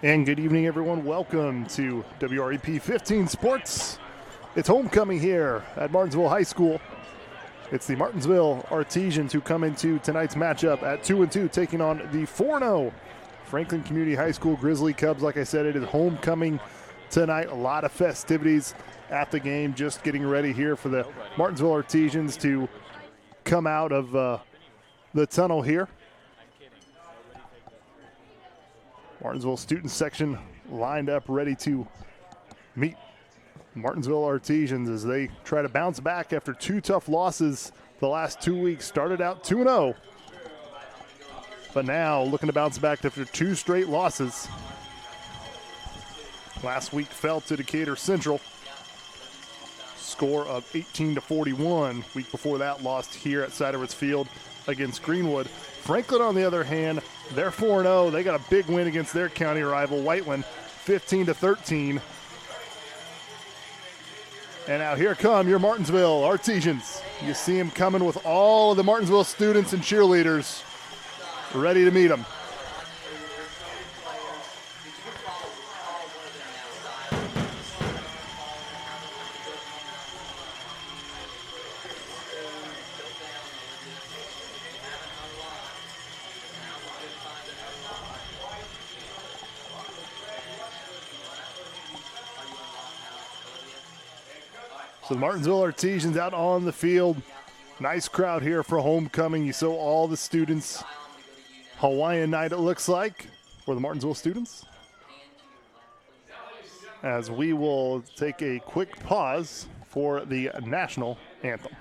And good evening, everyone. Welcome to WREP 15 Sports. It's homecoming here at Martinsville High School. It's the Martinsville Artesians who come into tonight's matchup at 2-2, taking on the 4-0 Franklin Community High School Grizzly Cubs. Like I said, it is homecoming tonight. A lot of festivities at the game, just getting ready here for the Martinsville Artesians to come out of the tunnel here. Martinsville student section lined up ready to meet Martinsville Artesians as they try to bounce back after two tough losses the last 2 weeks. Started out 2-0, but now looking to bounce back after two straight losses. Last week fell to Decatur Central. Score of 18-41. Week before that, lost here at Siderwitz Field against Greenwood. Franklin, on the other hand, they're 4-0. They got a big win against their county rival, Whiteland, 15-13. And now here come your Martinsville Artesians. You see them coming with all of the Martinsville students and cheerleaders ready to meet them. So the Martinsville Artesians out on the field. Nice crowd here for homecoming. You saw all the students. Hawaiian night, it looks like, for the Martinsville students. As we will take a quick pause for the national anthem.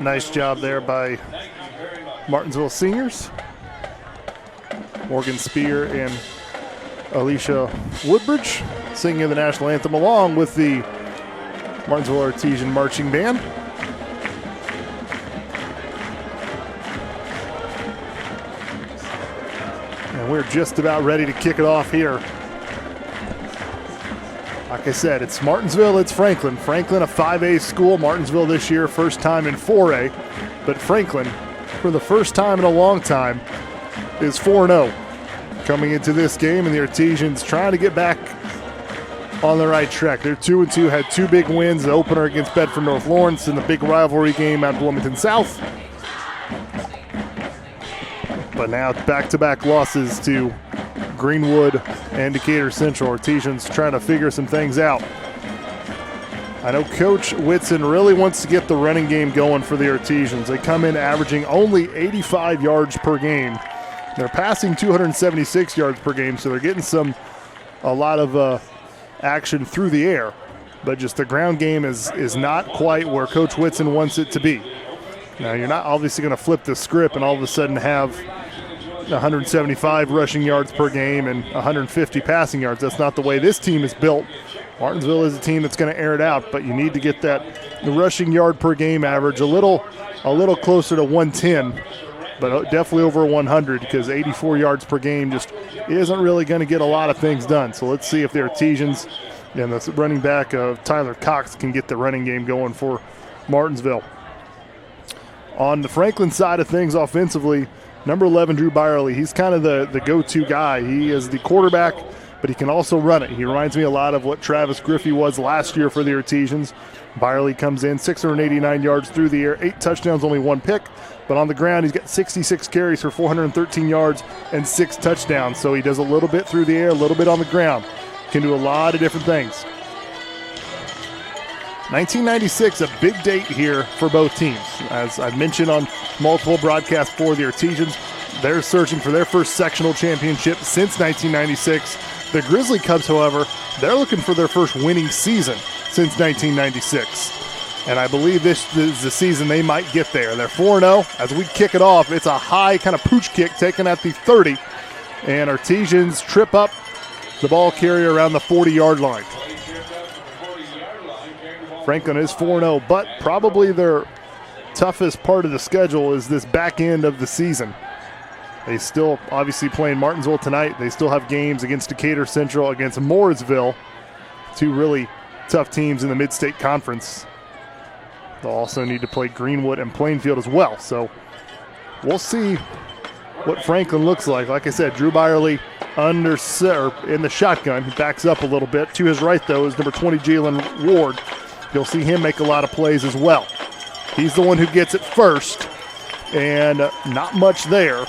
Nice job there by Martinsville seniors. Morgan Spear and Alicia Woodbridge singing the national anthem along with the Martinsville Artesian Marching Band. And we're just about ready to kick it off here. Like I said, it's Martinsville, it's Franklin. Franklin, a 5A school. Martinsville this year, first time in 4A. But Franklin, for the first time in a long time, is 4-0 coming into this game. And the Artesians trying to get back on the right track. They're 2-2, had two big wins, the opener against Bedford North Lawrence and the big rivalry game at Bloomington South. But now back-to-back losses to Greenwood and Decatur Central. Artesians trying to figure some things out. I know Coach Whitson really wants to get the running game going for the Artesians. They come in averaging only 85 yards per game. They're passing 276 yards per game, so they're getting a lot of action through the air. but just the ground game is not quite where Coach Whitson wants it to be. Now, you're not obviously going to flip the script and all of a sudden have 175 rushing yards per game and 150 passing yards. That's not the way this team is built. Martinsville is a team that's going to air it out, but you need to get the rushing yard per game average a little closer to 110, but definitely over 100, because 84 yards per game just isn't really going to get a lot of things done. So let's see if the Artesians and the running back of Tyler Cox can get the running game going for Martinsville. On the Franklin side of things offensively, number 11, Drew Byerly, he's kind of the go-to guy. He is the quarterback, but he can also run it. He reminds me a lot of what Travis Griffey was last year for the Artesians. Byerly comes in 689 yards through the air, 8 touchdowns, only 1 pick. But on the ground, he's got 66 carries for 413 yards and 6 touchdowns. So he does a little bit through the air, a little bit on the ground. Can do a lot of different things. 1996, a big date here for both teams. As I've mentioned on multiple broadcasts for the Artesians, they're searching for their first sectional championship since 1996. The Grizzly Cubs, however, they're looking for their first winning season since 1996. And I believe this is the season they might get there. They're 4-0. As we kick it off, it's a high kind of pooch kick taken at the 30. And Artesians trip up the ball carrier around the 40-yard line. Franklin is 4-0, but probably their toughest part of the schedule is this back end of the season. They still obviously playing Martinsville tonight. They still have games against Decatur Central, against Mooresville, 2 really tough teams in the Mid-State Conference. They'll also need to play Greenwood and Plainfield as well. So we'll see what Franklin looks like. Like I said, Drew Byerly in the shotgun. He backs up a little bit. To his right, though, is number 20, Jalen Ward. You'll see him make a lot of plays as well. He's the one who gets it first, and not much there.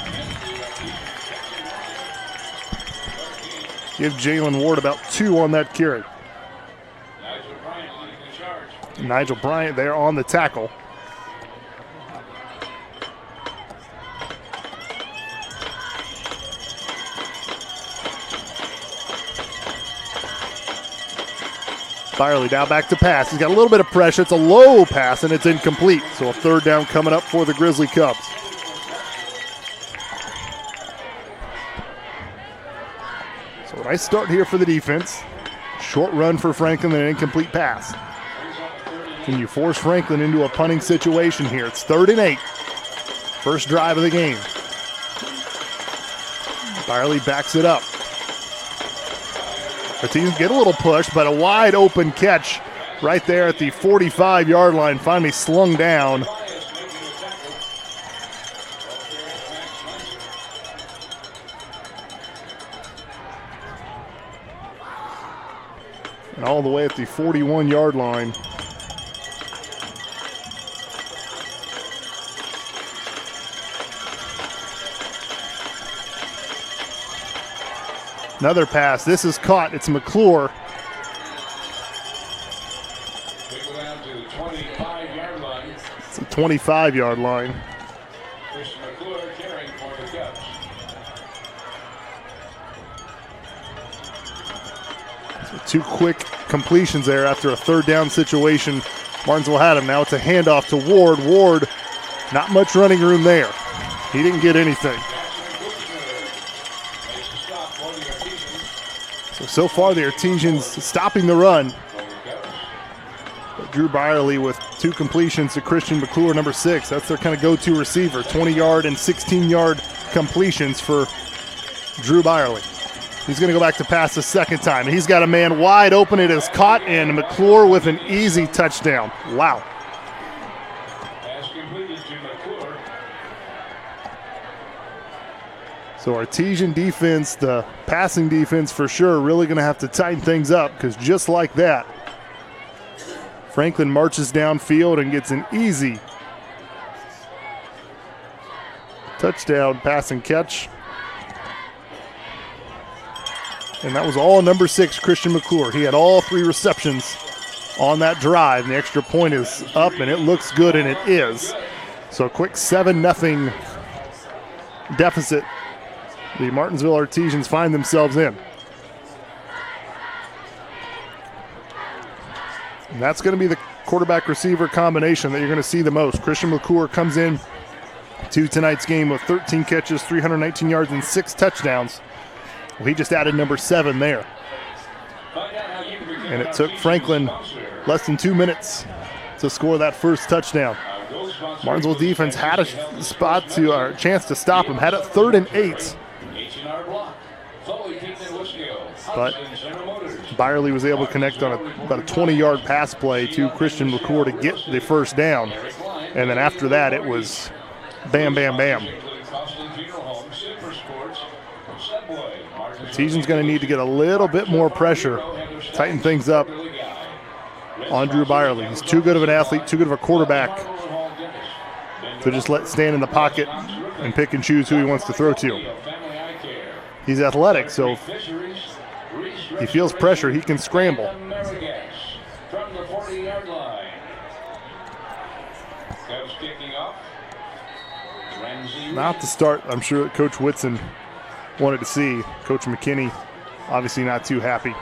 Give Jalen Ward about 2 on that carry. Nigel Bryant there on the tackle. Byerly now back to pass. He's got a little bit of pressure. It's a low pass, and it's incomplete. So a 3rd down coming up for the Grizzly Cubs. So a nice start here for the defense. Short run for Franklin and an incomplete pass. Can you force Franklin into a punting situation here? It's 3rd and 8. First drive of the game. Byerly backs it up. The teams get a little push, but a wide open catch right there at the 45-yard line, finally slung down. And all the way at the 41-yard line. Another pass. This is caught. It's McClure. It's a 25-yard line. So 2 quick completions there after a 3rd down situation. Martinsville had him. Now it's a handoff to Ward. Ward, not much running room there. He didn't get anything. So far, the Artesians stopping the run. But Drew Byerly with 2 completions to Christian McClure, number 6. That's their kind of go-to receiver. 20-yard and 16-yard completions for Drew Byerly. He's going to go back to pass the 2nd time. He's got a man wide open. It is caught, and McClure with an easy touchdown. Wow. So Artesian defense, the passing defense for sure, really going to have to tighten things up, because just like that, Franklin marches downfield and gets an easy touchdown pass and catch. And that was all number 6, Christian McClure. He had all 3 receptions on that drive. And the extra point is up, and it looks good, and it is. So a quick 7-0 deficit the Martinsville Artesians find themselves in. And that's going to be the quarterback-receiver combination that you're going to see the most. Christian McClure comes in to tonight's game with 13 catches, 319 yards, and 6 touchdowns. Well, he just added number 7 there. And it took Franklin less than 2 minutes to score that first touchdown. Martinsville defense had a chance to stop him, had it 3rd and 8. But Byerly was able to connect on about a 20-yard pass play to Christian McClure to get the first down. And then after that, it was bam, bam, bam. Artesian's going to need to get a little bit more pressure, tighten things up on Drew Byerly. He's too good of an athlete, too good of a quarterback to just let stand in the pocket and pick and choose who he wants to throw to. He's athletic, so if he feels pressure, he can scramble. Not the start I'm sure that Coach Whitson wanted to see. Coach McKinney obviously not too happy.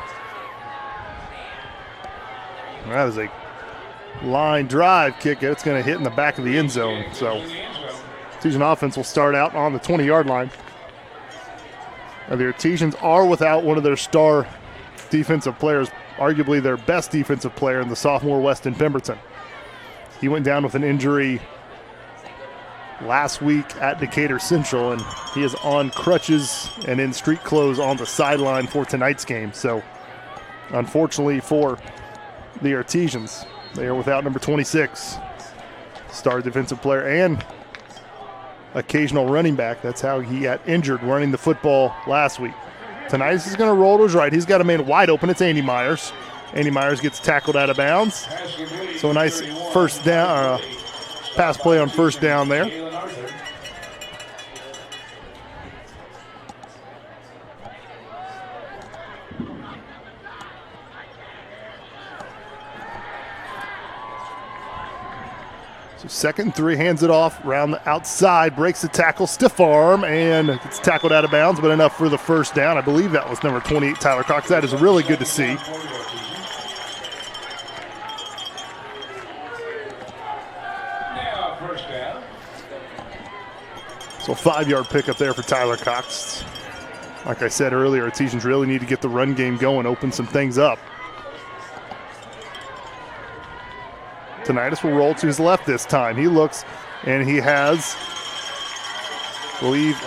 That is a line drive kick. It's going to hit in the back of the end zone. So Artesian offense will start out on the 20-yard line. Now, the Artesians are without one of their star defensive players, arguably their best defensive player in the sophomore Weston Pemberton. He went down with an injury last week at Decatur Central, and he is on crutches and in street clothes on the sideline for tonight's game. So unfortunately for the Artesians, they are without number 26, star defensive player and occasional running back. That's how he got injured running the football last week. Tonight he's going to roll to his right. He's got a man wide open. It's Andy Myers. Andy Myers gets tackled out of bounds. So a nice first down, pass play on first down there. So 2nd and 3, hands it off around the outside, breaks the tackle, stiff arm, and it's tackled out of bounds, but enough for the first down. I believe that was number 28, Tyler Cox. That is really good to see. So 5-yard pickup there for Tyler Cox. Like I said earlier, Artesians really need to get the run game going, open some things up. Tinnitus will roll to his left this time. He looks, and he has, I believe,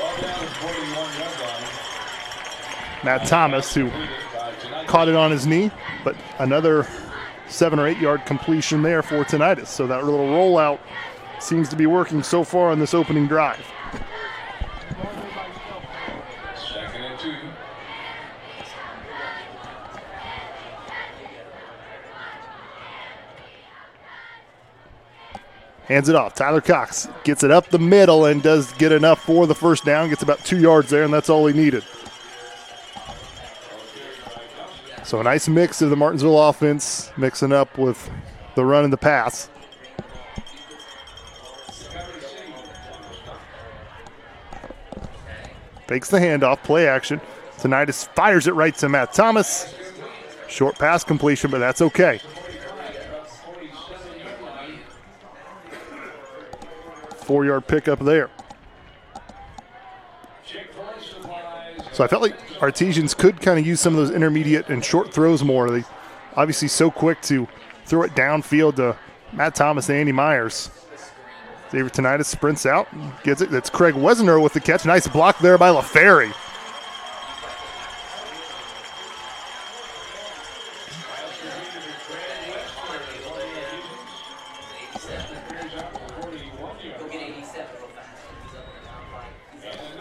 Matt Thomas, who caught it on his knee, but another 7 or 8 yard completion there for Tinnitus. So that little rollout seems to be working so far on this opening drive. Hands it off. Tyler Cox gets it up the middle and does get enough for the first down. Gets about 2 yards there, and that's all he needed. So a nice mix of the Martinsville offense, mixing up with the run and the pass. Fakes the handoff, play action. Tinnitus fires it right to Matt Thomas. Short pass completion, but that's okay. 4-yard pickup there. So I felt like Artesians could kind of use some of those intermediate and short throws more. They obviously so quick to throw it downfield to Matt Thomas and Andy Myers. Xavier Tinnitus sprints out, gets it. That's Craig Wesner with the catch. Nice block there by LaFerry.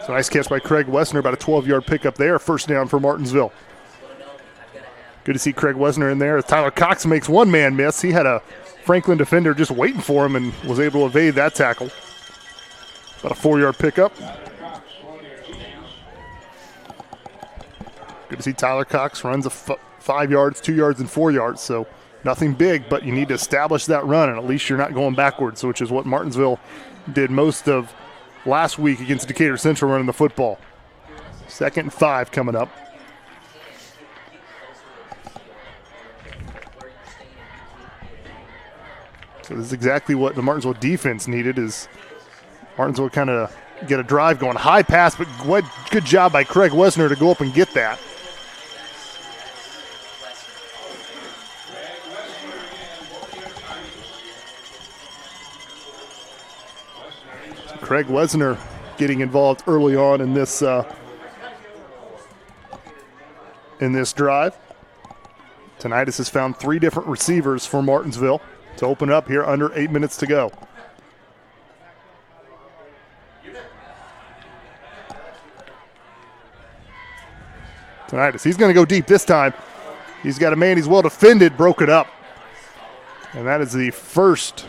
So nice catch by Craig Wesner, about a 12-yard pickup there. First down for Martinsville. Good to see Craig Wesner in there. Tyler Cox makes one man miss. He had a Franklin defender just waiting for him and was able to evade that tackle. About a 4-yard pickup. Good to see Tyler Cox runs 5 yards, 2 yards, and 4 yards. So nothing big, but you need to establish that run, and at least you're not going backwards, which is what Martinsville did most of last week against Decatur Central running the football. 2nd and 5 coming up. So this is exactly what the Martinsville defense needed, is Martinsville kind of get a drive going. High pass, but what good job by Craig Wesner to go up and get that. So Craig Wesner getting involved early on in this drive. Tinnitus has found 3 different receivers for Martinsville to open up here under 8 minutes to go. Tinnitus, he's going to go deep this time. He's got a man, he's well defended, broke it up. And that is the first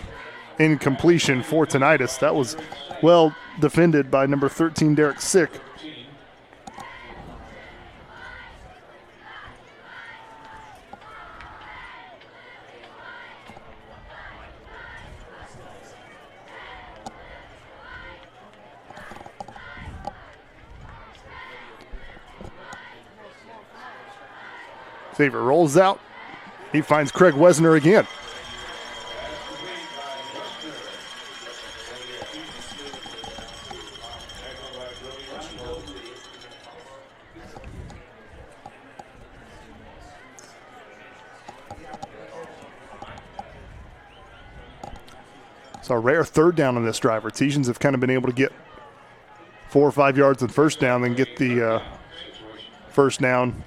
incompletion for Tinnitus. That was well defended by number 13, Derek Sick. Xavier rolls out. He finds Craig Wesner again. So a rare third down on this drive. Artesians have kind of been able to get 4 or 5 yards on first down, then get the first down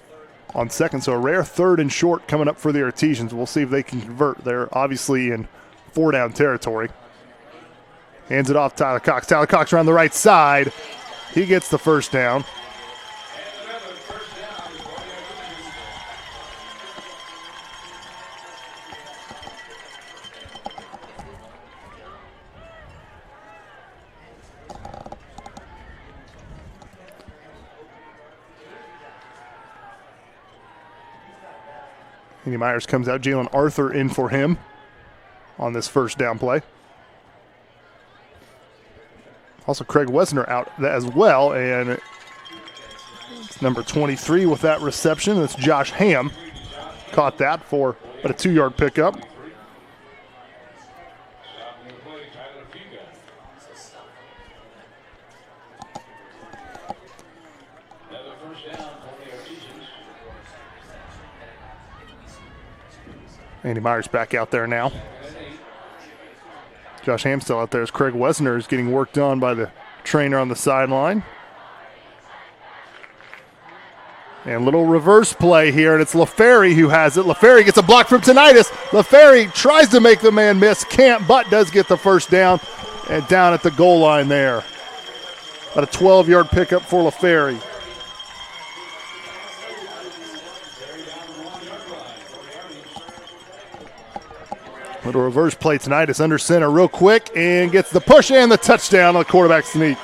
on second. So a rare third and short coming up for the Artesians. We'll see if they can convert. They're obviously in 4-down territory. Hands it off Tyler Cox. Tyler Cox around the right side. He gets the first down. Andy Myers comes out. Jalen Arthur in for him on this first down play. Also Craig Wesner out as well, and it's number 23 with that reception. That's Josh Ham. Caught that for but a 2-yard pickup. Andy Myers back out there now. Josh Ham still out there as Craig Wesner is getting worked on by the trainer on the sideline. And little reverse play here, and it's LaFerry who has it. LaFerry gets a block from Tinnitus. LaFerry tries to make the man miss, can't, but does get the first down, and down at the goal line there. About a 12-yard pickup for LaFerry. Little reverse play tonight. It's under center real quick and gets the push and the touchdown on the quarterback sneak.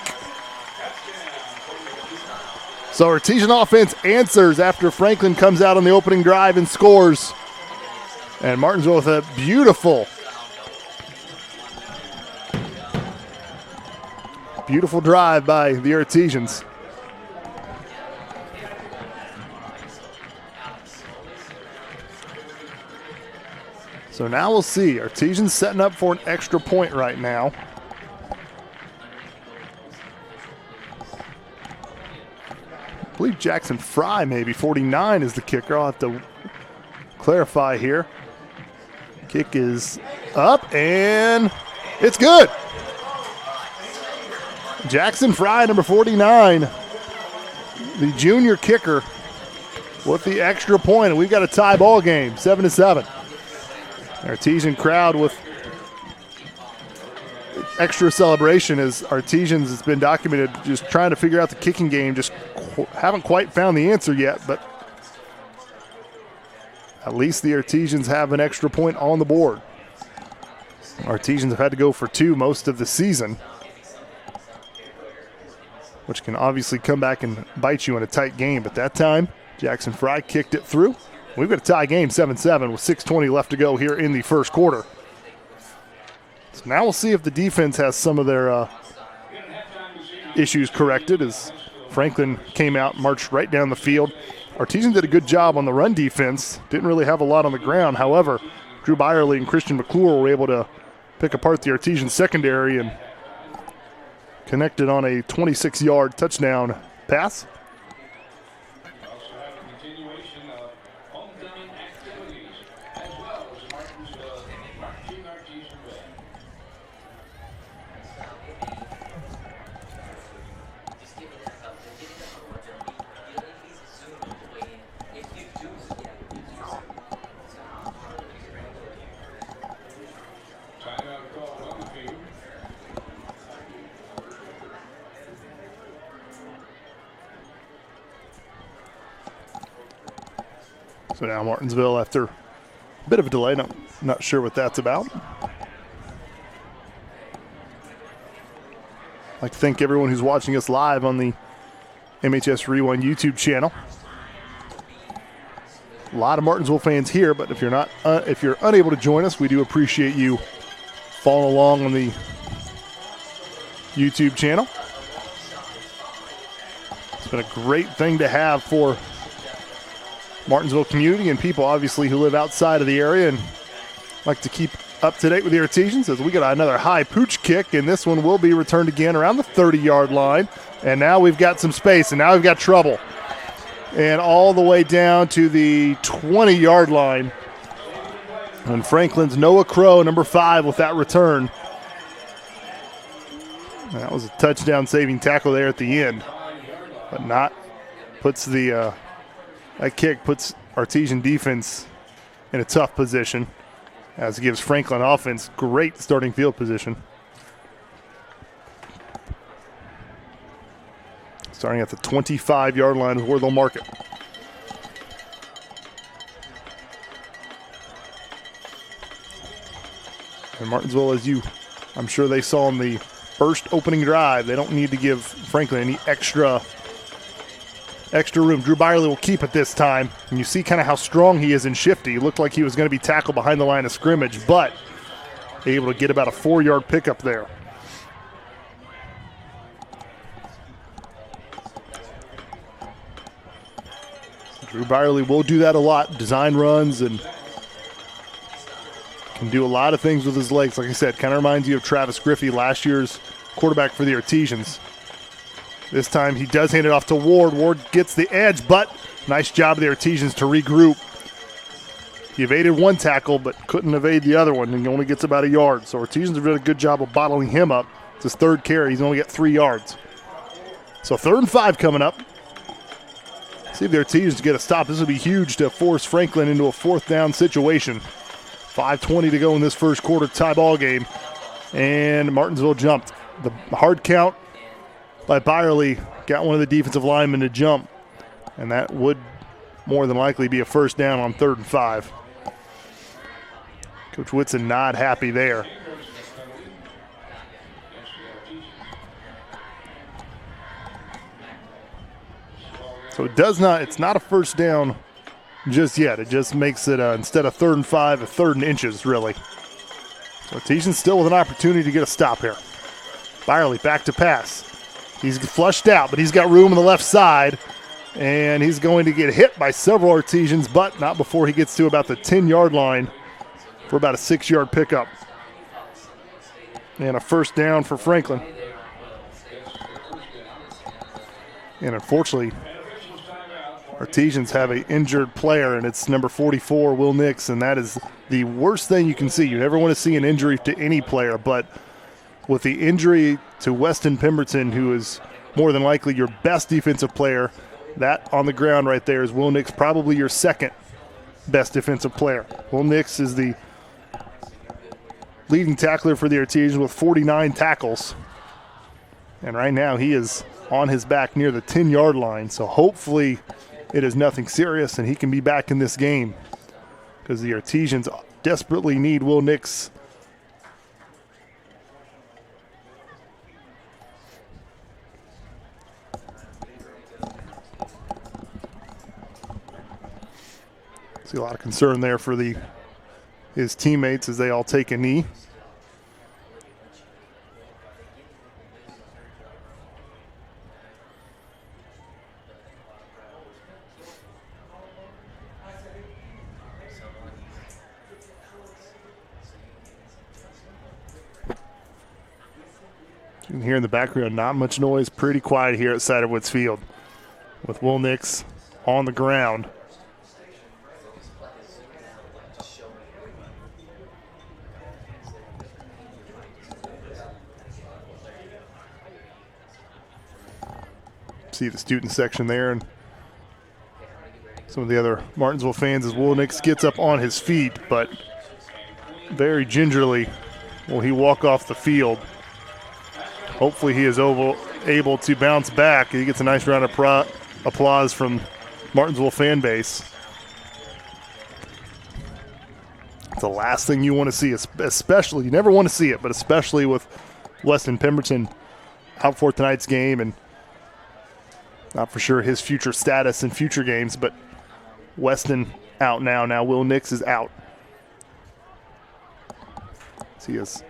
So Artesian offense answers after Franklin comes out on the opening drive and scores. And Martinsville with a beautiful drive by the Artesians. So now we'll see. Artesians setting up for an extra point right now. I believe Jackson Fry, maybe 49 is the kicker. I'll have to clarify here. Kick is up and it's good. Jackson Fry, number 49, the junior kicker with the extra point. And we've got a tie ball game, 7-7. Artesian crowd with extra celebration as Artesians has been documented just trying to figure out the kicking game. Just haven't quite found the answer yet, but at least the Artesians have an extra point on the board. Artesians have had to go for 2 most of the season, which can obviously come back and bite you in a tight game. But that time, Jackson Fry kicked it through. We've got a tie game, 7-7, with 6:20 left to go here in the first quarter. So now we'll see if the defense has some of their issues corrected as Franklin came out, marched right down the field. Artesian did a good job on the run defense. Didn't really have a lot on the ground. However, Drew Byerly and Christian McClure were able to pick apart the Artesian secondary and connected on a 26-yard touchdown pass. So now Martinsville, after a bit of a delay, not sure what that's about. I'd like to thank everyone who's watching us live on the MHS Rewind YouTube channel. A lot of Martinsville fans here, but if you're unable to join us, we do appreciate you following along on the YouTube channel. It's been a great thing to have for Martinsville community and people obviously who live outside of the area and like to keep up to date with the Artesians, as we got another high pooch kick, and this one will be returned again around the 30-yard line. And now we've got some space, and now we've got trouble. And all the way down to the 20-yard line. And Franklin's Noah Crow, number 5, with that return. And that was a touchdown-saving tackle there at the end, but not puts the that kick puts Artesian defense in a tough position, as it gives Franklin offense great starting field position. Starting at the 25-yard line is where they'll mark it. And Martinsville, as I'm sure they saw in the first opening drive, they don't need to give Franklin any extra room. Drew Byerly will keep it this time. And you see kind of how strong he is and shifty. He looked like he was going to be tackled behind the line of scrimmage, but able to get about a 4-yard pickup there. Drew Byerly will do that a lot, design runs, and can do a lot of things with his legs. Like I said, kind of reminds you of Travis Griffey, last year's quarterback for the Artesians. This time he does hand it off to Ward. Ward gets the edge, but nice job of the Artesians to regroup. He evaded one tackle, but couldn't evade the other one, and he only gets about a yard. So Artesians have done a good job of bottling him up. It's his third carry. He's only got 3 yards. So 3rd and 5 coming up. See if the Artesians get a stop. This would be huge to force Franklin into a 4th down situation. 5:20 to go in this first quarter, tie ball game. And Martinsville jumped. The hard count by Byerly got one of the defensive linemen to jump, and that would more than likely be a 1st down on 3rd and 5. Coach Whitson not happy there. So it's not a 1st down just yet. It just makes it, instead of 3rd and 5, a 3rd and inches, really. So Artesian still with an opportunity to get a stop here. Byerly back to pass. He's flushed out, but he's got room on the left side, and he's going to get hit by several Artesians, but not before he gets to about the 10-yard line for about a 6-yard pickup. And a 1st down for Franklin. And unfortunately, Artesians have an injured player, and it's number 44, Will Nix, and that is the worst thing you can see. You never want to see an injury to any player, but with the injury to Weston Pemberton, who is more than likely your best defensive player, that on the ground right there is Will Nix, probably your 2nd best defensive player. Will Nix is the leading tackler for the Artesians with 49 tackles. And right now he is on his back near the 10-yard line, so hopefully it is nothing serious and he can be back in this game, because the Artesians desperately need Will Nix. See a lot of concern there for his teammates as they all take a knee. You can hear in the background, not much noise, pretty quiet here at Satterwoods Field with Will Nix on the ground. See the student section there and some of the other Martinsville fans as Will Nix gets up on his feet, but very gingerly will he walk off the field. Hopefully he is able to bounce back. He gets a nice round of applause from Martinsville fan base. It's the last thing you want to see, especially, you never want to see it, but especially with Weston Pemberton out for tonight's game, and not for sure his future status in future games, but Weston out now. Now Will Nix is out. See us.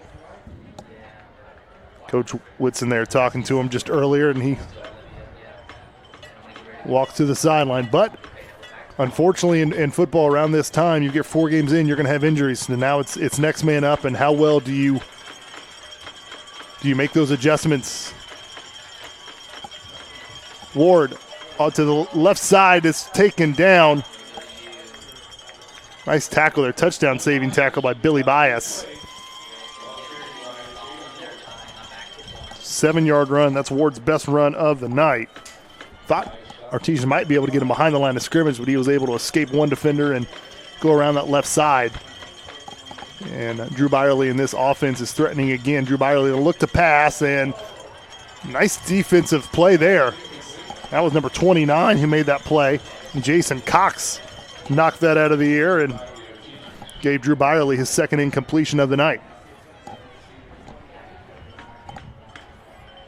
Coach Whitson there talking to him just earlier, and he walks to the sideline. But unfortunately in football around this time, you get 4 games in, you're going to have injuries. And now it's next man up, and how well do you make those adjustments? Ward to the left side is taken down. Nice tackle there, touchdown saving tackle by Billy Bias. 7-yard run, that's Ward's best run of the night. Thought Artesian might be able to get him behind the line of scrimmage, but he was able to escape one defender and go around that left side. And Drew Byerly in this offense is threatening again. Drew Byerly will look to pass, and nice defensive play there. That was number 29 who made that play. And Jason Cox knocked that out of the air and gave Drew Byerly his second incompletion of the night.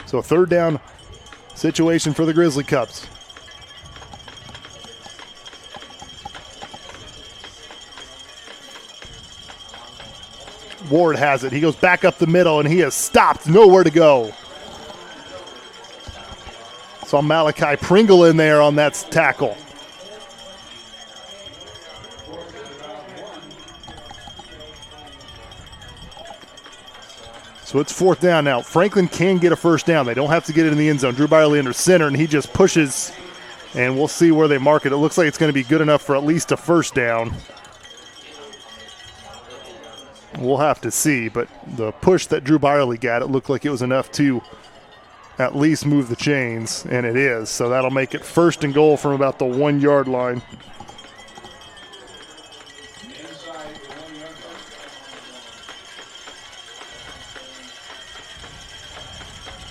So a third down situation for the Grizzly Cubs. Ward has it. He goes back up the middle, and he is stopped. Nowhere to go. Saw Malachi Pringle in there on that tackle. So it's 4th down now. Franklin can get a first down. They don't have to get it in the end zone. Drew Byerly under center, and he just pushes, and we'll see where they mark it. It looks like it's going to be good enough for at least a first down. We'll have to see, but the push that Drew Byerly got, it looked like it was enough to at least move the chains, and it is. So that'll make it 1st and goal from about the 1-yard line.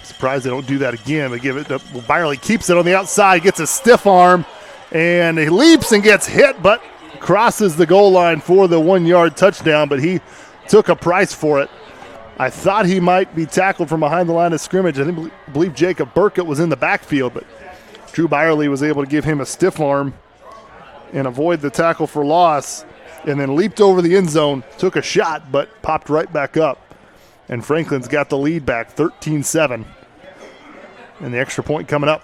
Surprised they don't do that again. They give it to Byerly, keeps it on the outside, gets a stiff arm, and he leaps and gets hit, but crosses the goal line for the 1-yard touchdown, but he took a price for it. I thought he might be tackled from behind the line of scrimmage. I believe Jacob Burkett was in the backfield, but Drew Byerly was able to give him a stiff arm and avoid the tackle for loss, and then leaped over the end zone, took a shot, but popped right back up. And Franklin's got the lead back, 13-7. And the extra point coming up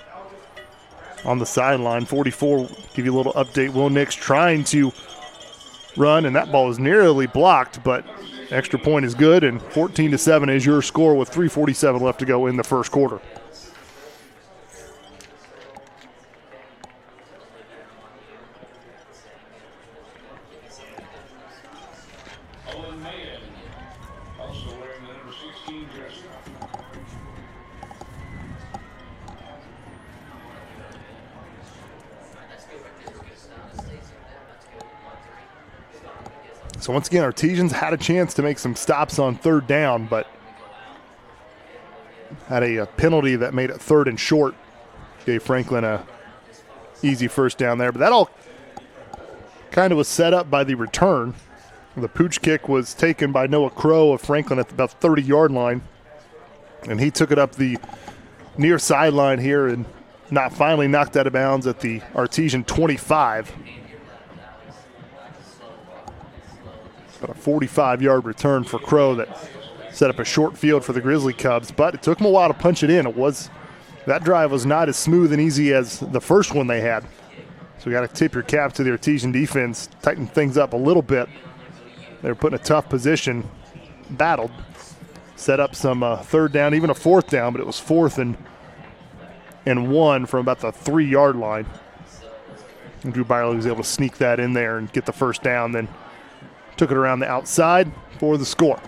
on the sideline. 44, give you a little update. Will Nix trying to run, and that ball is nearly blocked, but extra point is good, and 14-7 is your score with 3:47 left to go in the first quarter. So once again, Artesians had a chance to make some stops on 3rd down, but had a penalty that made it 3rd and short. Gave Franklin a easy first down there, but that all kind of was set up by the return. The pooch kick was taken by Noah Crow of Franklin at about 30-yard line, and he took it up the near sideline here and finally knocked out of bounds at the Artesian 25. But a 45-yard return for Crow that set up a short field for the Grizzly Cubs, but it took them a while to punch it in. That drive was not as smooth and easy as the first one they had. So we got to tip your cap to the Artesian defense, tighten things up a little bit. They were put in a tough position, battled, set up some third down, even a fourth down, but it was 4th and 1 from about the 3-yard line. And Drew Byerly was able to sneak that in there and get the first down, then took it around the outside for the score.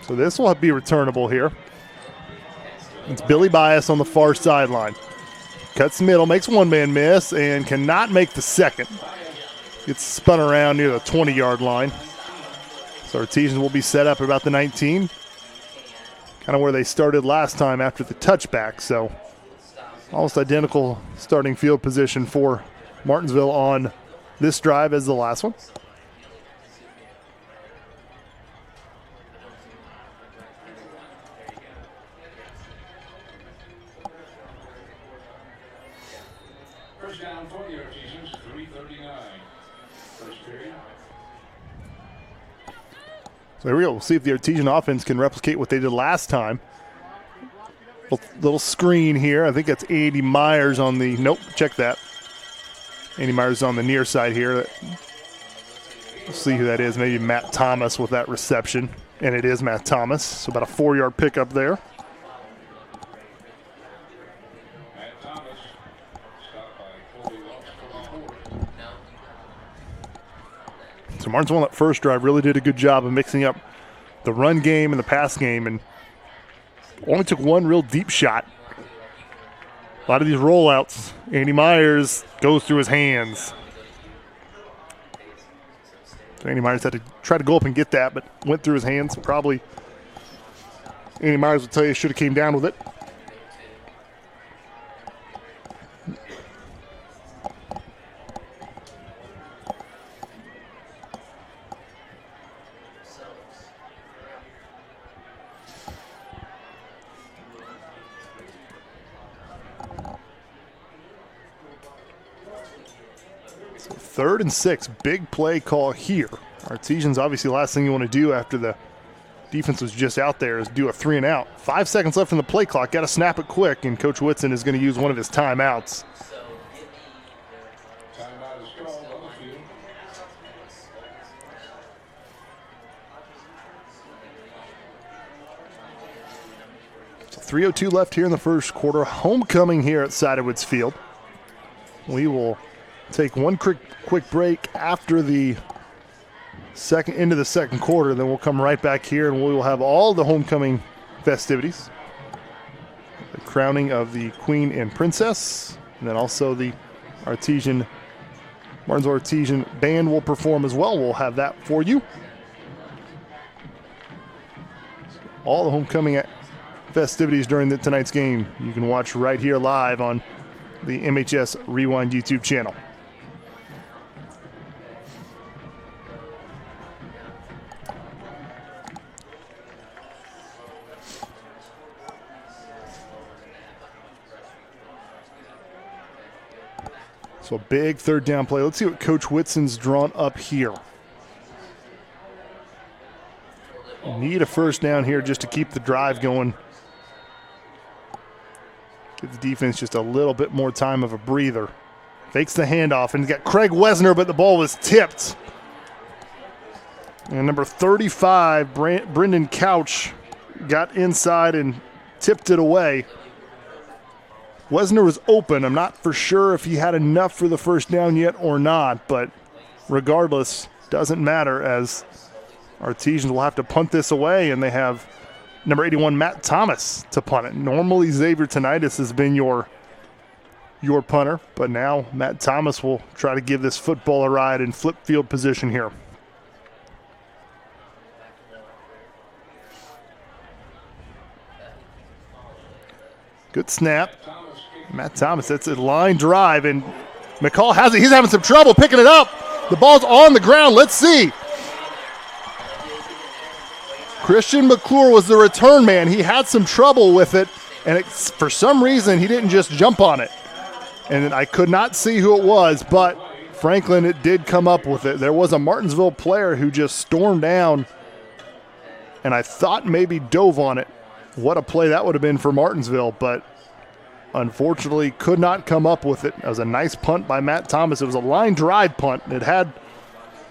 So this will be returnable here. It's Billy Bias on the far sideline. Cuts middle, makes one man miss, and cannot make the second. Gets spun around near the 20-yard line. So Artesians will be set up about the 19. Kind of where they started last time after the touchback. So almost identical starting field position for Martinsville on this drive as the last one. First down for the Artesians, 3:39. First period. So here we go. We'll see if the Artesian offense can replicate what they did last time. Little screen here. I think that's Andy Myers on the, nope, check that. Andy Myers on the near side here. We'll see who that is. Maybe Matt Thomas with that reception. And it is Matt Thomas. So about a 4-yard pickup there. Matt Thomas stopped by Colby Welch for the 4. So Martinsville on that first drive really did a good job of mixing up the run game and the pass game, and only took one real deep shot. A lot of these rollouts, Andy Myers goes through his hands. So Andy Myers had to try to go up and get that, but went through his hands. Probably Andy Myers will tell you should have came down with it. So 3rd and 6, big play call here. Artesians, obviously, the last thing you want to do after the defense was just out there is do a 3 and out. 5 seconds left in the play clock. Got to snap it quick, and Coach Whitson is going to use one of his timeouts. Timeout is called on the field. So 3:02 left here in the first quarter. Homecoming here at Sidewoods Field. We will take one quick break after the into the second quarter. Then we'll come right back here and we will have all the homecoming festivities. The crowning of the Queen and Princess. And then also the Martinsville Artesian Band will perform as well. We'll have that for you. All the homecoming festivities during tonight's game you can watch right here live on the MHS Rewind YouTube channel. So a big 3rd down play. Let's see what Coach Whitson's drawn up here. Need a first down here just to keep the drive going. Give the defense just a little bit more time of a breather. Fakes the handoff, and he's got Craig Wesner, but the ball was tipped. And number 35, Brendan Couch, got inside and tipped it away. Wesner was open. I'm not for sure if he had enough for the first down yet or not, but regardless, doesn't matter as Artesians will have to punt this away, and they have number 81, Matt Thomas, to punt it. Normally, Xavier Tonitis has been your punter, but now Matt Thomas will try to give this football a ride in flip field position here. Good snap. Matt Thomas, that's a line drive, and McCall has it. He's having some trouble picking it up. The ball's on the ground. Let's see. Christian McClure was the return man. He had some trouble with it, and for some reason he didn't just jump on it. And I could not see who it was, but Franklin, it did come up with it. There was a Martinsville player who just stormed down, and I thought maybe dove on it. What a play that would have been for Martinsville, but unfortunately could not come up with it. That was a nice punt by Matt Thomas. It was a line drive punt. It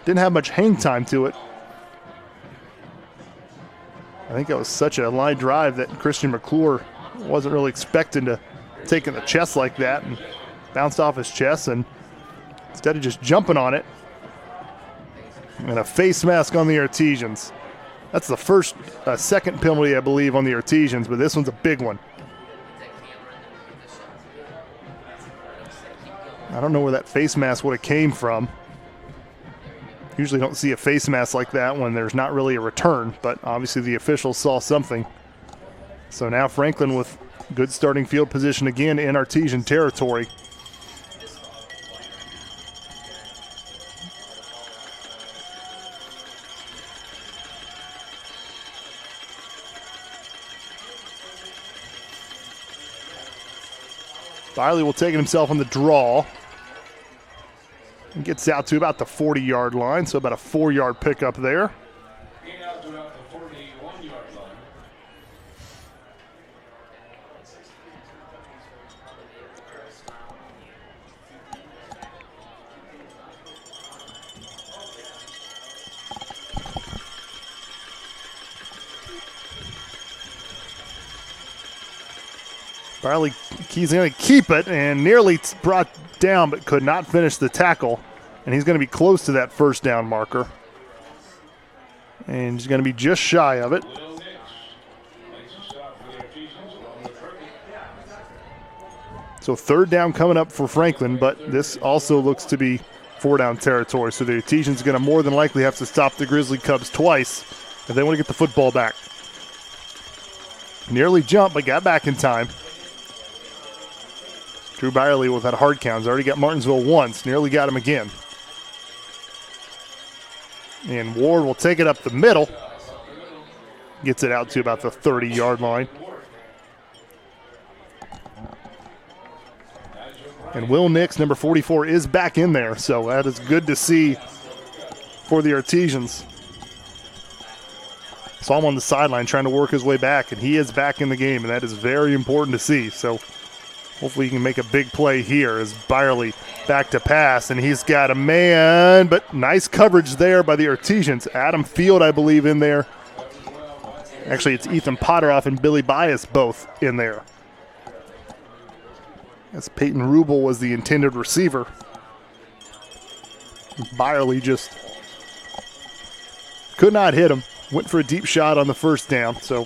didn't have much hang time to it. I think that was such a line drive that Christian McClure wasn't really expecting to take in the chest like that, and bounced off his chest, and instead of just jumping on it, and a face mask on the Artesians. That's the second penalty, I believe, on the Artesians, but this one's a big one. I don't know where that face mask would have came from. Usually don't see a face mask like that when there's not really a return, but obviously the officials saw something. So now Franklin with good starting field position again in Artesian territory. Byerly will take it himself on the draw. And gets out to about the 40-yard line, so about a 4-yard pickup there. Gain out to about the 41-yard line. Byerly, he's going to keep it and nearly brought down but could not finish the tackle. And he's going to be close to that first down marker. And he's going to be just shy of it. So third down coming up for Franklin, but this also looks to be 4-down territory. So the Artesians are going to more than likely have to stop the Grizzly Cubs twice if they want to get the football back. Nearly jumped, but got back in time. Drew Byerly with that hard count. He's already got Martinsville once. Nearly got him again. And Ward will take it up the middle. Gets it out to about the 30-yard line. And Will Nix, number 44, is back in there. So that is good to see for the Artesians. Saw him on the sideline trying to work his way back, and he is back in the game, and that is very important to see. So hopefully he can make a big play here as Byerly back to pass, and he's got a man, but nice coverage there by the Artesians. Adam Field, I believe, in there. Actually, it's Ethan Potteroff and Billy Bias both in there. As Peyton Rubel was the intended receiver. Byerly just could not hit him. Went for a deep shot on the first down, so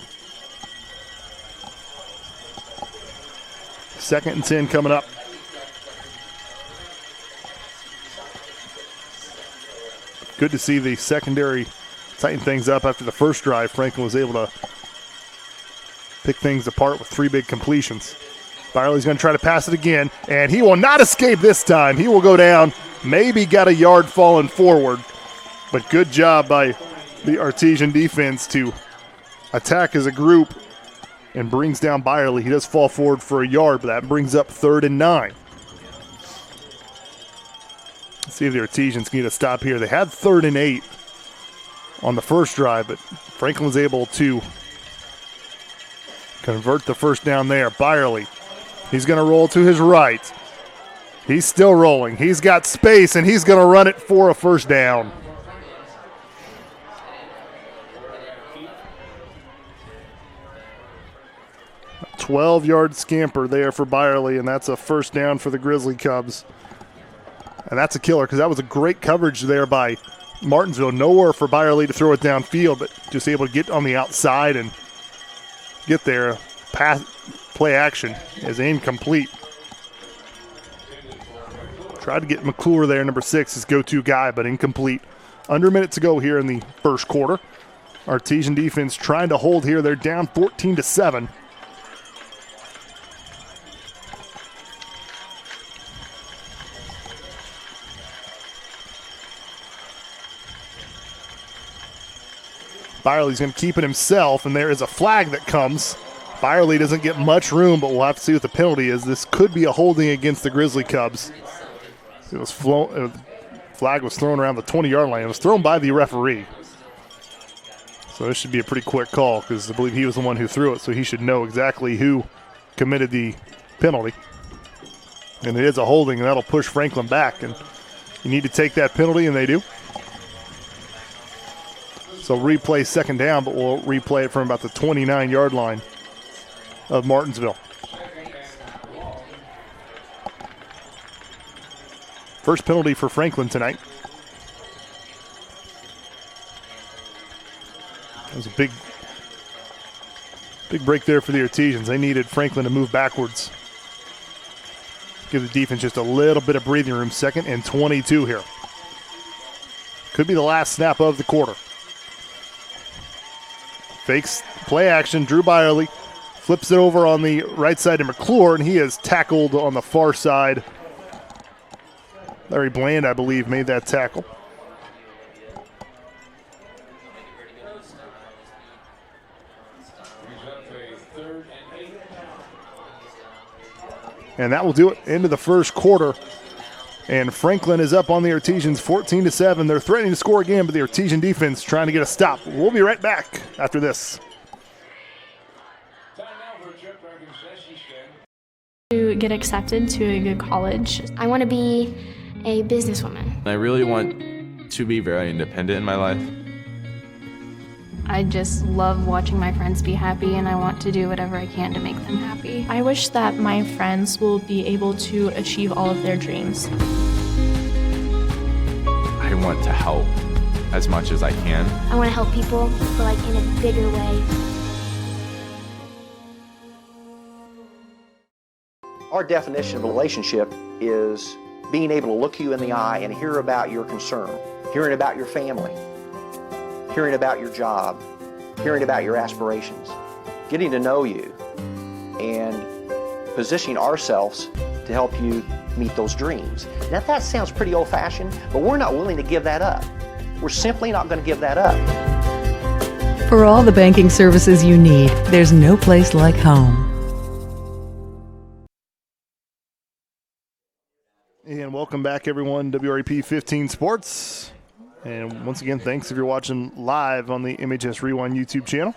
2nd and 10 coming up. Good to see the secondary tighten things up after the first drive. Franklin was able to pick things apart with 3 big completions. Byerly's going to try to pass it again, and he will not escape this time. He will go down, maybe got a yard falling forward, but good job by the Artesian defense to attack as a group and brings down Byerly. He does fall forward for a yard, but that brings up 3rd and 9. Let's see if the Artesians can get a stop here. They had 3rd and 8 on the first drive, but Franklin was able to convert the first down there. Byerly, he's going to roll to his right. He's still rolling. He's got space, and he's going to run it for a first down. A 12-yard scamper there for Byerly, and that's a first down for the Grizzly Cubs. And that's a killer because that was a great coverage there by Martinsville. Nowhere for Byerly to throw it downfield, but just able to get on the outside and get there. Pass, play action is incomplete. Tried to get McClure there, number 6, his go-to guy, but incomplete. Under a minute to go here in the first quarter. Artesian defense trying to hold here. They're down 14-7. Byerly's going to keep it himself, and there is a flag that comes. Byerly doesn't get much room, but we'll have to see what the penalty is. This could be a holding against the Grizzly Cubs. It was flag was thrown around the 20-yard line. It was thrown by the referee. So this should be a pretty quick call because I believe he was the one who threw it, so he should know exactly who committed the penalty. And it is a holding, and that'll push Franklin back. And you need to take that penalty, and they do. So replay second down, but we'll replay it from about the 29-yard line of Martinsville. First penalty for Franklin tonight. That was a big break there for the Artesians. They needed Franklin to move backwards. Give the defense just a little bit of breathing room. 2nd and 22 here. Could be the last snap of the quarter. Fakes play action. Drew Byerly flips it over on the right side to McClure, and he is tackled on the far side. Larry Bland, I believe, made that tackle. And that will do it into the first quarter. And Franklin is up on the Artesians 14-7. They're threatening to score again, but the Artesian defense trying to get a stop. We'll be right back after this. To get accepted to a good college. I want to be a businesswoman. I really want to be very independent in my life. I just love watching my friends be happy, and I want to do whatever I can to make them happy. I wish that my friends will be able to achieve all of their dreams. I want to help as much as I can. I want to help people, but like in a bigger way. Our definition of a relationship is being able to look you in the eye and hear about your concern, hearing about your family, hearing about your job, hearing about your aspirations, getting to know you, and positioning ourselves to help you meet those dreams. Now that sounds pretty old-fashioned, but we're not willing to give that up. We're simply not going to give that up. For all the banking services you need, there's no place like home. And welcome back, everyone, WREP 15 Sports. And once again, thanks if you're watching live on the MHS Rewind YouTube channel.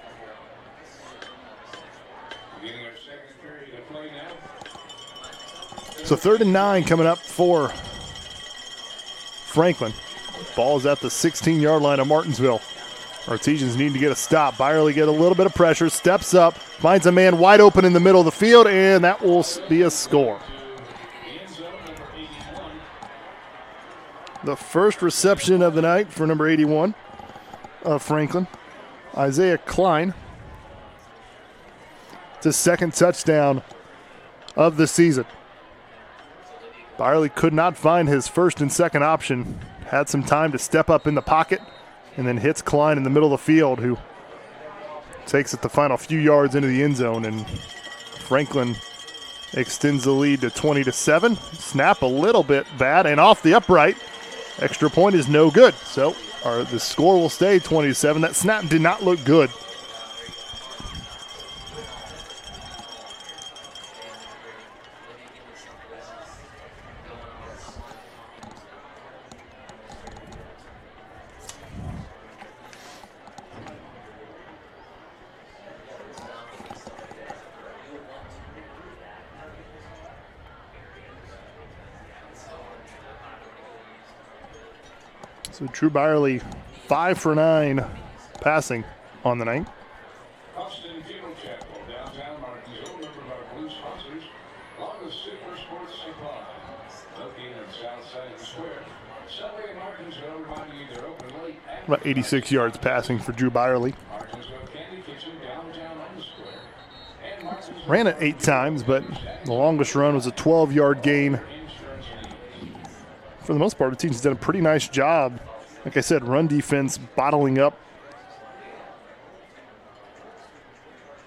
So 3rd and 9 coming up for Franklin. Ball is at the 16-yard line of Martinsville. Artesians need to get a stop. Byerly get a little bit of pressure, steps up, finds a man wide open in the middle of the field, and that will be a score. The first reception of the night for number 81 of Franklin, Isaiah Klein. It's his second touchdown of the season. Byerly could not find his first and second option. Had some time to step up in the pocket and then hits Klein in the middle of the field, who takes it the final few yards into the end zone, and Franklin extends the lead to 20-7. Snap a little bit bad and off the upright. Extra point is no good. So the score will stay 20-7. That snap did not look good. So Drew Byerly, 5 for 9 passing on the night. Austin Funeral Chapel, downtown Martinsville, member of our blue sponsors, along with Super Sports Supply, located on the south side of the square. Subway in Martinsville reminding you they're open late. About 86 yards passing for Drew Byerly. Martinsville Candy Kitchen, downtown on the square. And Martinsville Ran it 8 times, but the longest run was a 12-yard gain. For the most part, the team's done a pretty nice job. Like I said, run defense bottling up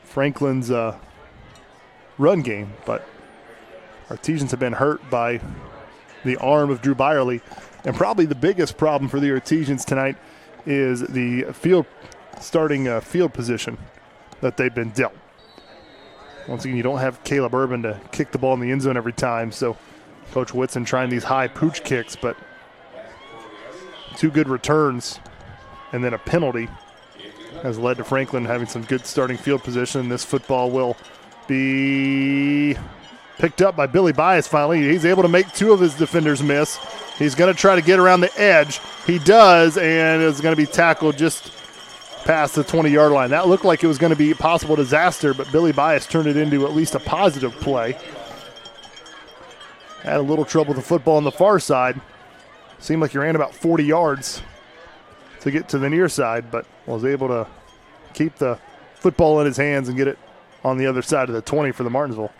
Franklin's run game, but Artesians have been hurt by the arm of Drew Byerly. And probably the biggest problem for the Artesians tonight is the starting field position that they've been dealt. Once again, you don't have Caleb Urban to kick the ball in the end zone every time, so Coach Whitson trying these high pooch kicks, but 2 good returns and then a penalty has led to Franklin having some good starting field position. This football will be picked up by Billy Bias finally. He's able to make 2 of his defenders miss. He's going to try to get around the edge. He does, and is going to be tackled just past the 20-yard line. That looked like it was going to be a possible disaster, but Billy Bias turned it into at least a positive play. Had a little trouble with the football on the far side. Seemed like he ran about 40 yards to get to the near side, but was able to keep the football in his hands and get it on the other side of the 20 for the Martinsville.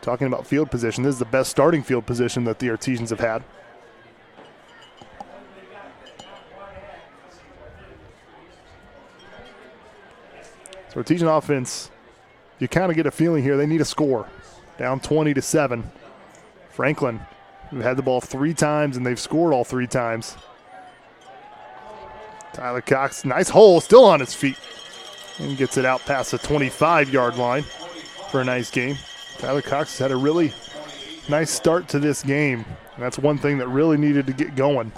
Talking about field position, this is the best starting field position that the Artesians have had. So Artesian offense, you kind of get a feeling here they need a score. Down 20-7. Franklin, who had the ball 3 times, and they've scored all 3 times. Tyler Cox, nice hole, still on his feet. And gets it out past the 25-yard line for a nice game. Tyler Cox has had a really nice start to this game. And that's one thing that really needed to get going.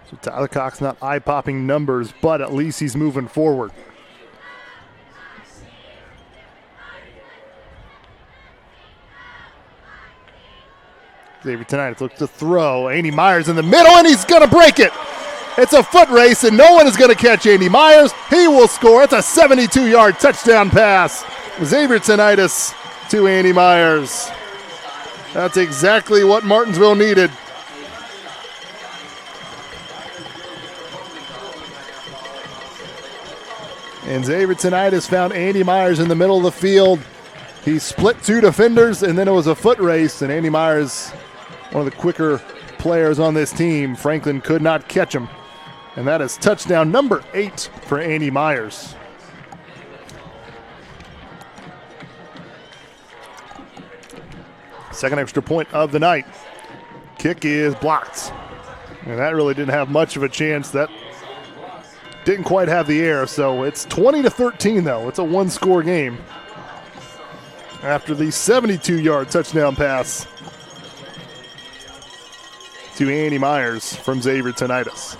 So Tyler Cox, not eye-popping numbers, but at least he's moving forward. Xavier tonight looks to throw. Andy Myers in the middle, and he's going to break it. It's a foot race, and no one is going to catch Andy Myers. He will score. It's a 72-yard touchdown pass. Xavier Tinnitus to Andy Myers. That's exactly what Martinsville needed. And Xavier Tinnitus found Andy Myers in the middle of the field. He split 2 defenders, and then it was a foot race, and Andy Myers, one of the quicker players on this team, Franklin could not catch him. And that is touchdown number 8 for Andy Myers. Second extra point of the night. Kick is blocked. And that really didn't have much of a chance. That didn't quite have the air, so it's 20-13 though. It's a 1-score game. After the 72-yard touchdown pass to Andy Myers from Xavier Tinnitus.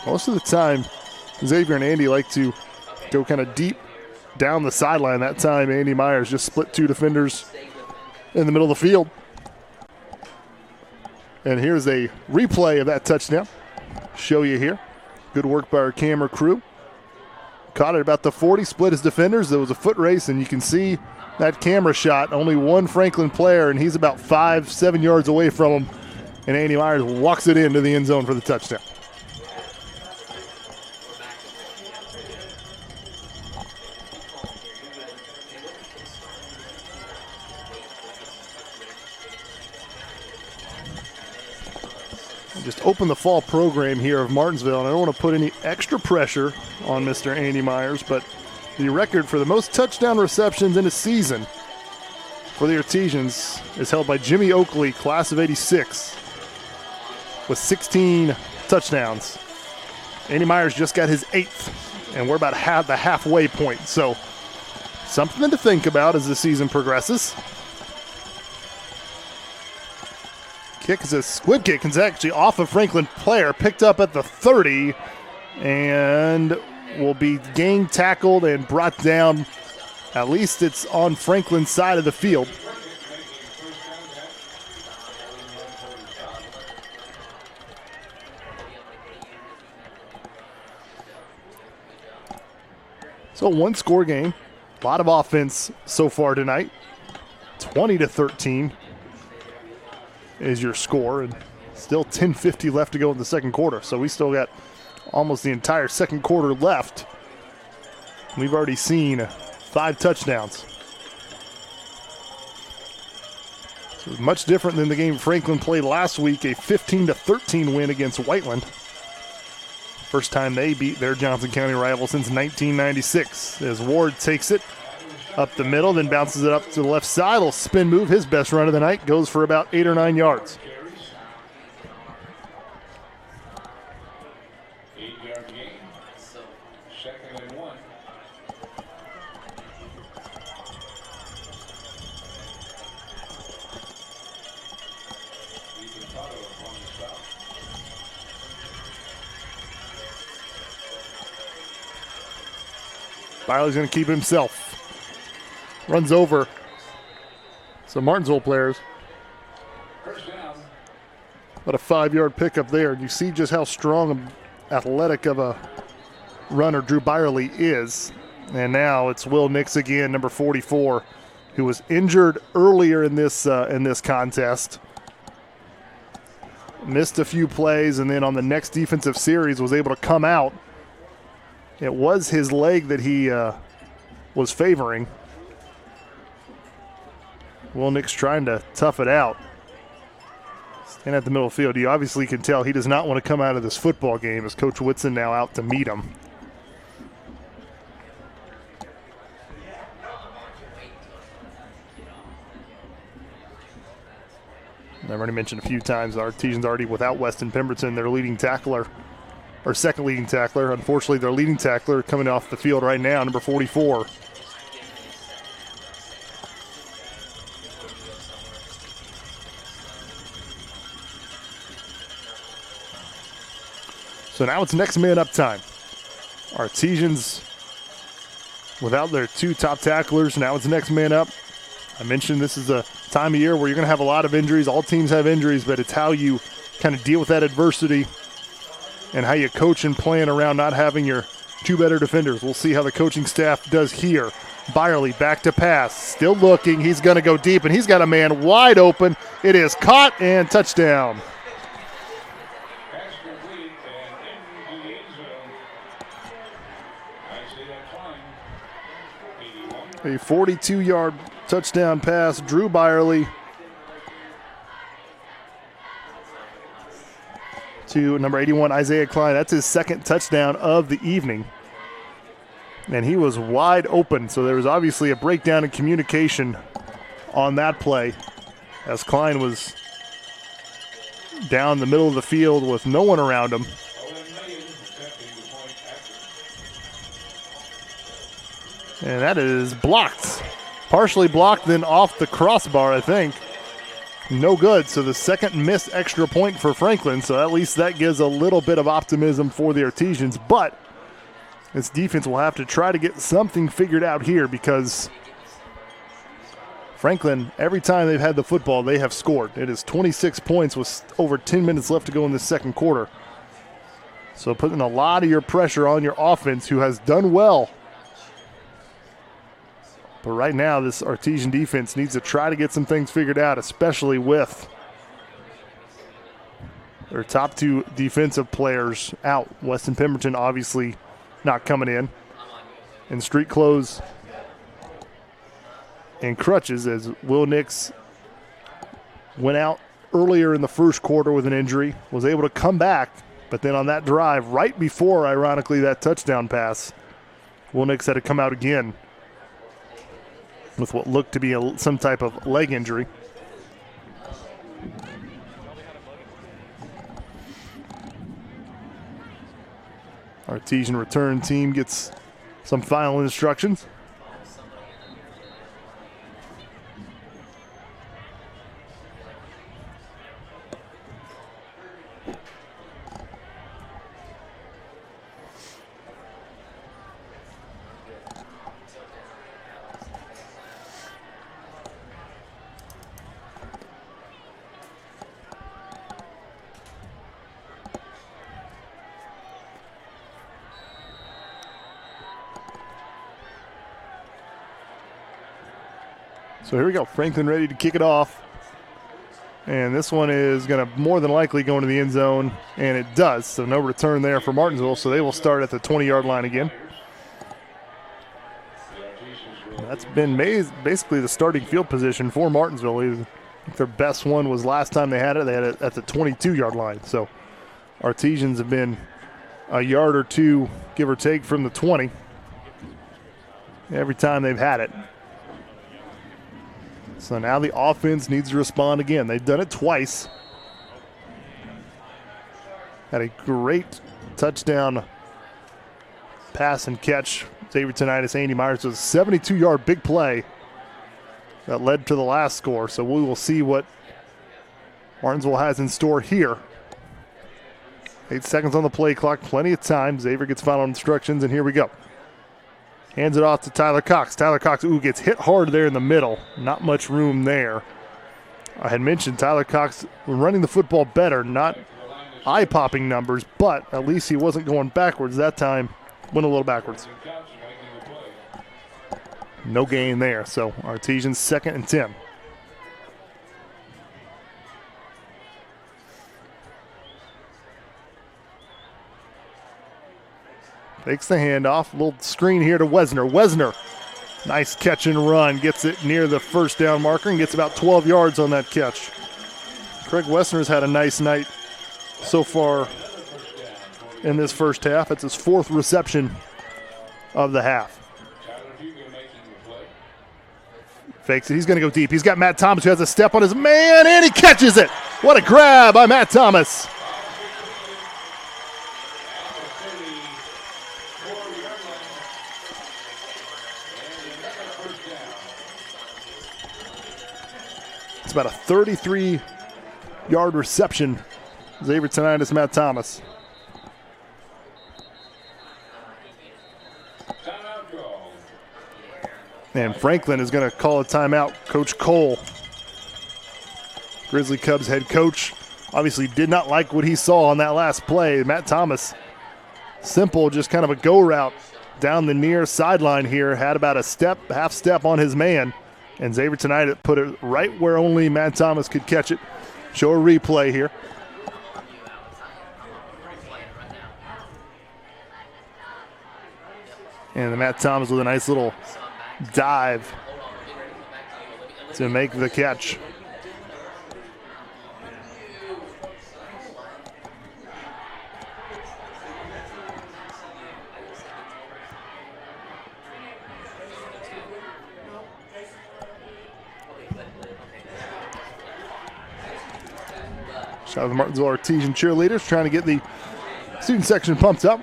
Most of the time, Xavier and Andy like to go kind of deep down the sideline. That time, Andy Myers just split 2 defenders in the middle of the field. And here's a replay of that touchdown. Show you here. Good work by our camera crew. Caught it about the 40, split his defenders. There was a foot race, and you can see that camera shot. Only one Franklin player, and he's about 5-7 yards away from him. And Andy Myers walks it into the end zone for the touchdown. Just open the fall program here of Martinsville, and I don't want to put any extra pressure on Mr. Andy Myers, but the record for the most touchdown receptions in a season for the Artesians is held by Jimmy Oakley, class of '86, with 16 touchdowns. Andy Myers just got his 8th, and we're about the halfway point, so something to think about as the season progresses. Kick is a squib kick. It's actually off of Franklin player, picked up at the 30, and will be gang tackled and brought down. At least it's on Franklin's side of the field. So 1-score game. A lot of offense so far tonight. 20-13. Is your score, and still 10:50 left to go in the second quarter. So we still got almost the entire second quarter left. We've already seen 5 touchdowns. So much different than the game Franklin played last week, a 15-13 win against Whiteland. First time they beat their Johnson County rival since 1996. As Ward takes it up the middle, then bounces it up to the left side. Little spin move, his best run of the night, goes for about 8 or 9 yards. 8-yard gain. Second and 1. Biley's going to keep it himself. Runs over So Martinsville players, First down. about a 5-yard pickup there. You see just how strong and athletic of a runner Drew Byerly is. And now it's Will Nix again, number 44, who was injured earlier in this contest. Missed a few plays, and then on the next defensive series was able to come out. It was his leg that he was favoring. Will Nix trying to tough it out. Stand at the middle of the field. You obviously can tell he does not want to come out of this football game as Coach Whitson now out to meet him. I've already mentioned a few times the Artesians already without Weston Pemberton, their leading tackler, or second leading tackler. Unfortunately, their leading tackler coming off the field right now, number 44. So now it's next man up time. Artesians without their two top tacklers. Now it's next man up. I mentioned this is a time of year where you're going to have a lot of injuries. All teams have injuries, but it's how you kind of deal with that adversity and how you coach and plan around not having your two better defenders. We'll see how the coaching staff does here. Byerly back to pass, still looking. He's going to go deep, and he's got a man wide open. It is caught and touchdown. Pass complete and into the end zone. Isaiah Klein, 81. A 42-yard touchdown pass, Drew Byerly to number 81, Isaiah Klein. That's his second touchdown of the evening. And he was wide open, so there was obviously a breakdown in communication on that play as Klein was down the middle of the field with no one around him. And that is blocked. Partially blocked, then off the crossbar, I think. No good. So the second missed extra point for Franklin. So at least that gives a little bit of optimism for the Artesians. But this defense will have to try to get something figured out here because Franklin, every time they've had the football, they have scored. It is 26 points with over 10 minutes left to go in the second quarter. So putting a lot of your pressure on your offense, who has done well. But right now, this Artesian defense needs to try to get some things figured out, especially with their top two defensive players out. Weston Pemberton obviously not coming in street clothes and crutches as Will Nix went out earlier in the first quarter with an injury, was able to come back, but then on that drive, right before, ironically, that touchdown pass, Will Nix had to come out again with what looked to be some type of leg injury. Artesian return team gets some final instructions. So here we go. Franklin ready to kick it off. And this one is going to more than likely go into the end zone, and it does. So no return there for Martinsville, so they will start at the 20-yard line again. That's been basically the starting field position for Martinsville. Their best one was last time they had it. They had it at the 22-yard line. So Artesians have been a yard or two, give or take, from the 20 every time they've had it. So now the offense needs to respond again. They've done it twice. Had a great touchdown pass and catch. Xavier Tinnitus, Andy Myers was a 72-yard big play that led to the last score. So we will see what Martinsville has in store here. 8 seconds on the play clock, plenty of time. Xavier gets final instructions, and here we go. Hands it off to Tyler Cox. Tyler Cox, gets hit hard there in the middle. Not much room there. I had mentioned Tyler Cox running the football better, not eye-popping numbers, but at least he wasn't going backwards. That time went a little backwards. No gain there, so Artesians 2nd and 10. Takes the handoff. Little screen here to Wesner. Wesner, nice catch and run. Gets it near the first down marker and gets about 12 yards on that catch. Craig Wesner's had a nice night so far in this first half. It's his 4th reception of the half. Fakes it. He's going to go deep. He's got Matt Thomas, who has a step on his man, and he catches it. What a grab by Matt Thomas. It's about a 33-yard reception. Xavier Tinnitus, Matt Thomas. And Franklin is going to call a timeout. Coach Cole, Grizzly Cubs head coach, obviously did not like what he saw on that last play. Matt Thomas, simple, just kind of a go route down the near sideline here, had about a half step on his man. And Xavier Tinnitus put it right where only Matt Thomas could catch it. Show a replay here. And the Matt Thomas with a nice little dive to make the catch. Shout out to the Martinsville Artesian cheerleaders trying to get the student section pumped up.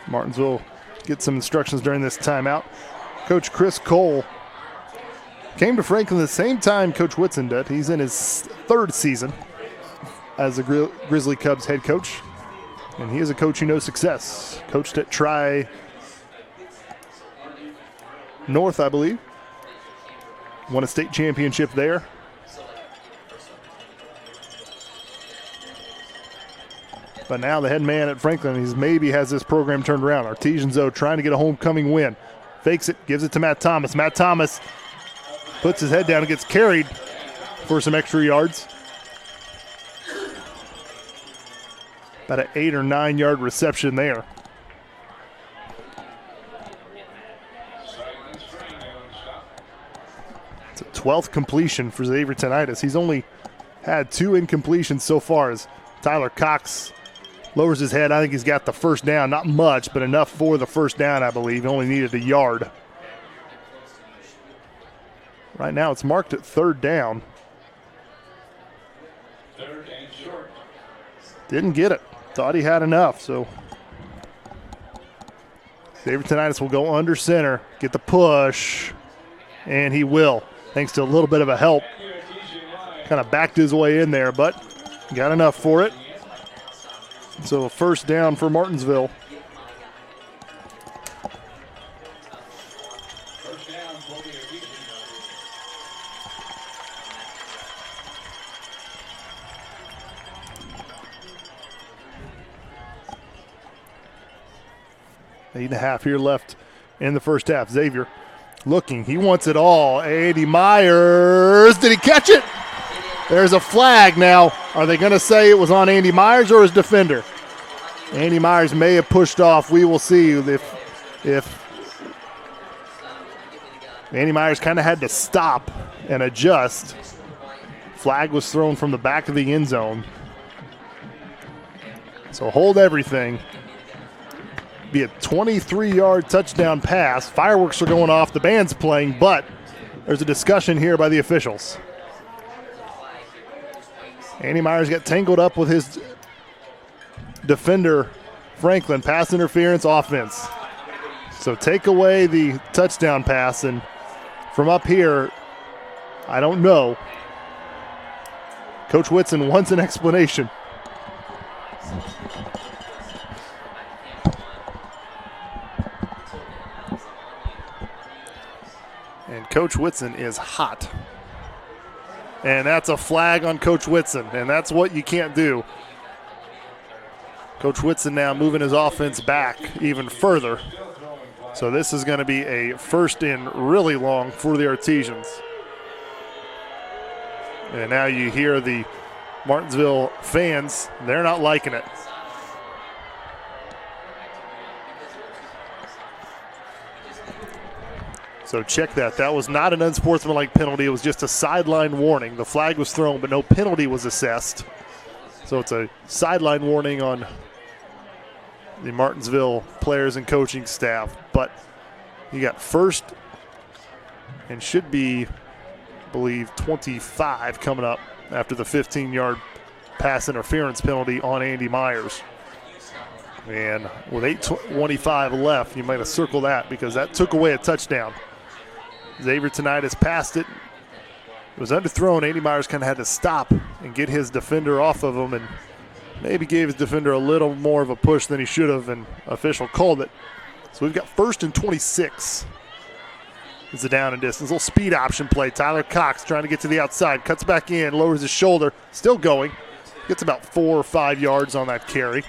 Martinsville get some instructions during this timeout. Coach Chris Cole came to Franklin the same time Coach Whitson did. He's in his 3rd season as the Grizzly Cubs head coach, and he is a coach who knows success. Coached at Tri North, I believe. Won a state championship there. But now the head man at Franklin, he's maybe has this program turned around. Artesians, though, trying to get a homecoming win. Fakes it, gives it to Matt Thomas. Matt Thomas puts his head down and gets carried for some extra yards. About an 8 or 9 yard reception there. It's a 12th completion for Xavier Tinnitus. He's only had 2 incompletions so far as Tyler Cox lowers his head. I think he's got the first down. Not much, but enough for the first down, I believe. He only needed a yard. Right now it's marked at 3rd down. 3rd and short. Didn't get it. Thought he had enough, so Xavier Tinnitus will go under center, get the push, and he will. Thanks to a little bit of a help. Kind of backed his way in there, but got enough for it. So a first down for Martinsville. First down for the Artesians. Eight and a half here left in the first half. Xavier looking. He wants it all. Andy Myers. Did he catch it? There's a flag now. Are they going to say it was on Andy Myers or his defender? Andy Myers may have pushed off. We will see if Andy Myers kind of had to stop and adjust. Flag was thrown from the back of the end zone. So hold everything. Be a 23-yard touchdown pass. Fireworks are going off. The band's playing, but there's a discussion here by the officials. Andy Myers got tangled up with his defender, Franklin. Pass interference, offense. So take away the touchdown pass, and from up here, I don't know. Coach Whitson wants an explanation. Coach Whitson is hot. And that's a flag on Coach Whitson, and that's what you can't do. Coach Whitson now moving his offense back even further. So this is going to be a first and really long for the Artesians. And now you hear the Martinsville fans, they're not liking it. So check that. That was not an unsportsmanlike penalty. It was just a sideline warning. The flag was thrown, but no penalty was assessed. So it's a sideline warning on the Martinsville players and coaching staff. But you got first and should be, I believe, 25 coming up after the 15-yard pass interference penalty on Andy Myers. And with 8:25 left, you might have circled that because that took away a touchdown. Xavier tonight has passed it. It was underthrown. Andy Myers kind of had to stop and get his defender off of him and maybe gave his defender a little more of a push than he should have, and official called it. So we've got first and 26. It's a down and distance. Little speed option play. Tyler Cox trying to get to the outside. Cuts back in, lowers his shoulder. Still going. Gets about 4 or 5 yards on that carry.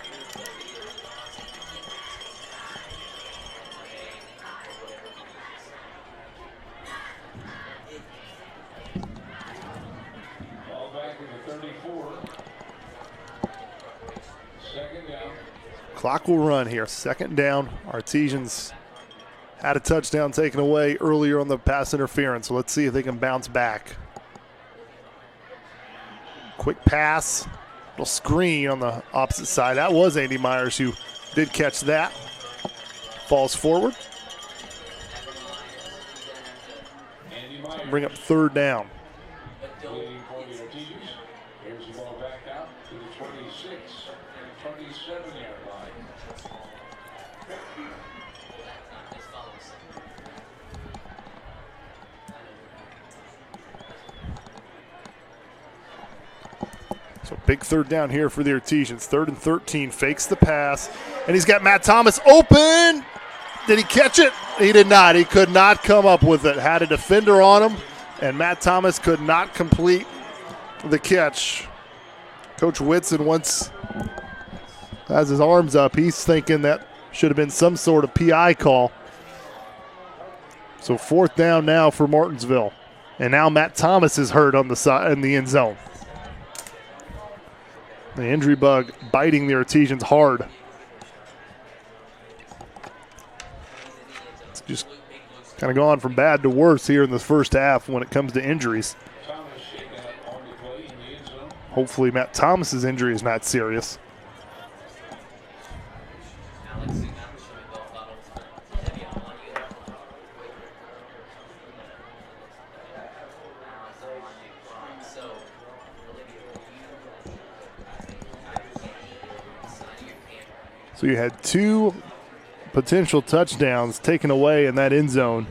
Clock will run here. Second down. Artesians had a touchdown taken away earlier on the pass interference. So let's see if they can bounce back. Quick pass. Little screen on the opposite side. That was Andy Myers who did catch that. Falls forward. Bring up third down. Here's the ball back out to the 26, 27-yard line. So big third down here for the Artesians. 3rd and 13, fakes the pass, and he's got Matt Thomas open. Did he catch it? He did not. He could not come up with it. Had a defender on him, and Matt Thomas could not complete the catch. Coach Whitson once has his arms up. He's thinking that should have been some sort of PI call. So 4th down now for Martinsville. And now Matt Thomas is hurt on the side in the end zone. The injury bug biting the Artesians hard. It's just kind of gone from bad to worse here in the first half when it comes to injuries. Hopefully Matt Thomas's injury is not serious. So you had 2 potential touchdowns taken away in that end zone.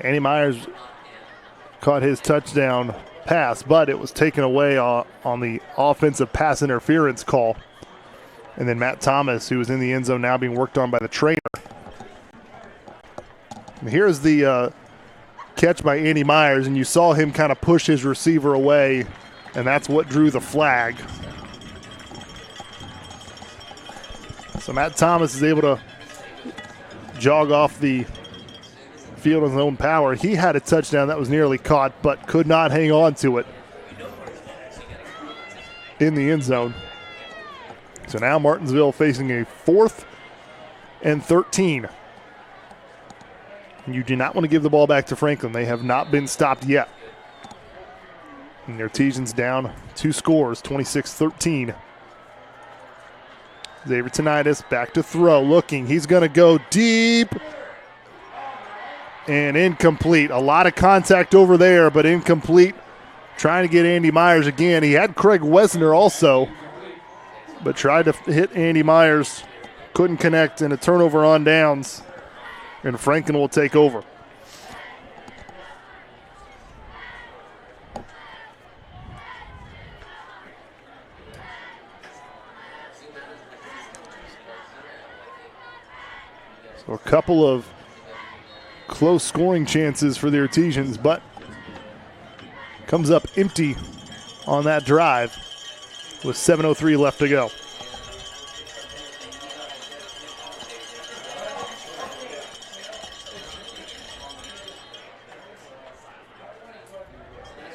Andy Myers caught his touchdown pass, but it was taken away on the offensive pass interference call. And then Matt Thomas, who was in the end zone, now being worked on by the trainer. And here's the catch by Andy Myers, and you saw him kind of push his receiver away, and that's what drew the flag. So Matt Thomas is able to jog off the field on his own power. He had a touchdown that was nearly caught, but could not hang on to it in the end zone. So now Martinsville facing a 4th and 13. And you do not want to give the ball back to Franklin. They have not been stopped yet. And the Artesians down 2 scores, 26-13. Xavier Tinnitus back to throw, looking. He's going to go deep and incomplete. A lot of contact over there, but incomplete. Trying to get Andy Myers again. He had Craig Wesner also, but tried to hit Andy Myers. Couldn't connect, and a turnover on downs, and Franklin will take over. So a couple of close scoring chances for the Artesians, but comes up empty on that drive with 7:03 left to go.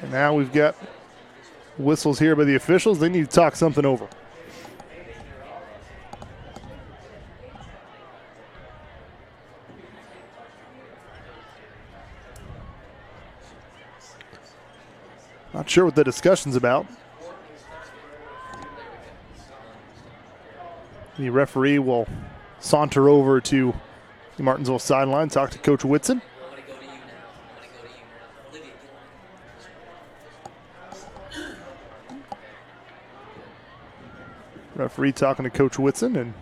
And now we've got whistles here by the officials. They need to talk something over. Not sure what the discussion's about. The referee will saunter over to the Martinsville sideline, talk to Coach Whitson. Referee talking to Coach Whitson, and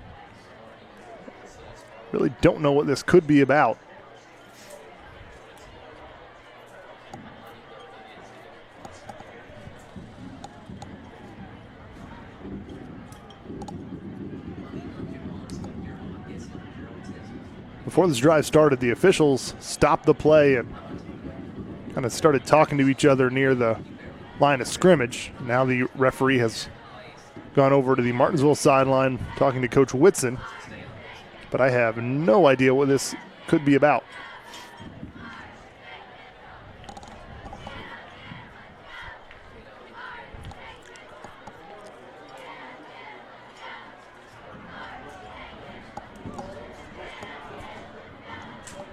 really don't know what this could be about. Before this drive started, the officials stopped the play and kind of started talking to each other near the line of scrimmage. Now the referee has gone over to the Martinsville sideline talking to Coach Whitson, but I have no idea what this could be about.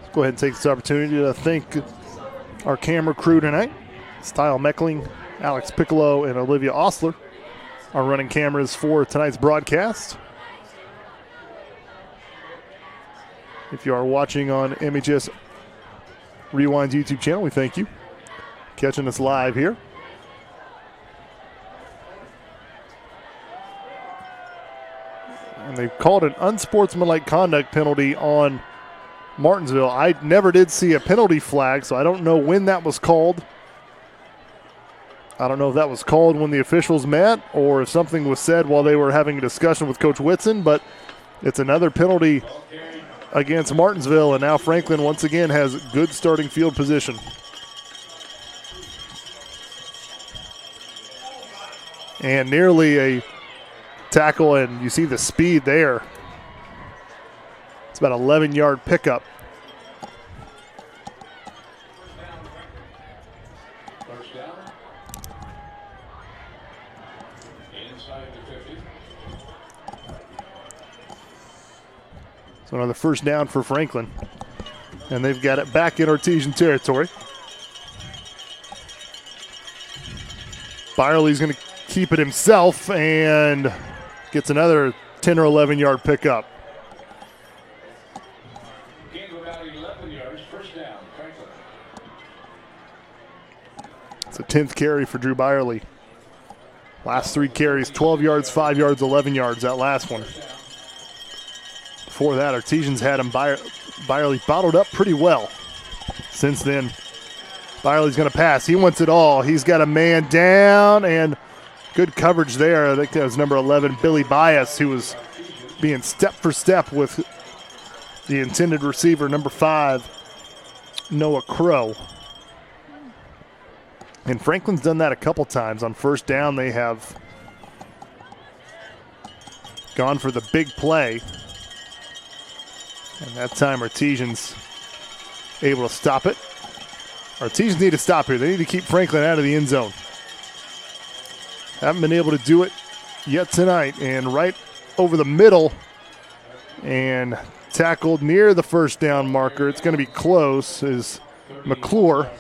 Let's go ahead and take this opportunity to thank our camera crew tonight. Style Meckling, Alex Piccolo, and Olivia Osler are running cameras for tonight's broadcast. If you are watching on MHS Rewind's YouTube channel, we thank you. Catching us live here. And they've called an unsportsmanlike conduct penalty on Martinsville. I never did see a penalty flag, so I don't know when that was called. I don't know if that was called when the officials met or if something was said while they were having a discussion with Coach Whitson, but it's another penalty against Martinsville, and now Franklin once again has good starting field position. And nearly a tackle, and you see the speed there. It's about 11-yard pickup. So another first down for Franklin. And they've got it back in Artesian territory. Byerly's going to keep it himself and gets another 10 or 11-yard pickup. Gain of about 11 yards, first down, Franklin. It's a 10th carry for Drew Byerly. Last 3 carries, 12 yards, 5 yards, 11 yards, that last one. Before that, Artesians had him. Byerly bottled up pretty well. Since then, Byerly's going to pass. He wants it all. He's got a man down, and good coverage there. I think that was number 11, Billy Bias, who was being step for step with the intended receiver, number 5, Noah Crow. And Franklin's done that a couple times. On first down, they have gone for the big play. And that time, Artesians able to stop it. Artesians need to stop here. They need to keep Franklin out of the end zone. Haven't been able to do it yet tonight. And right over the middle and tackled near the first down marker. It's going to be close is McClure.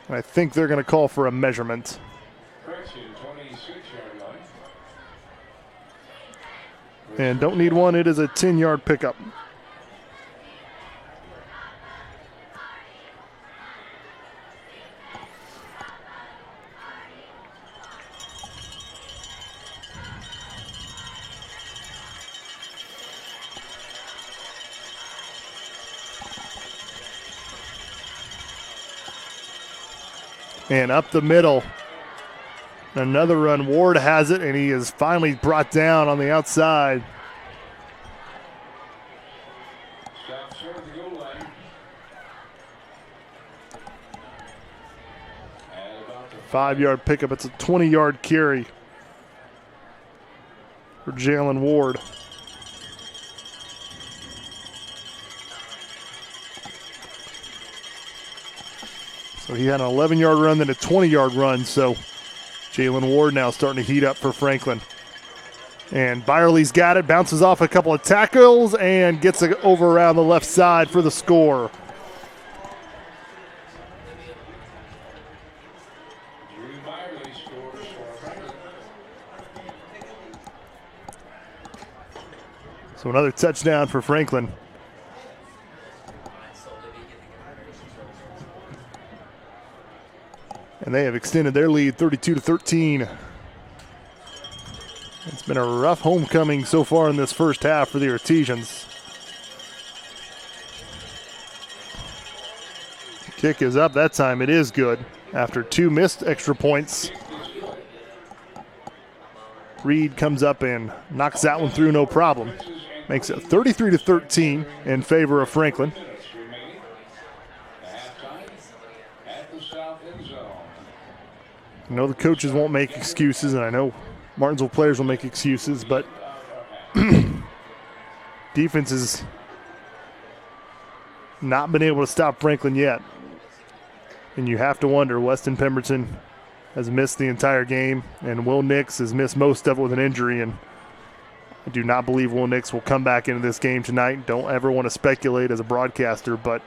And I think they're going to call for a measurement. And don't need one. It is a 10-yard pickup. And up the middle. Another run. Ward has it, and he is finally brought down on the outside. 5-yard pickup. It's a 20-yard carry for Jalen Ward. So he had an 11-yard run, then a 20-yard run. So Jalen Ward now starting to heat up for Franklin. And Byerly's got it, bounces off a couple of tackles, and gets it over around the left side for the score. So another touchdown for Franklin. And they have extended their lead 32-13. It's been a rough homecoming so far in this first half for the Artesians. Kick is up that time. It is good. After 2 missed extra points, Reed comes up and knocks that one through no problem. Makes it 33-13 in favor of Franklin. I know the coaches won't make excuses, and I know Martinsville players will make excuses, but defense has not been able to stop Franklin yet. And you have to wonder, Weston Pemberton has missed the entire game, and Will Nix has missed most of it with an injury, and I do not believe Will Nix will come back into this game tonight. Don't ever want to speculate as a broadcaster, but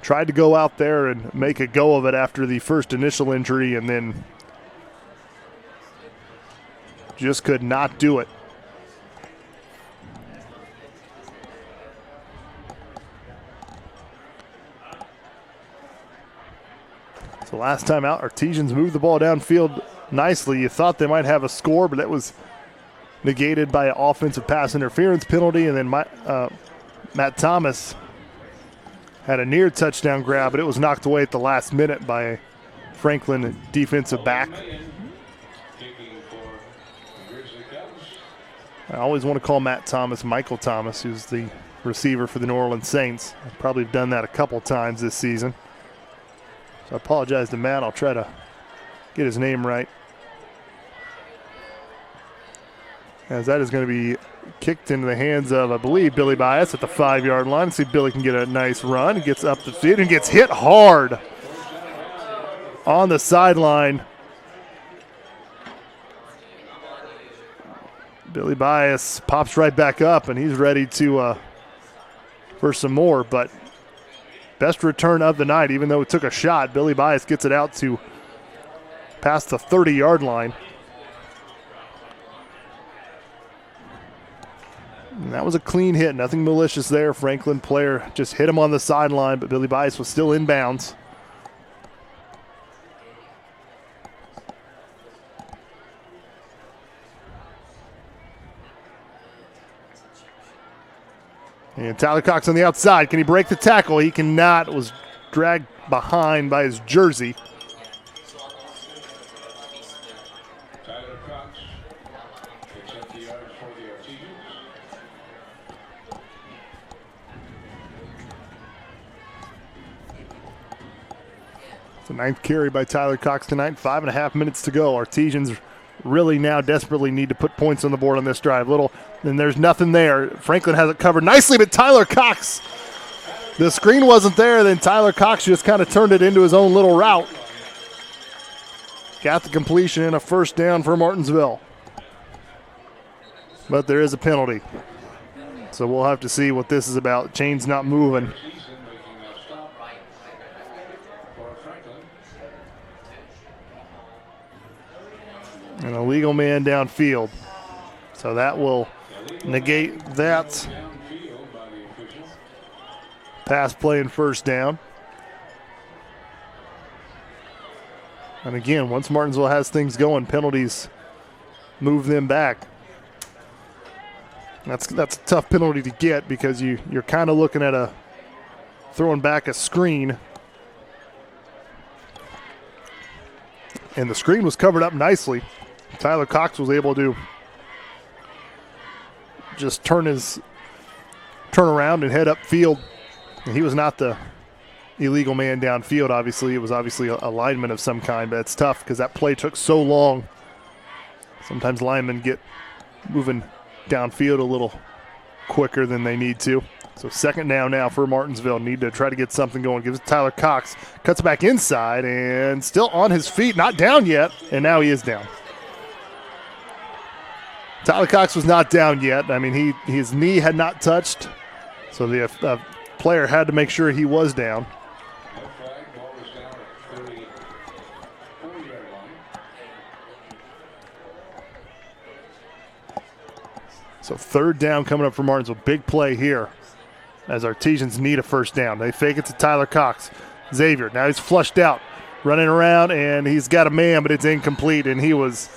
tried to go out there and make a go of it after the first initial injury, and then just could not do it. So last time out, Artesians moved the ball downfield nicely. You thought they might have a score, but that was negated by an offensive pass interference penalty, and then Matt Thomas had a near touchdown grab, but it was knocked away at the last minute by a Franklin defensive back. I always want to call Matt Thomas Michael Thomas, who's the receiver for the New Orleans Saints. I've probably done that a couple times this season. So I apologize to Matt. I'll try to get his name right. As that is going to be kicked into the hands of, I believe, Billy Bias at the 5-yard line. Let's see if Billy can get a nice run. He gets up the field and gets hit hard on the sideline. Billy Bias pops right back up, and he's ready to for some more. But best return of the night, even though it took a shot. Billy Bias gets it out to past the 30-yard line. And that was a clean hit, nothing malicious there. Franklin player just hit him on the sideline, but Billy Bias was still in bounds. And Tyler Cox on the outside. Can he break the tackle? He cannot. It was dragged behind by his jersey. Tyler Cox picks up the yards for the Artesians. It's the 9th carry by Tyler Cox tonight. 5.5 minutes to go. Artesians really now desperately need to put points on the board on this drive. And there's nothing there. Franklin has it covered nicely, but Tyler Cox, the screen wasn't there. Then Tyler Cox just kind of turned it into his own little route. Got the completion and a first down for Martinsville. But there is a penalty. So we'll have to see what this is about. Chain's not moving. An illegal man downfield. So that will negate that pass play and first down. And again, once Martinsville has things going, penalties move them back. That's a tough penalty to get because you're kind of looking at throwing back a screen. And the screen was covered up nicely. Tyler Cox was able to just turn around and head upfield. And he was not the illegal man downfield. Obviously, it was obviously a lineman of some kind, but it's tough because that play took so long. Sometimes linemen get moving downfield a little quicker than they need to. So second down now for Martinsville. Need to try to get something going. Gives it to Tyler Cox. Cuts back inside and still on his feet. Not down yet, and now he is down. Tyler Cox was not down yet. I mean, his knee had not touched, so the player had to make sure he was down. So third down coming up for Martinsville. Big play here as Artesians need a first down. They fake it to Tyler Cox. Xavier, now he's flushed out, running around, and he's got a man, but it's incomplete, and he was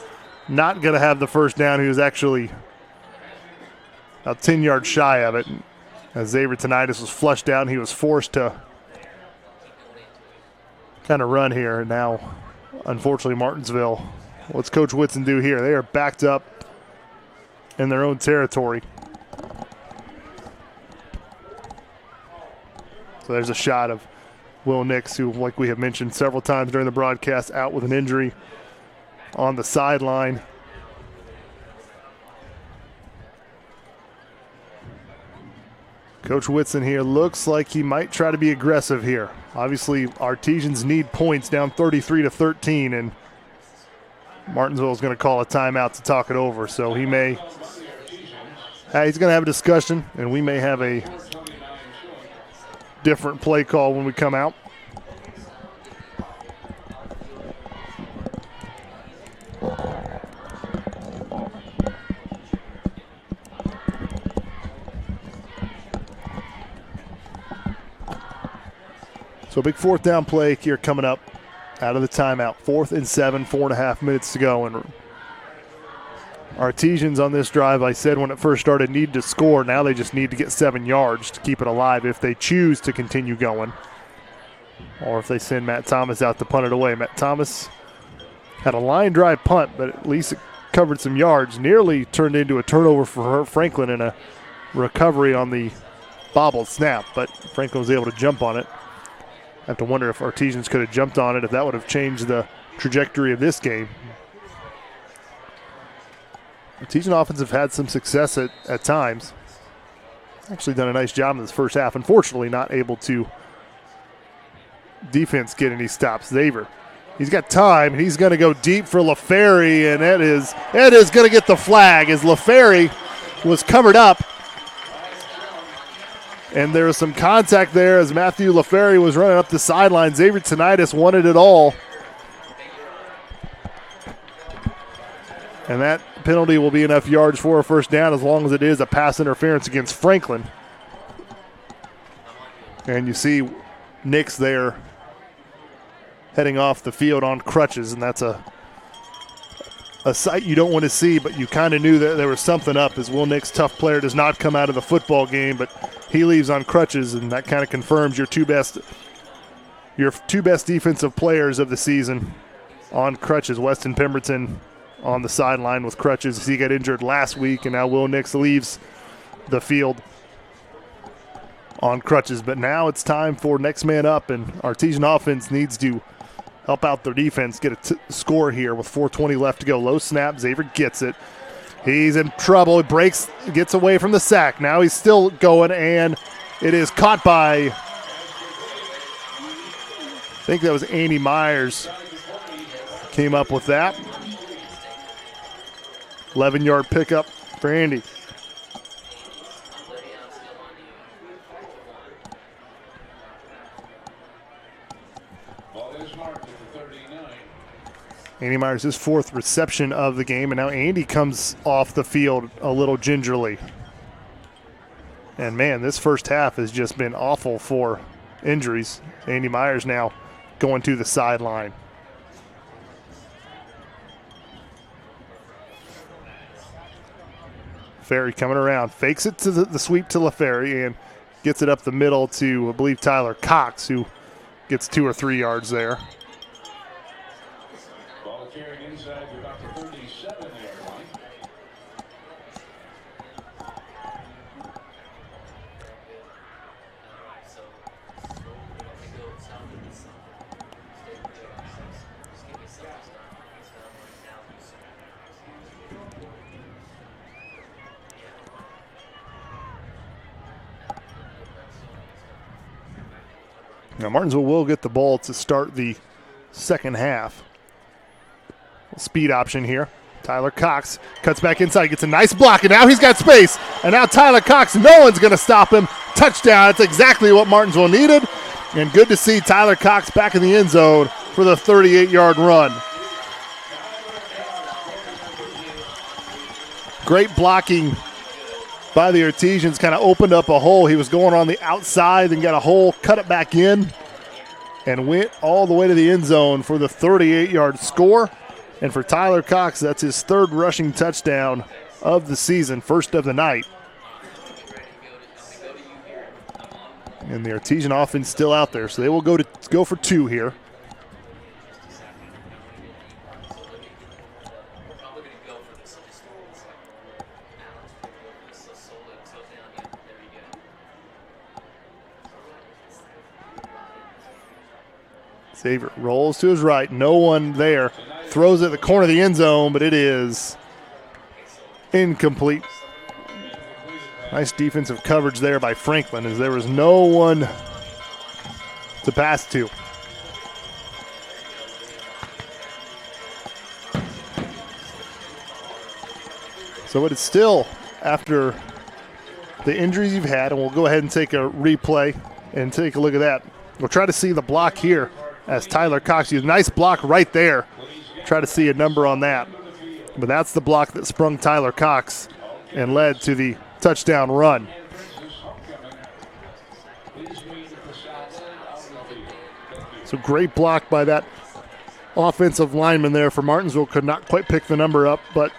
not going to have the first down. He was actually about 10 yards shy of it. As Xavier Tinnitus was flushed out, and he was forced to kind of run here. And now, unfortunately, Martinsville, what's Coach Whitson do here? They are backed up in their own territory. So there's a shot of Will Nix, who, like we have mentioned several times during the broadcast, out with an injury on the sideline. Coach Whitson here looks like he might try to be aggressive here. Obviously, Artesians need points, down 33-13, and Martinsville is going to call a timeout to talk it over. So he's going to have a discussion, and we may have a different play call when we come out. So a big fourth down play here coming up out of the timeout. 4th and 7, 4.5 minutes to go. And Artesians on this drive, I said when it first started, need to score. Now they just need to get 7 yards to keep it alive if they choose to continue going, or if they send Matt Thomas out to punt it away. Matt Thomas had a line drive punt, but at least it covered some yards. Nearly turned into a turnover for Franklin and a recovery on the bobbled snap, but Franklin was able to jump on it. I have to wonder if Artesians could have jumped on it, if that would have changed the trajectory of this game. Artesian offense have had some success at times. Actually done a nice job in this first half. Unfortunately, not able to defense get any stops. Xavier, he's got time. He's going to go deep for LaFerry, and it is going to get the flag as LaFerry was covered up. And there was some contact there as Matthew LaFerry was running up the sideline. Xavier Tinnitus wanted it all. And that penalty will be enough yards for a first down as long as it is a pass interference against Franklin. And you see Nix there heading off the field on crutches, and that's a sight you don't want to see, but you kind of knew that there was something up as Will Nix, tough player, does not come out of the football game, but he leaves on crutches, and that kind of confirms your two best defensive players of the season on crutches. Weston Pemberton on the sideline with crutches. He got injured last week, and now Will Nix leaves the field on crutches. But now it's time for next man up, and Artesian offense needs to help out their defense, get a score here with 4:20 left to go. Low snap, Xavier gets it. He's in trouble. He breaks, gets away from the sack. Now he's still going, and it is caught by, I think that was Andy Myers, came up with that. 11-yard pickup for Andy. Andy Myers, his 4th reception of the game, and now Andy comes off the field a little gingerly. And, man, this first half has just been awful for injuries. Andy Myers now going to the sideline. Ferry coming around, fakes it to the sweep to LaFerry and gets it up the middle to, I believe, Tyler Cox, who gets 2 or 3 yards there. Ball carried inside to about the 37-yard line. Now Martinsville will get the ball to start the second half. Speed option here. Tyler Cox cuts back inside, gets a nice block, and now he's got space. And now Tyler Cox, no one's going to stop him. Touchdown. That's exactly what Martinsville needed. And good to see Tyler Cox back in the end zone for the 38-yard run. Great blocking by the Artesians, kind of opened up a hole. He was going on the outside, then got a hole, cut it back in, and went all the way to the end zone for the 38-yard score. And for Tyler Cox, that's his third rushing touchdown of the season, first of the night. And the Artesian offense still out there, so they will go for two here. Xavier rolls to his right, no one there. Throws it at the corner of the end zone, but it is incomplete. Nice defensive coverage there by Franklin, as there was no one to pass to. So it is still, after the injuries you've had, and we'll go ahead and take a replay and take a look at that. We'll try to see the block here as Tyler Cox used a nice block right there. Try to see a number on that. But that's the block that sprung Tyler Cox and led to the touchdown run. So great block by that offensive lineman there for Martinsville. Could not quite pick the number up, but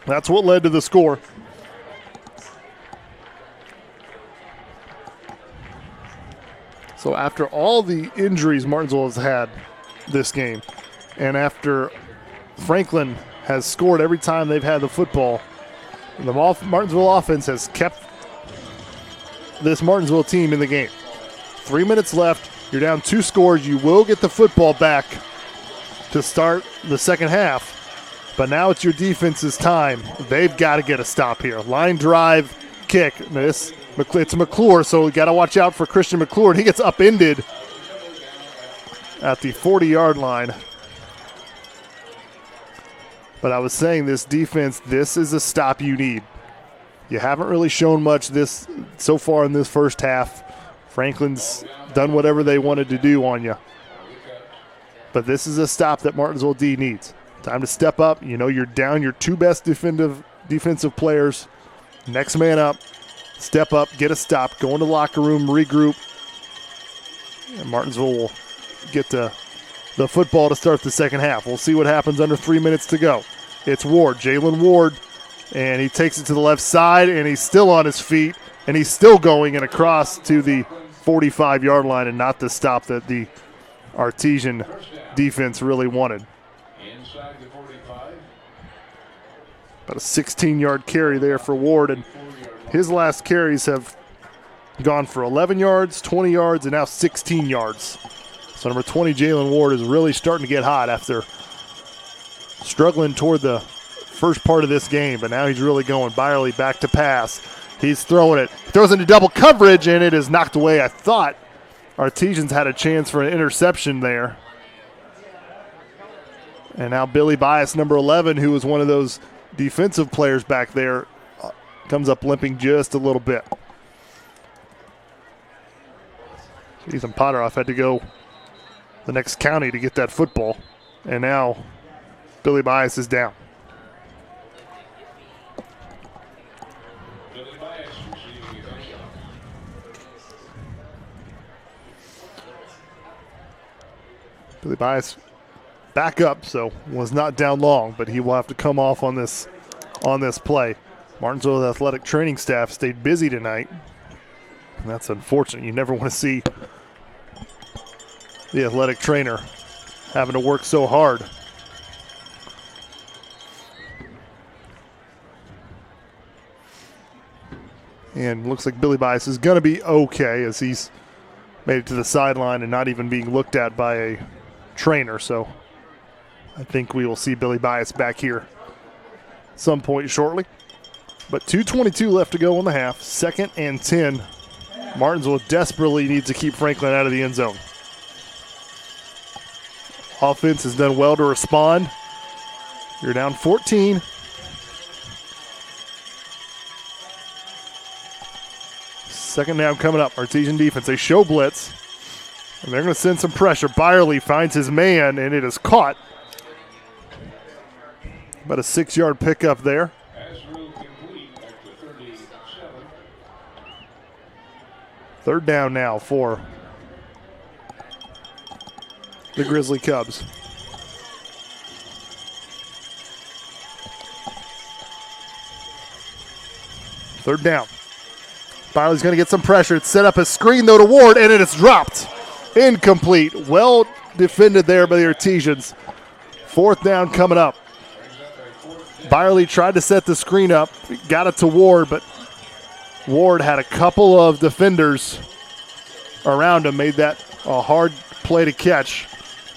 that's what led to the score. So after all the injuries Martinsville has had this game, and after Franklin has scored every time they've had the football, the Martinsville offense has kept this Martinsville team in the game. 3 minutes left. You're down 2 scores. You will get the football back to start the second half, but now it's your defense's time. They've got to get a stop here. Line drive, kick. It's McClure, so we got to watch out for Christian McClure. And he gets upended at the 40-yard line. But I was saying this defense, this is a stop you need. You haven't really shown much this so far in this first half. Franklin's done whatever they wanted to do on you. But this is a stop that Martinsville D needs. Time to step up. You know you're down your 2 best defensive players. Next man up. Step up, get a stop, go into the locker room, regroup. And Martinsville will get the football to start the second half. We'll see what happens under 3 minutes to go. It's Ward, Jalen Ward, and he takes it to the left side, and he's still on his feet, and he's still going and across to the 45-yard line, and not the stop that the Artesian defense really wanted. Inside the 45. About a 16-yard carry there for Ward, and his last carries have gone for 11 yards, 20 yards, and now 16 yards. So number 20, Jalen Ward, is really starting to get hot after struggling toward the first part of this game, but now he's really going. Byerly back to pass. He's throwing it. Throws into double coverage, and it is knocked away. I thought Artesians had a chance for an interception there. And now Billy Bias, number 11, who was one of those defensive players back there, comes up limping just a little bit. Ethan Potteroff had to go the next county to get that football. And now Billy Bias is down. Billy Bias back up, so was not down long, but he will have to come off on this play. Martinsville's athletic training staff stayed busy tonight, and that's unfortunate. You never want to see the athletic trainer having to work so hard. And looks like Billy Bias is going to be okay, as he's made it to the sideline and not even being looked at by a trainer. So I think we will see Billy Bias back here some point shortly. But 2:22 left to go in the half. 2nd and 10 Martinsville desperately needs to keep Franklin out of the end zone. Offense has done well to respond. You're down 14. Second down coming up. Artesian defense, they show blitz. And they're going to send some pressure. Byerly finds his man, and it is caught. About a 6-yard pickup there. Third down now for the Grizzly Cubs. Third down. Byerly's going to get some pressure. It's set up a screen, though, to Ward, and it is dropped. Incomplete. Well defended there by the Artesians. Fourth down coming up. Byerly tried to set the screen up, got it to Ward, but Ward had a couple of defenders around him, made that a hard play to catch.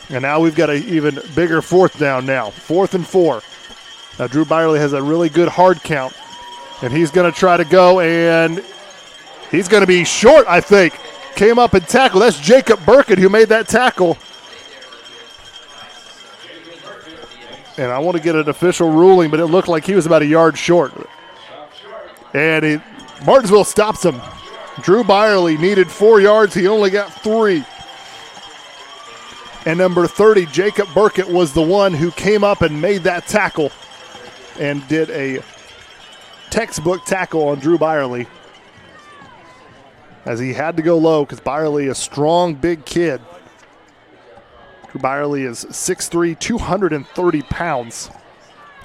And now we've got an even bigger fourth down now. 4th and 4. Now Drew Byerly has a really good hard count, and he's going to try to go, and he's going to be short, I think. Came up and tackled. That's Jacob Burkett who made that tackle. And I want to get an official ruling, but it looked like he was about a yard short. And Martinsville stops him. Drew Byerly needed 4 yards. He only got 3. And number 30, Jacob Burkett, was the one who came up and made that tackle and did a textbook tackle on Drew Byerly, as he had to go low because Byerly, a strong, big kid. Drew Byerly is 6'3", 230 pounds.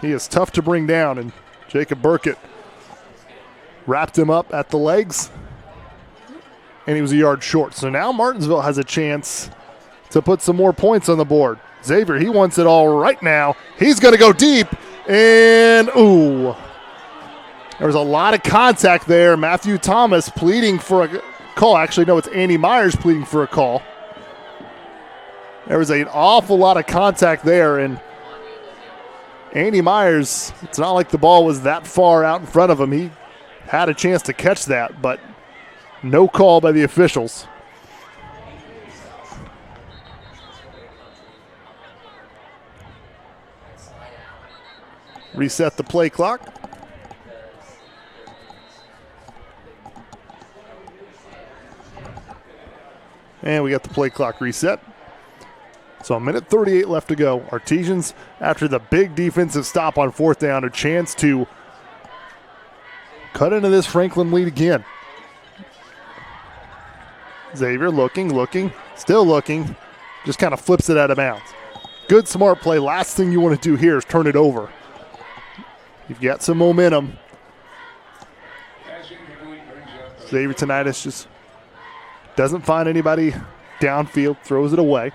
He is tough to bring down, and Jacob Burkett wrapped him up at the legs, and he was a yard short. So now Martinsville has a chance to put some more points on the board. Xavier, he wants it all right now. He's going to go deep, and ooh. There was a lot of contact there. Matthew Thomas pleading for a call. Actually, no, it's Andy Myers pleading for a call. There was an awful lot of contact there, and Andy Myers, it's not like the ball was that far out in front of him. He had a chance to catch that, but no call by the officials. Reset the play clock. And we got the play clock reset. So 1:38 left to go. Artesians, after the big defensive stop on 4th down, a chance to cut into this Franklin lead again. Xavier looking, still looking, just kind of flips it out of bounds. Good, smart play. Last thing you want to do here is turn it over. You've got some momentum. Xavier Tinnitus just doesn't find anybody downfield, throws it away.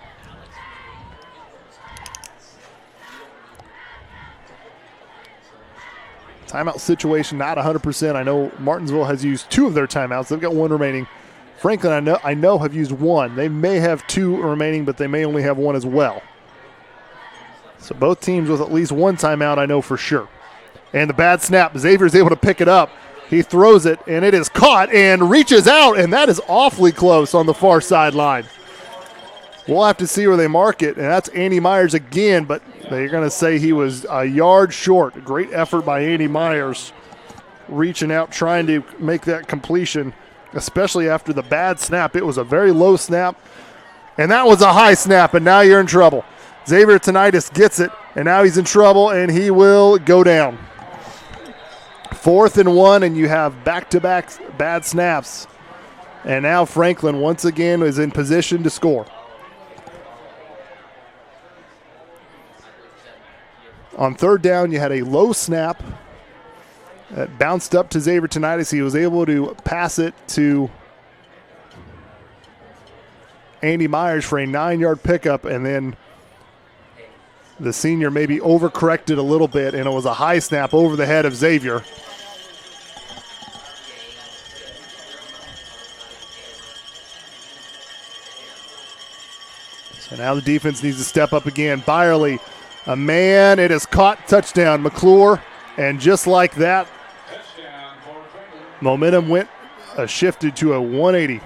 Timeout situation not 100%. I know Martinsville has used 2 of their timeouts. They've got 1 remaining. Franklin, I know have used 1. They may have 2 remaining, but they may only have 1 as well. So both teams with at least 1 timeout, I know for sure. And the bad snap, Xavier's able to pick it up. He throws it, and it is caught and reaches out, and that is awfully close on the far sideline. We'll have to see where they mark it, and that's Andy Myers again, but they're going to say he was a yard short. Great effort by Andy Myers, reaching out, trying to make that completion, especially after the bad snap. It was a very low snap, and that was a high snap, and now you're in trouble. Xavier Tinnitus gets it, and now he's in trouble, and he will go down. 4th and 1, and you have back-to-back bad snaps. And now Franklin once again is in position to score. On 3rd down, you had a low snap that bounced up to Xavier Tinnitus. He was able to pass it to Andy Myers for a 9-yard pickup, and then the senior maybe overcorrected a little bit, and it was a high snap over the head of Xavier. So now the defense needs to step up again. Byerly, a man, it is caught, touchdown, McClure, and just like that, momentum went shifted to a 180.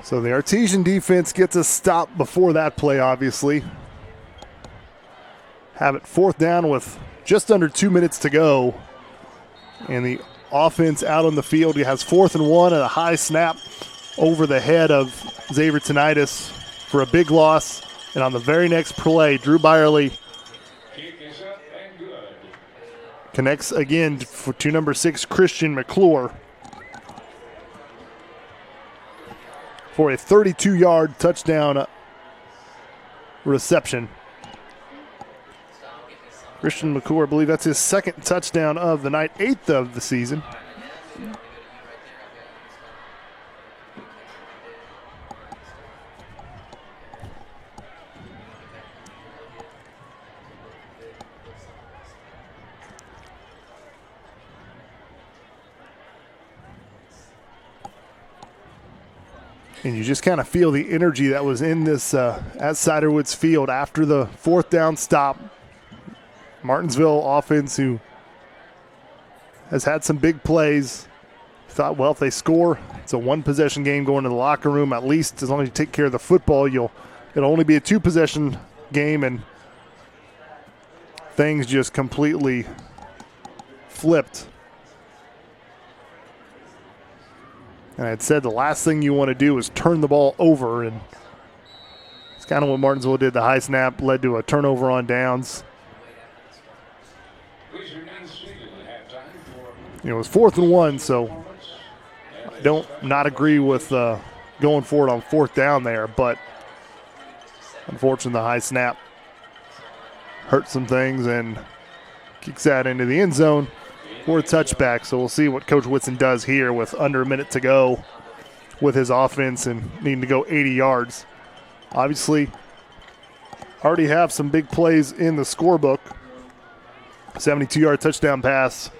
So the Artesian defense gets a stop before that play, obviously. Have it 4th down with just under 2 minutes to go. And the offense out on the field. He has 4th and 1 and a high snap over the head of Xavier Tinnitus for a big loss. And on the very next play, Drew Byerly connects again to number 6, Christian McClure, for a 32-yard touchdown reception. Christian McClure, I believe that's his 2nd touchdown of the night, 8th of the season. And you just kind of feel the energy that was in this at Ciderwoods Field after the 4th down stop. Martinsville offense, who has had some big plays, thought, well, if they score, it's a 1-possession game going to the locker room. At least as long as you take care of the football, it'll only be a 2-possession game, and things just completely flipped. And I had said the last thing you want to do is turn the ball over, and it's kind of what Martinsville did. The high snap led to a turnover on downs. It was 4th and 1, so I don't not agree with going for it on 4th down there, but unfortunately the high snap hurt some things and kicks that into the end zone for a touchback. So we'll see what Coach Whitson does here with under a minute to go with his offense and needing to go 80 yards. Obviously, already have some big plays in the scorebook. 72-yard touchdown pass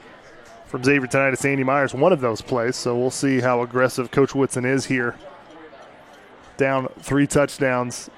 from Xavier Tinnitus, Andy Myers, one of those plays. So we'll see how aggressive Coach Whitson is here. Down 3 touchdowns.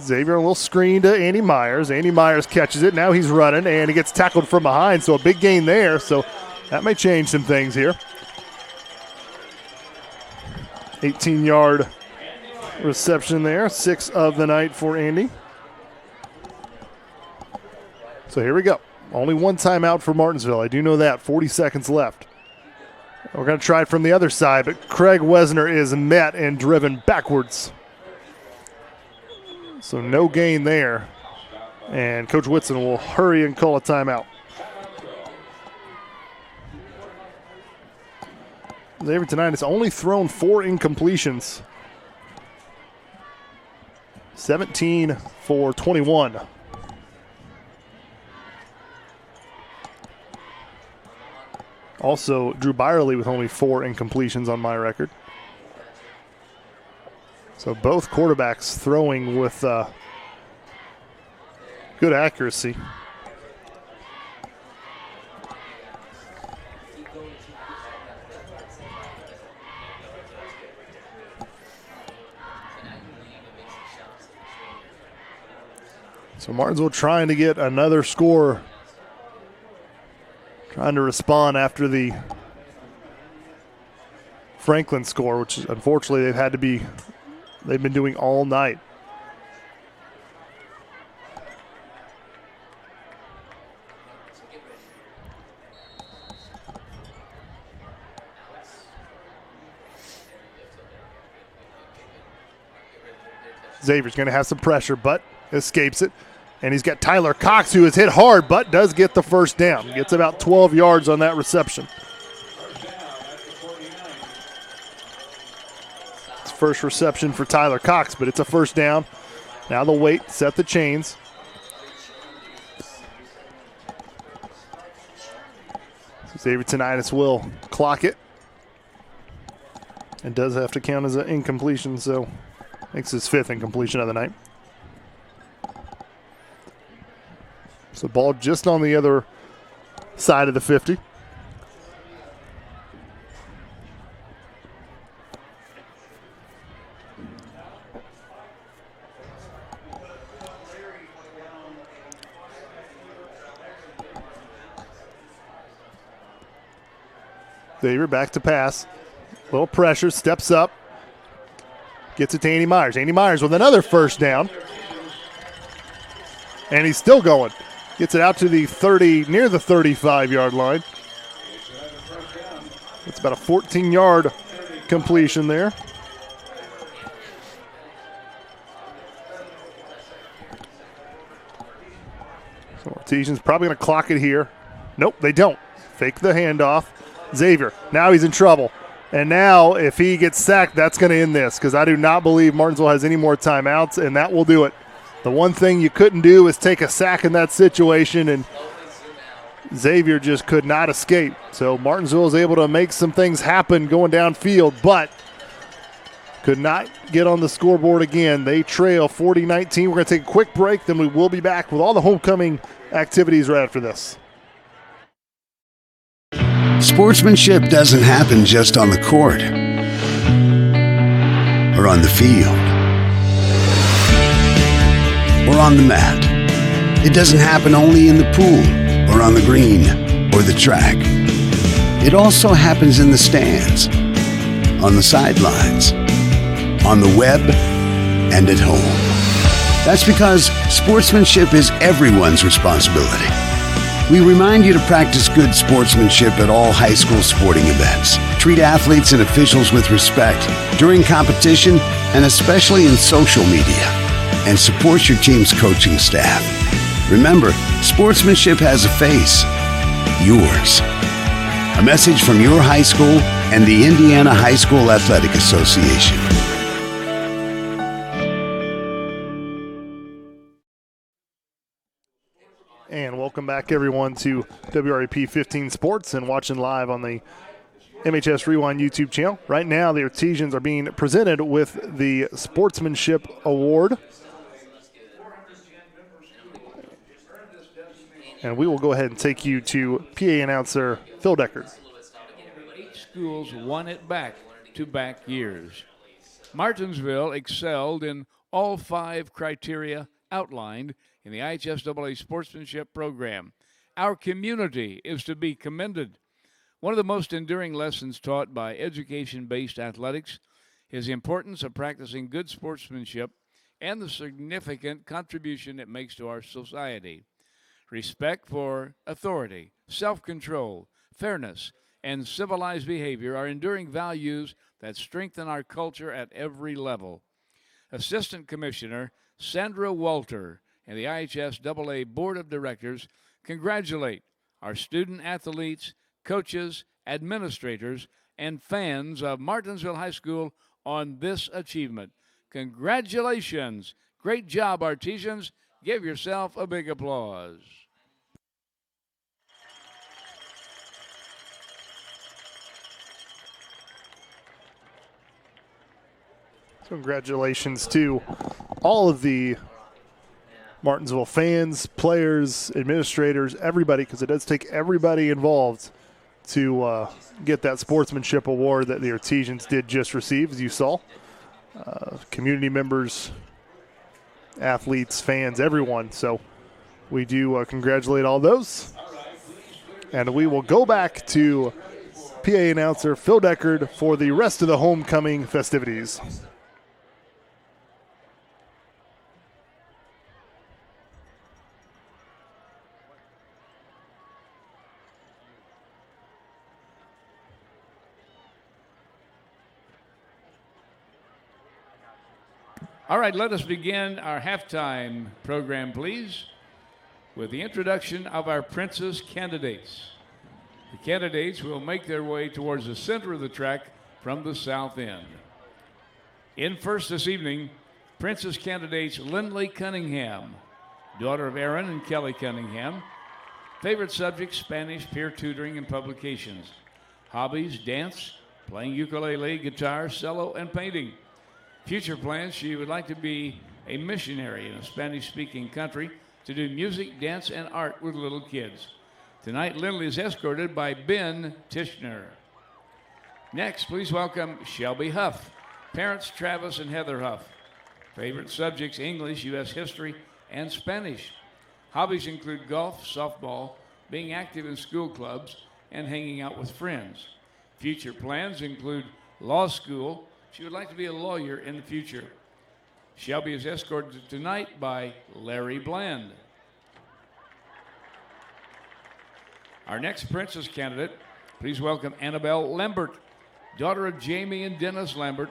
Xavier a little screen to Andy Myers. Andy Myers catches it. Now he's running, and he gets tackled from behind, so a big gain there. So that may change some things here. 18-yard reception there, 6 of the night for Andy. So here we go. Only 1 timeout for Martinsville. I do know that. 40 seconds left. We're going to try it from the other side, but Craig Wesner is met and driven backwards. So no gain there. And Coach Whitson will hurry and call a timeout. Xavier tonight has only thrown 4 incompletions. 17 for 21. Also, Drew Byerly with only 4 incompletions on my record. So both quarterbacks throwing with good accuracy. So Martinsville trying to get another score, trying to respond after the Franklin score, which unfortunately they've been doing all night. Xavier's going to have some pressure, but escapes it. And he's got Tyler Cox, who is hit hard, but does get the first down. Gets about 12 yards on that reception. It's first reception for Tyler Cox, but it's a first down. Now they'll wait, set the chains. Xavier Tinnitus will clock it. and does have to count as an incompletion, so makes his 5th incompletion of the night. So ball just on the other side of the 50. Xavier back to pass. Little pressure, steps up. Gets it to Andy Myers. Andy Myers with another first down. And he's still going. Gets it out to the 30, near the 35-yard line. It's about a 14-yard completion there. So Artesian's probably going to clock it here. Nope, they don't. Fake the handoff. Xavier, now he's in trouble. And now if he gets sacked, that's going to end this, because I do not believe Martinsville has any more timeouts, and that will do it. The one thing you couldn't do is take a sack in that situation, and Xavier just could not escape. So Martinsville was able to make some things happen going downfield, but could not get on the scoreboard again. They trail 40-19. We're going to take a quick break, then we will be back with all the homecoming activities right after this. Sportsmanship doesn't happen just on the court or on the field or on the mat. It doesn't happen only in the pool or on the green or the track. It also happens in the stands, on the sidelines, on the web, and at home. That's because sportsmanship is everyone's responsibility. We remind you to practice good sportsmanship at all high school sporting events. Treat athletes and officials with respect during competition and especially in social media. And support your team's coaching staff. Remember, sportsmanship has a face. Yours. A message from your high school and the Indiana High School Athletic Association. And welcome back, everyone, to WRAP 15 Sports and watching live on the MHS Rewind YouTube channel. Right now, the Artesians are being presented with the Sportsmanship Award. And we will go ahead and take you to PA announcer Phil Deckard. 8 schools won it back-to-back years. Martinsville excelled in all 5 criteria outlined in the IHSAA sportsmanship program. Our community is to be commended. One of the most enduring lessons taught by education-based athletics is the importance of practicing good sportsmanship and the significant contribution it makes to our society. Respect for authority, self-control, fairness, and civilized behavior are enduring values that strengthen our culture at every level. Assistant Commissioner Sandra Walter and the IHSAA Board of Directors congratulate our student athletes, coaches, administrators, and fans of Martinsville High School on this achievement. Congratulations. Great job, Artesians. Give yourself a big applause. Congratulations to all of the Martinsville fans, players, administrators, everybody, because it does take everybody involved to get that sportsmanship award that the Artesians did just receive, as you saw. Community members, athletes, fans, everyone. So we do congratulate all those. And we will go back to PA announcer Phil Deckard for the rest of the homecoming festivities. All right, let us begin our halftime program, please, with the introduction of our Princess candidates. The candidates will make their way towards the center of the track from the south end. In first this evening, Princess candidates Lindley Cunningham, daughter of Aaron and Kelly Cunningham. Favorite subject, Spanish, peer tutoring, and publications. Hobbies, dance, playing ukulele, guitar, cello, and painting. Future plans, she would like to be a missionary in a Spanish-speaking country to do music, dance, and art with little kids. Tonight, Lindley is escorted by Ben Tishner. Next, please welcome Shelby Huff. Parents, Travis and Heather Huff. Favorite subjects, English, U.S. history, and Spanish. Hobbies include golf, softball, being active in school clubs, and hanging out with friends. Future plans include law school. She would like to be a lawyer in the future. Shelby is escorted tonight by Larry Bland. Our next princess candidate, please welcome Annabelle Lambert, daughter of Jamie and Dennis Lambert.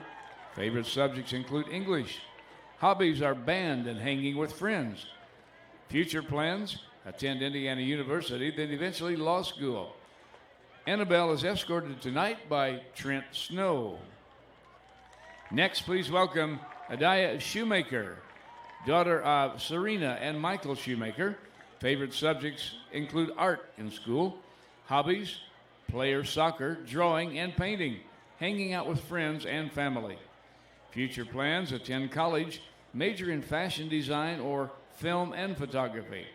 Favorite subjects include English. Hobbies are band and hanging with friends. Future plans, attend Indiana University, then eventually law school. Annabelle is escorted tonight by Trent Snow. Next, please welcome Adiah Shoemaker, daughter of Serena and Michael Shoemaker. Favorite subjects include art in school. Hobbies, player soccer, drawing, and painting, hanging out with friends and family. Future plans, attend college, major in fashion design or film and photography.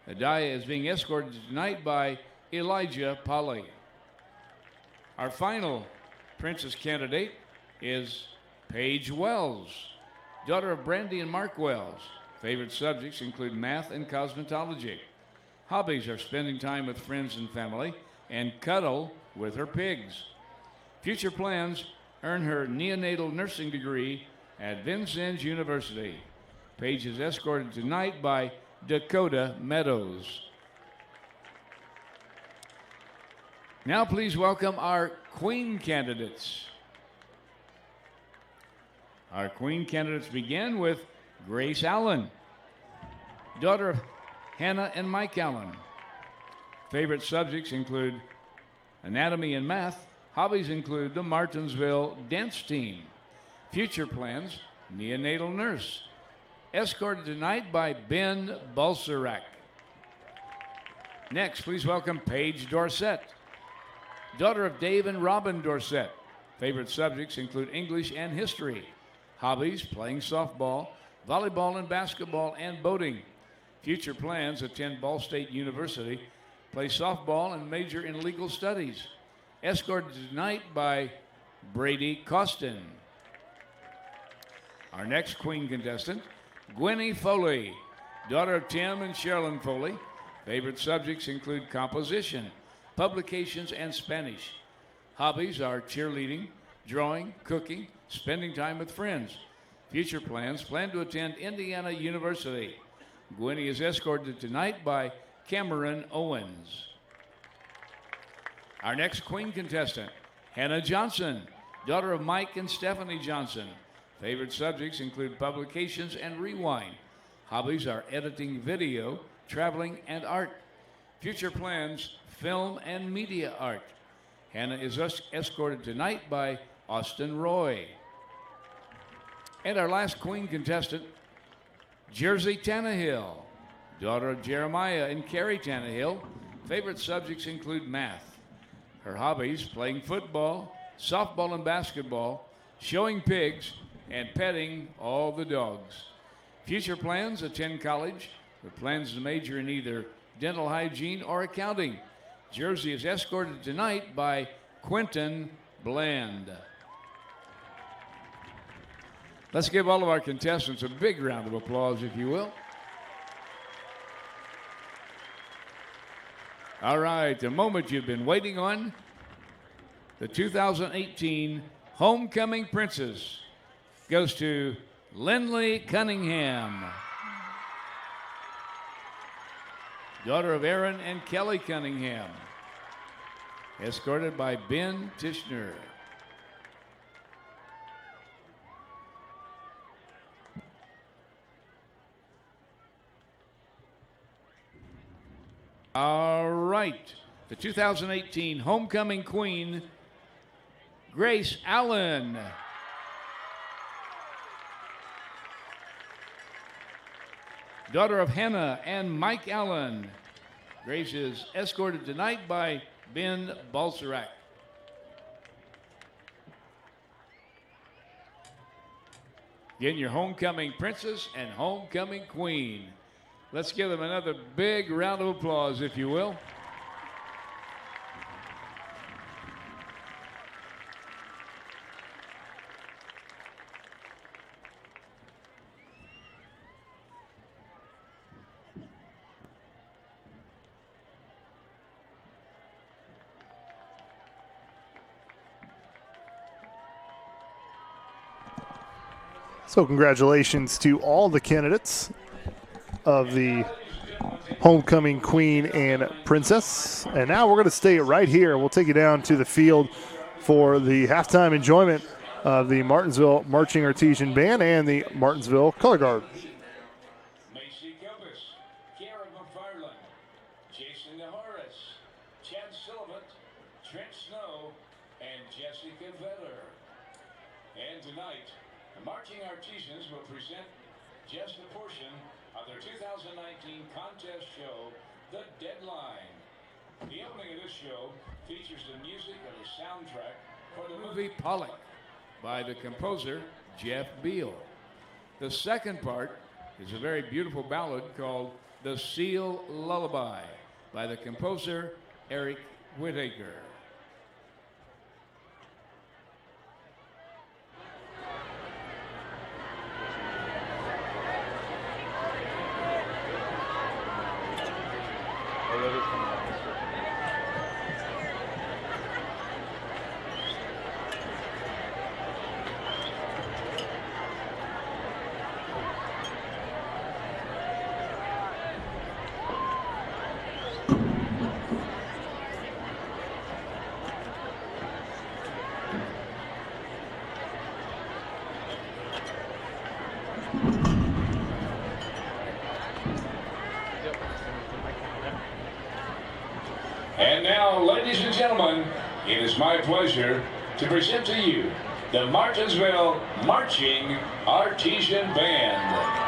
Adiah is being escorted tonight by Elijah Polly. Our final princess candidate is Paige Wells, daughter of Brandy and Mark Wells. Favorite subjects include math and cosmetology. Hobbies are spending time with friends and family and cuddle with her pigs. Future plans, earn her neonatal nursing degree at Vincennes University. Paige is escorted tonight by Dakota Meadows. Now please welcome our Queen candidates. Our Queen candidates begin with Grace Allen, daughter of Hannah and Mike Allen. Favorite subjects include anatomy and math. Hobbies include the Martinsville dance team. Future plans, neonatal nurse. Escorted tonight by Ben Balserac. Next, please welcome Paige Dorsett, daughter of Dave and Robin Dorsett. Favorite subjects include English and history. Hobbies, playing softball, volleyball and basketball, and boating. Future plans, attend Ball State University, play softball, and major in legal studies. Escorted tonight by Brady Costin. Our next Queen contestant, Gwenny Foley, daughter of Tim and Sherilyn Foley. Favorite subjects include composition, publications, and Spanish. Hobbies are cheerleading, drawing, cooking, spending time with friends. Future plans, plan to attend Indiana University. Gwenny is escorted tonight by Cameron Owens. Our next Queen contestant, Hannah Johnson, daughter of Mike and Stephanie Johnson. Favorite subjects include publications and rewind. Hobbies are editing video, traveling, and art. Future plans, film and media art. Hannah is escorted tonight by Austin Roy. And our last Queen contestant, Jersey Tannehill, daughter of Jeremiah and Carrie Tannehill. Favorite subjects include math. Her hobbies, playing football, softball and basketball, showing pigs, and petting all the dogs. Future plans, attend college, with plans to major in either dental hygiene or accounting. Jersey is escorted tonight by Quentin Bland. Let's give all of our contestants a big round of applause, if you will. All right, the moment you've been waiting on, the 2018 Homecoming Princess goes to Lindley Cunningham, daughter of Aaron and Kelly Cunningham, escorted by Ben Tishner. All right, the 2018 Homecoming Queen, Grace Allen. Daughter of Hannah and Mike Allen. Grace is escorted tonight by Ben Balserac. Again, your homecoming princess and homecoming queen. Let's give them another big round of applause, if you will. So congratulations to all the candidates of the homecoming queen and princess. And now we're going to stay right here. We'll take you down to the field for the halftime enjoyment of the Martinsville Marching Artesian Band and the Martinsville Color Guard. Macy Gilbis, Karen McFarland, Jason DeHorace, Chad Sullivan, Trent Snow, and Jessica Veller. And tonight, the Marching Artisans will present just a portion of their 2019 contest show, The Deadline. The opening of this show features the music of the soundtrack for the movie Pollock by the composer Jeff Beal. The second part is a very beautiful ballad called The Seal Lullaby by the composer Eric Whittaker. And now, ladies and gentlemen, it is my pleasure to present to you the Martinsville Marching Artesian Band.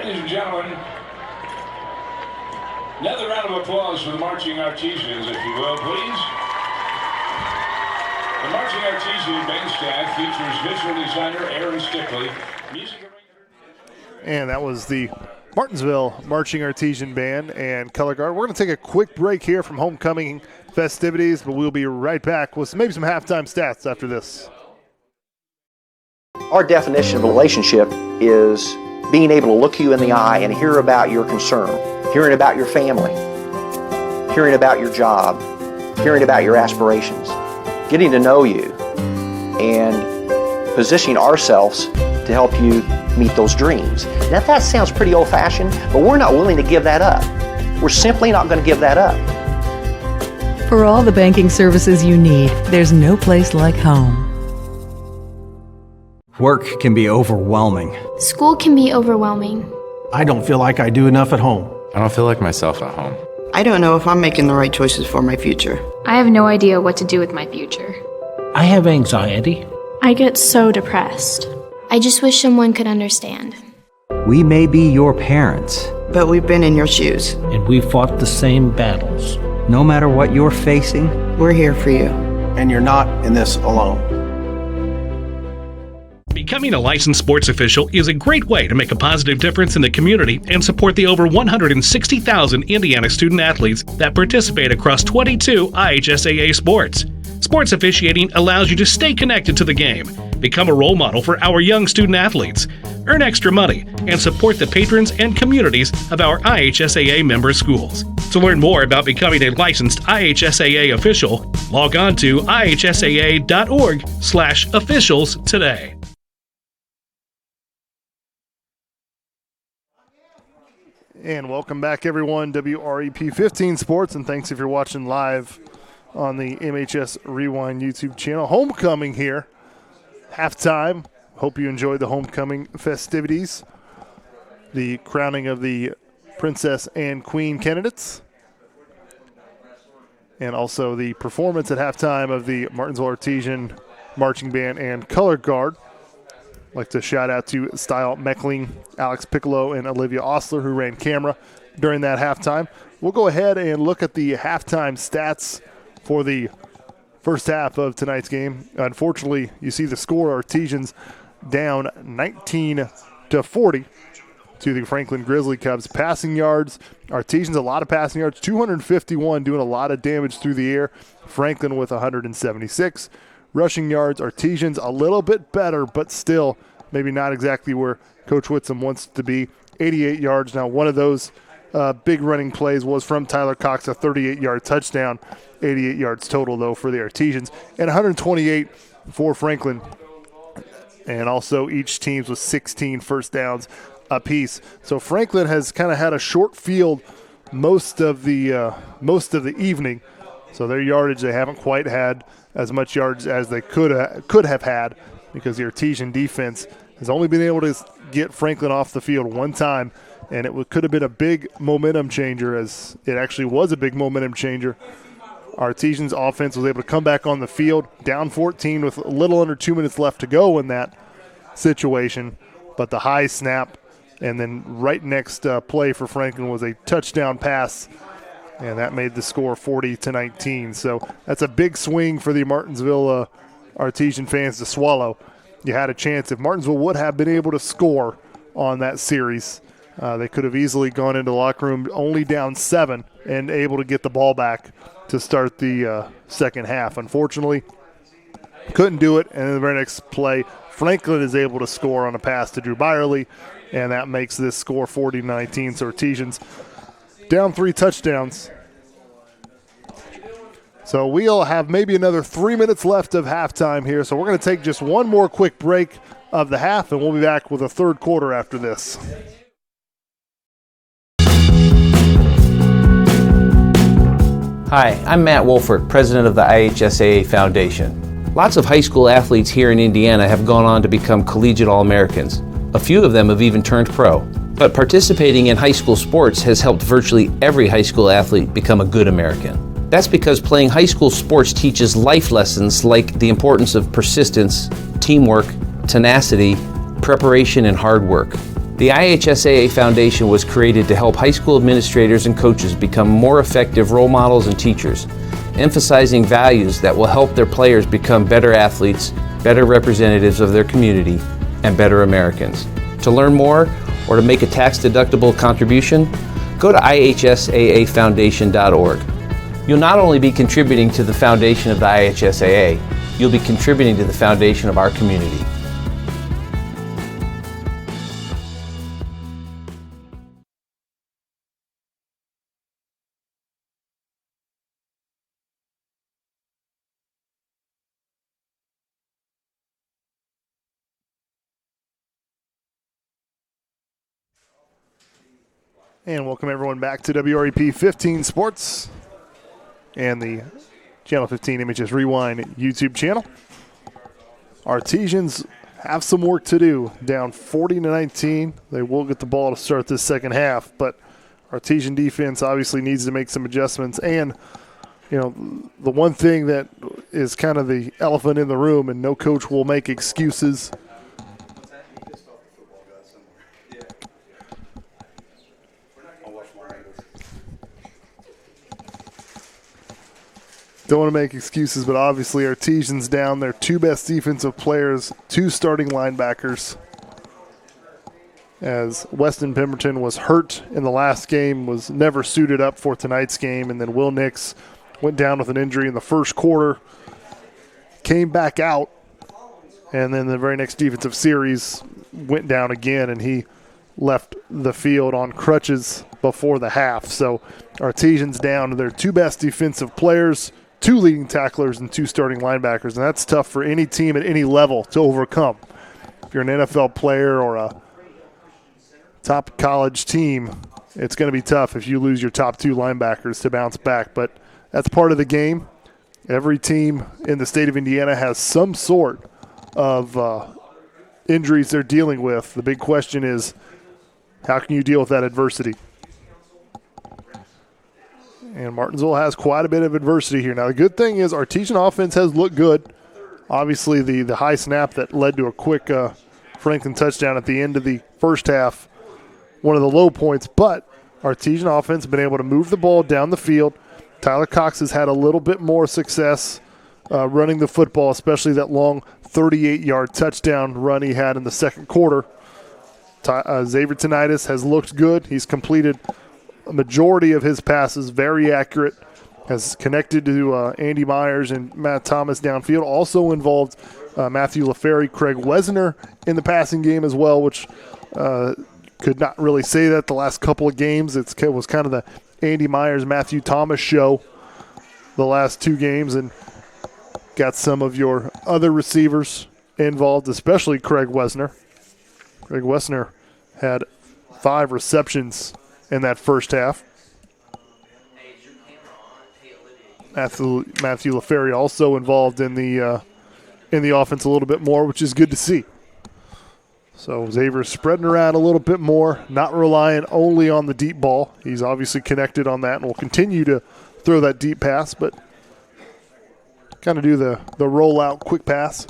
Ladies and gentlemen, another round of applause for the marching artisans, if you will, please. The marching artisan band staff features visual designer Aaron Stickley, music arranger. And that was the Martinsville Marching Artesian Band and Color Guard. We're going to take a quick break here from homecoming festivities, but we'll be right back with maybe some halftime stats after this. Our definition of a relationship is being able to look you in the eye and hear about your concern, hearing about your family, hearing about your job, hearing about your aspirations, getting to know you, and positioning ourselves to help you meet those dreams. Now that sounds pretty old-fashioned, but we're not willing to give that up. We're simply not going to give that up. For all the banking services you need, there's no place like home. Work can be overwhelming. School can be overwhelming. I don't feel like I do enough at home. I don't feel like myself at home. I don't know if I'm making the right choices for my future. I have no idea what to do with my future. I have anxiety. I get so depressed. I just wish someone could understand. We may be your parents, But we've been in your shoes. And we fought the same battles. no matter what you're facing. We're here for you. And you're not in this alone. Becoming a licensed sports official is a great way to make a positive difference in the community and support the over 160,000 Indiana student athletes that participate across 22 IHSAA sports. Sports officiating allows you to stay connected to the game, become a role model for our young student athletes, earn extra money, and support the patrons and communities of our IHSAA member schools. To learn more about becoming a licensed IHSAA official, log on to ihsaa.org/officials today. And welcome back, everyone. WREP 15 Sports, and thanks if you're watching live on the MHS Rewind YouTube channel. Homecoming here, halftime. Hope you enjoyed the homecoming festivities, the crowning of the Princess and Queen candidates, and also the performance at halftime of the Martinsville Artesian Marching Band and Color Guard. I'd like to shout out to Style Meckling, Alex Piccolo, and Olivia Ostler, who ran camera during that halftime. We'll go ahead and look at the halftime stats for the first half of tonight's game. Unfortunately, you see the score, Artesians down 19-40 to the Franklin Grizzly Cubs. Passing yards, Artesians a lot of passing yards, 251, doing a lot of damage through the air. Franklin with 176. Rushing yards, Artesians a little bit better, but still maybe not exactly where Coach Whitsom wants to be. 88 yards. Now, one of those big running plays was from Tyler Cox, a 38-yard touchdown. 88 yards total, though, for the Artesians. And 128 for Franklin. And also each team with 16 first downs apiece. So Franklin has kind of had a short field most of the evening. So their yardage, they haven't quite had as much yards as they could have had, because the Artesian defense has only been able to get Franklin off the field one time, and it could have been a big momentum changer, as it actually was a big momentum changer. Artesian's offense was able to come back on the field, down 14 with a little under 2 minutes left to go in that situation, but the high snap and then right next play for Franklin was a touchdown pass, and that made the score 40-19. So that's a big swing for the Martinsville Artesian fans to swallow. You had a chance. If Martinsville would have been able to score on that series, they could have easily gone into the locker room only down 7 and able to get the ball back to start the second half. Unfortunately, couldn't do it, and in the very next play, Franklin is able to score on a pass to Drew Byerly, and that makes this score 40-19. So Artesians down 3 touchdowns. So we'll have maybe another 3 minutes left of halftime here. So we're going to take just one more quick break of the half, and we'll be back with a third quarter after this. Hi, I'm Matt Wolfert, president of the IHSAA Foundation. Lots of high school athletes here in Indiana have gone on to become collegiate All-Americans. A few of them have even turned pro. But participating in high school sports has helped virtually every high school athlete become a good American. That's because playing high school sports teaches life lessons like the importance of persistence, teamwork, tenacity, preparation, and hard work. The IHSAA Foundation was created to help high school administrators and coaches become more effective role models and teachers, emphasizing values that will help their players become better athletes, better representatives of their community, and better Americans. To learn more or to make a tax-deductible contribution, go to ihsaafoundation.org. You'll not only be contributing to the foundation of the IHSAA, you'll be contributing to the foundation of our community. And welcome everyone back to WREP 15 Sports and the Channel 15 Images Rewind YouTube channel. Artesians have some work to do, down 40-19. They will get the ball to start this second half, but Artesian defense obviously needs to make some adjustments. And, you know, the one thing that is kind of the elephant in the room, and no coach will make excuses. Don't want to make excuses, but obviously Artesians down their two best defensive players, two starting linebackers. As Weston Pemberton was hurt in the last game, was never suited up for tonight's game, and then Will Nix went down with an injury in the first quarter, came back out, and then the very next defensive series went down again, and he left the field on crutches before the half. So Artesians down to their two best defensive players, two leading tacklers, and two starting linebackers, and that's tough for any team at any level to overcome. If you're an NFL player or a top college team, it's going to be tough if you lose your top two linebackers to bounce back, but that's part of the game. Every team in the state of Indiana has some sort of injuries they're dealing with. The big question is, how can you deal with that adversity? And Martinsville has quite a bit of adversity here. Now, the good thing is Artesian offense has looked good. Obviously, the high snap that led to a quick Franklin touchdown at the end of the first half, one of the low points. But Artesian offense has been able to move the ball down the field. Tyler Cox has had a little bit more success running the football, especially that long 38-yard touchdown run he had in the second quarter. Xavier Tenitis has looked good. He's completed a majority of his passes, very accurate, has connected to Andy Myers and Matt Thomas downfield. Also involved Matthew LaFerry, Craig Wesner in the passing game as well, which could not really say that the last couple of games. It was kind of the Andy Myers, Matthew Thomas show the last two games, and got some of your other receivers involved, especially Craig Wesner. Craig Wesner had 5 receptions in that first half. Matthew LaFerry also involved in the offense a little bit more, which is good to see. So Xavier's spreading around a little bit more, not relying only on the deep ball. He's obviously connected on that and will continue to throw that deep pass, but kind of do the rollout quick pass.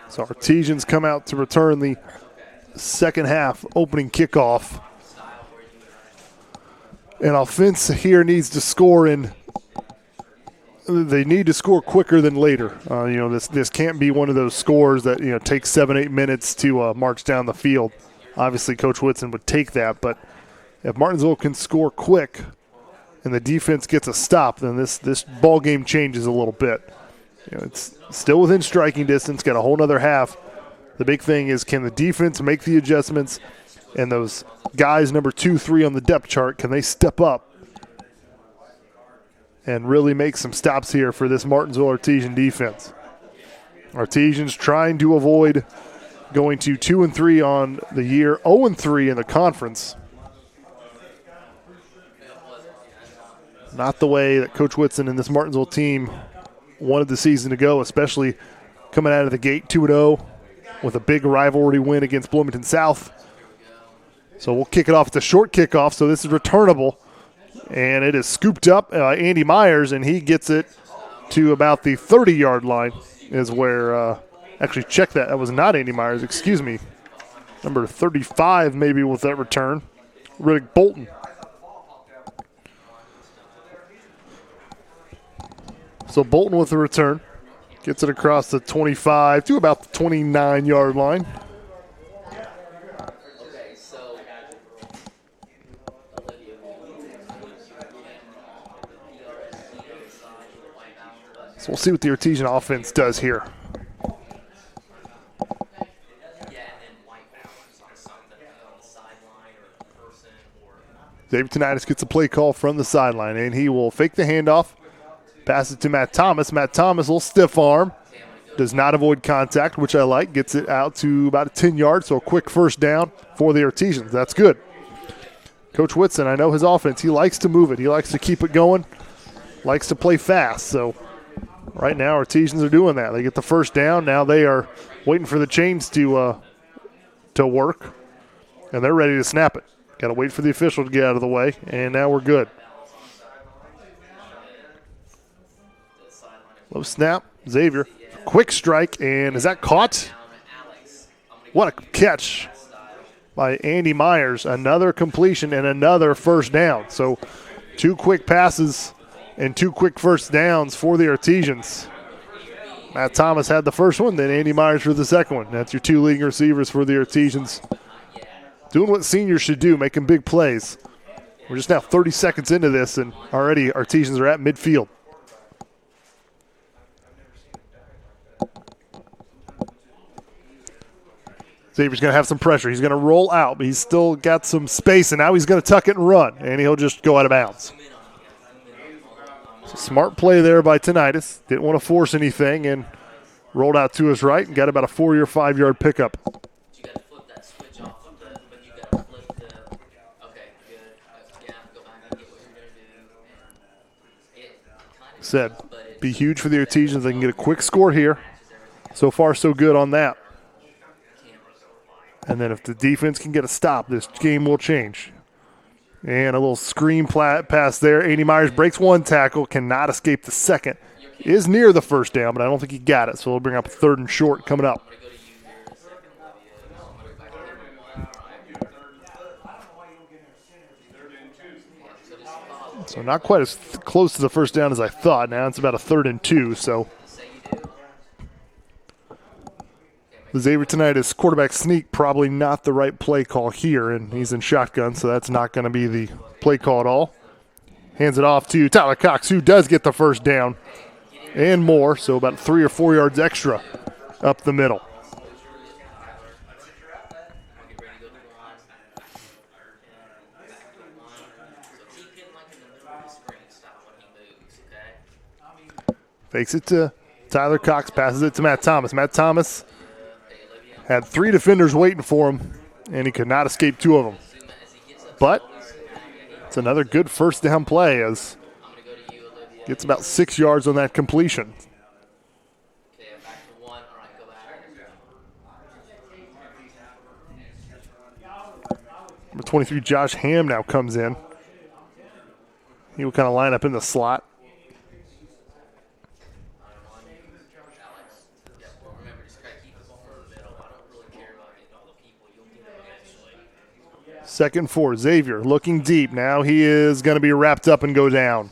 So Artesians come out to return the second half opening kickoff. And offense here needs to score they need to score quicker than later. This can't be one of those scores that takes 7-8 minutes to march down the field. Obviously, Coach Whitson would take that, but if Martinsville can score quick and the defense gets a stop, then this ball game changes a little bit. It's still within striking distance, got a whole nother half. The big thing is, can the defense make the adjustments, and those guys number 2, 3 on the depth chart, can they step up and really make some stops here for this Martinsville Artesian defense? Artesians trying to avoid going to 2-3 on the year, 0-3 in the conference. Not the way that Coach Whitson and this Martinsville team wanted the season to go, especially coming out of the gate 2-0 with a big rivalry win against Bloomington South. So we'll kick it off. It's a short kickoff, so this is returnable. And it is scooped up. Andy Myers, and he gets it to about the 30-yard line is where actually, check that. That was not Andy Myers. Excuse me. Number 35 maybe with that return. Riddick Bolton. So Bolton with the return. Gets it across the 25 to about the 29-yard line. So we'll see what the Artesian offense does here. Xavier Tinnitus gets a play call from the sideline, and he will fake the handoff, pass it to Matt Thomas. Matt Thomas, a little stiff arm, does not avoid contact, which I like. Gets it out to about 10 yards, so a quick first down for the Artesians. That's good. Coach Whitson, I know his offense. He likes to move it. He likes to keep it going, likes to play fast. So right now, Artesians are doing that. They get the first down. Now they are waiting for the chains to work, and they're ready to snap it. Got to wait for the official to get out of the way, and now we're good. Low snap, Xavier. Quick strike, and is that caught? What a catch by Andy Myers. Another completion and another first down. So 2 quick passes and 2 quick first downs for the Artesians. Matt Thomas had the first one, then Andy Myers for the second one. That's your 2 leading receivers for the Artesians. Doing what seniors should do, making big plays. We're just now 30 seconds into this, and already Artesians are at midfield. Xavier's going to have some pressure. He's going to roll out, but he's still got some space, and now he's going to tuck it and run, and he'll just go out of bounds. So smart play there by Tinnitus. Didn't want to force anything and rolled out to his right and got about a 4 or 5 yard pickup. Said, be huge for the Artesians. They can get a quick score here. So far, so good on that. And then if the defense can get a stop, this game will change. And a little screen pass there. Andy Myers breaks 1 tackle, cannot escape the second. Is near the first down, but I don't think he got it. So we'll bring up 3rd and short coming up. So not quite as close to the first down as I thought. Now it's about a 3rd and 2. So the Xavier Tinnitus quarterback sneak, probably not the right play call here, and he's in shotgun, so that's not going to be the play call at all. Hands it off to Tyler Cox, who does get the first down and more, so about 3 or 4 yards extra up the middle. Fakes it to Tyler Cox, passes it to Matt Thomas. Matt Thomas had 3 defenders waiting for him, and he could not escape 2 of them. But it's another good first down play as gets about 6 yards on that completion. Number 23, Josh Ham now comes in. He will kind of line up in the slot. Second 4, Xavier looking deep. Now he is going to be wrapped up and go down.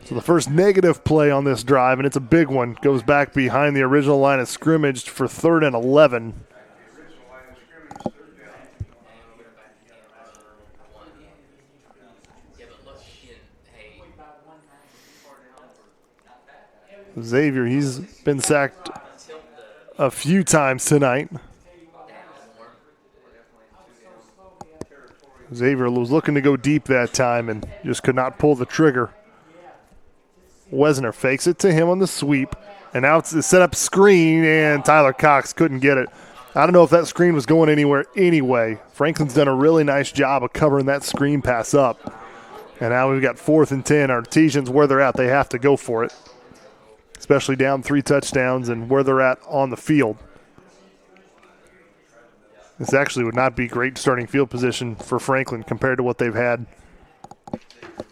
So the first negative play on this drive, and it's a big one, goes back behind the original line of scrimmage for 3rd and 11. Xavier, he's been sacked a few times tonight. Xavier was looking to go deep that time and just could not pull the trigger. Wesner fakes it to him on the sweep, and now it's a set-up screen, and Tyler Cox couldn't get it. I don't know if that screen was going anywhere anyway. Franklin's done a really nice job of covering that screen pass up. And now we've got 4th and 10. Artesians, where they're at, they have to go for it, especially down 3 touchdowns and where they're at on the field. This actually would not be great starting field position for Franklin compared to what they've had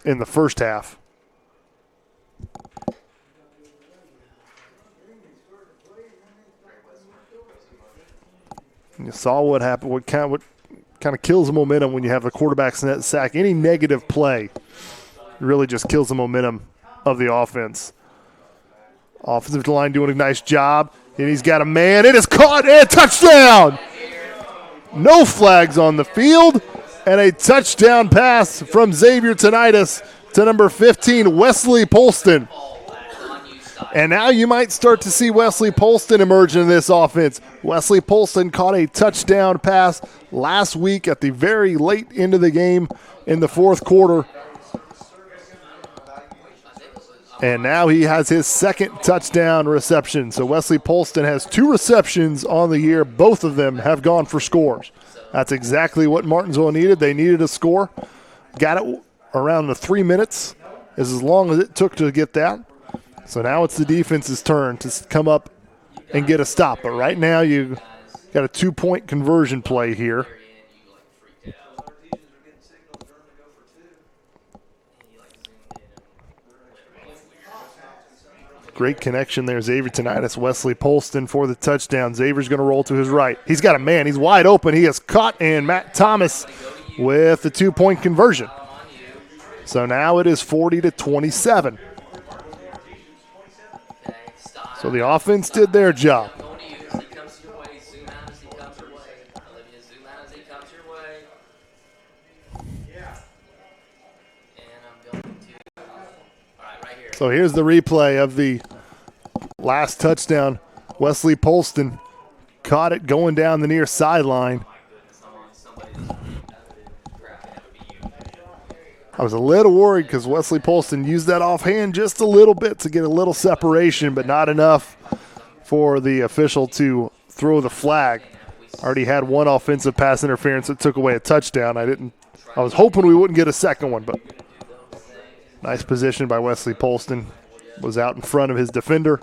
in the first half. You saw what happened. What kind of kills the momentum when you have the quarterback's net sack. Any negative play really just kills the momentum of the offense. Offensive line doing a nice job, and he's got a man. It is caught and touchdown. No flags on the field, and a touchdown pass from Xavier Tinnitus to number 15, Wesley Polston. And now you might start to see Wesley Polston emerge in this offense. Wesley Polston caught a touchdown pass last week at the very late end of the game in the fourth quarter. And now he has his second touchdown reception. So Wesley Polston has 2 receptions on the year. Both of them have gone for scores. That's exactly what Martinsville needed. They needed a score. Got it around the 3 minutes, as long as it took to get that. So now it's the defense's turn to come up and get a stop. But right now you got a 2-point conversion play here. Great connection there. Xavier Tinnitus, Wesley Polston for the touchdown. Xavier's going to roll to his right. He's got a man. He's wide open. He is caught, and Matt Thomas with the 2-point conversion. So now it is 40-27. So the offense did their job. So here's the replay of the last touchdown. Wesley Polston caught it going down the near sideline. I was a little worried because Wesley Polston used that offhand just a little bit to get a little separation, but not enough for the official to throw the flag. Already had one offensive pass interference that took away a touchdown. I was hoping we wouldn't get a second one, but nice position by Wesley Polston. Was out in front of his defender,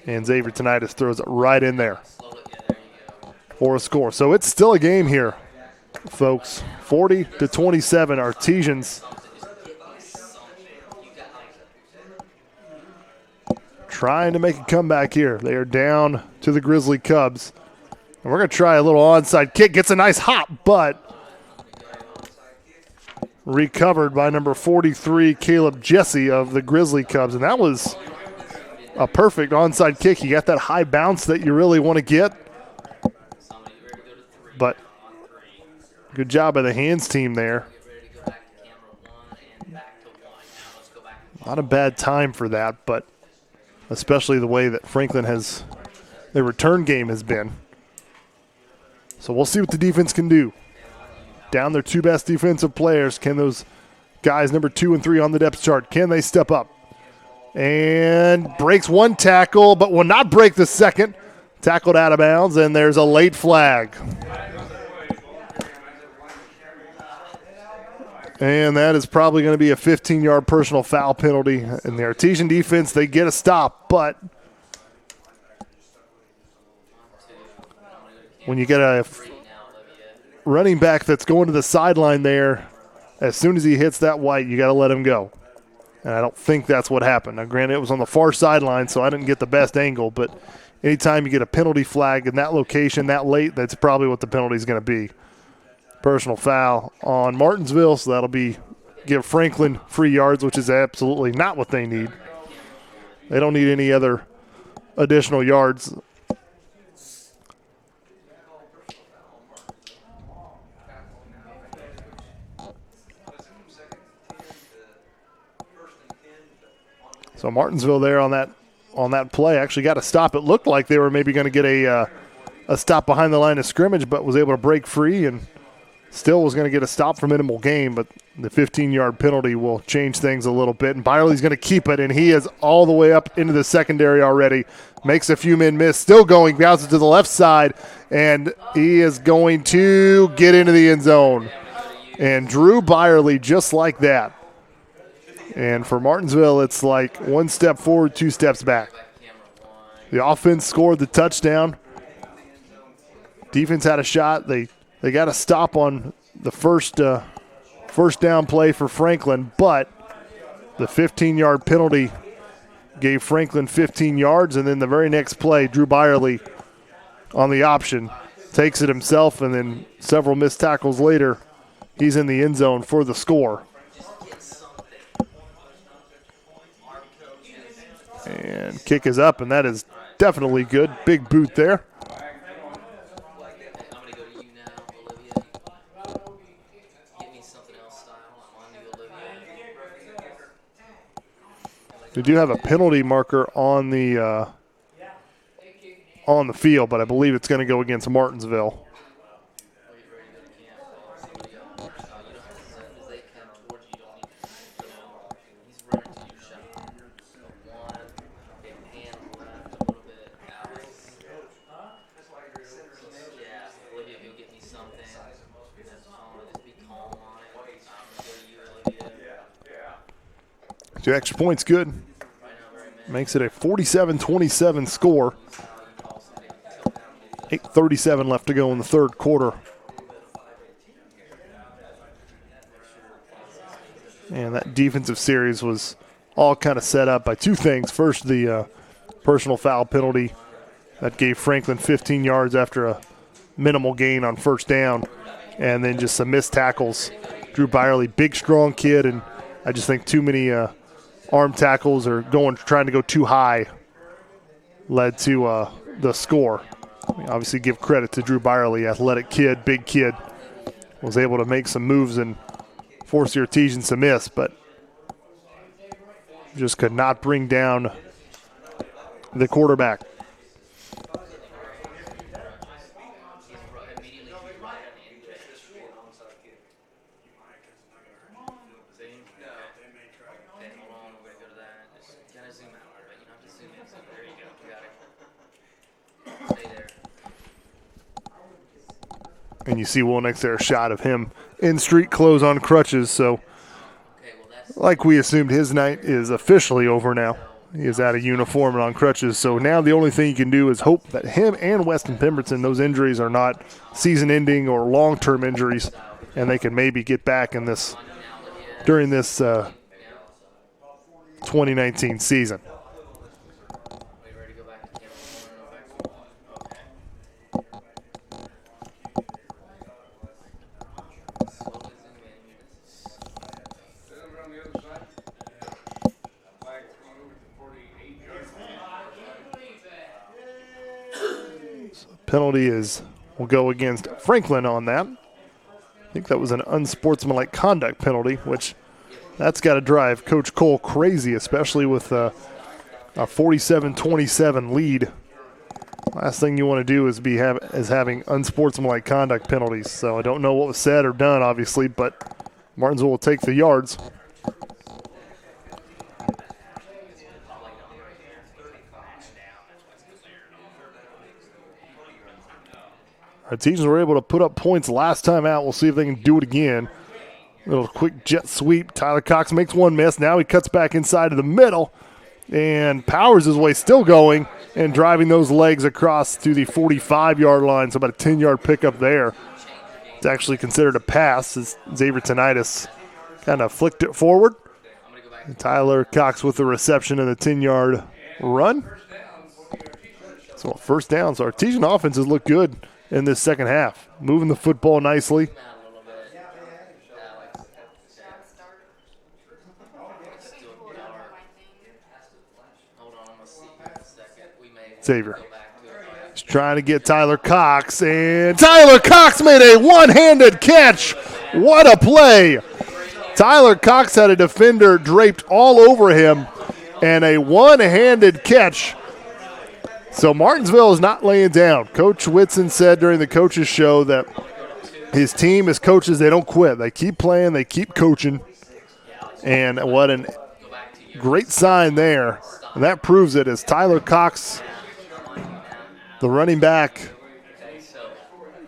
and Xavier Tinnitus throws it right in there for a score. So it's still a game here, folks. 40-27, Artesians trying to make a comeback here. They are down to the Grizzly Cubs. And we're going to try a little onside kick. Gets a nice hop, but recovered by number 43, Caleb Jesse of the Grizzly Cubs. And that was a perfect onside kick. You got that high bounce that you really want to get. But good job by the hands team there. Not a bad time for that, but especially the way that Franklin their return game has been. So we'll see what the defense can do. Down their 2 best defensive players. Can those guys, number 2 and 3 on the depth chart, can they step up? And breaks one tackle, but will not break the second. Tackled out of bounds, and there's a late flag. And that is probably going to be a 15-yard personal foul penalty. And the Artesian defense, they get a stop, but when you get a running back that's going to the sideline there, as soon as he hits that white, you got to let him go. And I don't think that's what happened. Now, granted, it was on the far sideline, so I didn't get the best angle, but anytime you get a penalty flag in that location that late, that's probably what the penalty is going to be. Personal foul on Martinsville, so that'll give Franklin free yards, which is absolutely not what they need. They don't need any other additional yards. So Martinsville there on that play actually got a stop. It looked like they were maybe going to get a stop behind the line of scrimmage, but was able to break free and still was going to get a stop for minimal gain, but the 15-yard penalty will change things a little bit. And Byerly's going to keep it, and he is all the way up into the secondary already. Makes a few men miss, still going, bounces to the left side, and he is going to get into the end zone. And Drew Byerly just like that. And for Martinsville, it's like 1 step forward, 2 steps back. The offense scored the touchdown. Defense had a shot. They got a stop on the first down play for Franklin, but the 15-yard penalty gave Franklin 15 yards, and then the very next play, Drew Byerly on the option takes it himself, and then several missed tackles later, he's in the end zone for the score. And kick is up, and that is definitely good. Big boot there. We do have a penalty marker on the field, but I believe it's going to go against Martinsville. Two extra points, good. Makes it a 47-27 score. 8:37 left to go in the third quarter. And that defensive series was all kind of set up by two things. First, the personal foul penalty that gave Franklin 15 yards after a minimal gain on first down. And then just some missed tackles. Drew Byerly, big, strong kid, and I just think too many arm tackles or trying to go too high led to the score. Obviously give credit to Drew Byerly, athletic kid, big kid, was able to make some moves and force the Artesians to miss, but just could not bring down the quarterback. And you see Will next there, a shot of him in street clothes on crutches. So like we assumed, his night is officially over now. He is out of uniform and on crutches. So now the only thing you can do is hope that him and Weston Pemberton, those injuries are not season-ending or long-term injuries, and they can maybe get back in this during this 2019 season. Penalty will go against Franklin on that. I think that was an unsportsmanlike conduct penalty, which that's got to drive Coach Cole crazy, especially with a 47-27 lead. Last thing you want to do is having unsportsmanlike conduct penalties. So I don't know what was said or done, obviously, but Martinsville will take the yards. Artesians were able to put up points last time out. We'll see if they can do it again. Little quick jet sweep. Tyler Cox makes one miss. Now he cuts back inside of the middle and powers his way, still going and driving those legs across to the 45-yard line. So about a 10-yard pickup there. It's actually considered a pass as Xavier Tonitis kind of flicked it forward. And Tyler Cox with the reception and the 10-yard run. So first down. So Artesian offenses look good in this second half, moving the football nicely. Xavier is trying to get Tyler Cox, and Tyler Cox made a one-handed catch. What a play. Tyler Cox had a defender draped all over him, and a one-handed catch. So Martinsville is not laying down. Coach Whitson said during the coaches show that his team, his coaches, they don't quit. They keep playing, they keep coaching. And what a great sign there. And that proves it as Tyler Cox, the running back,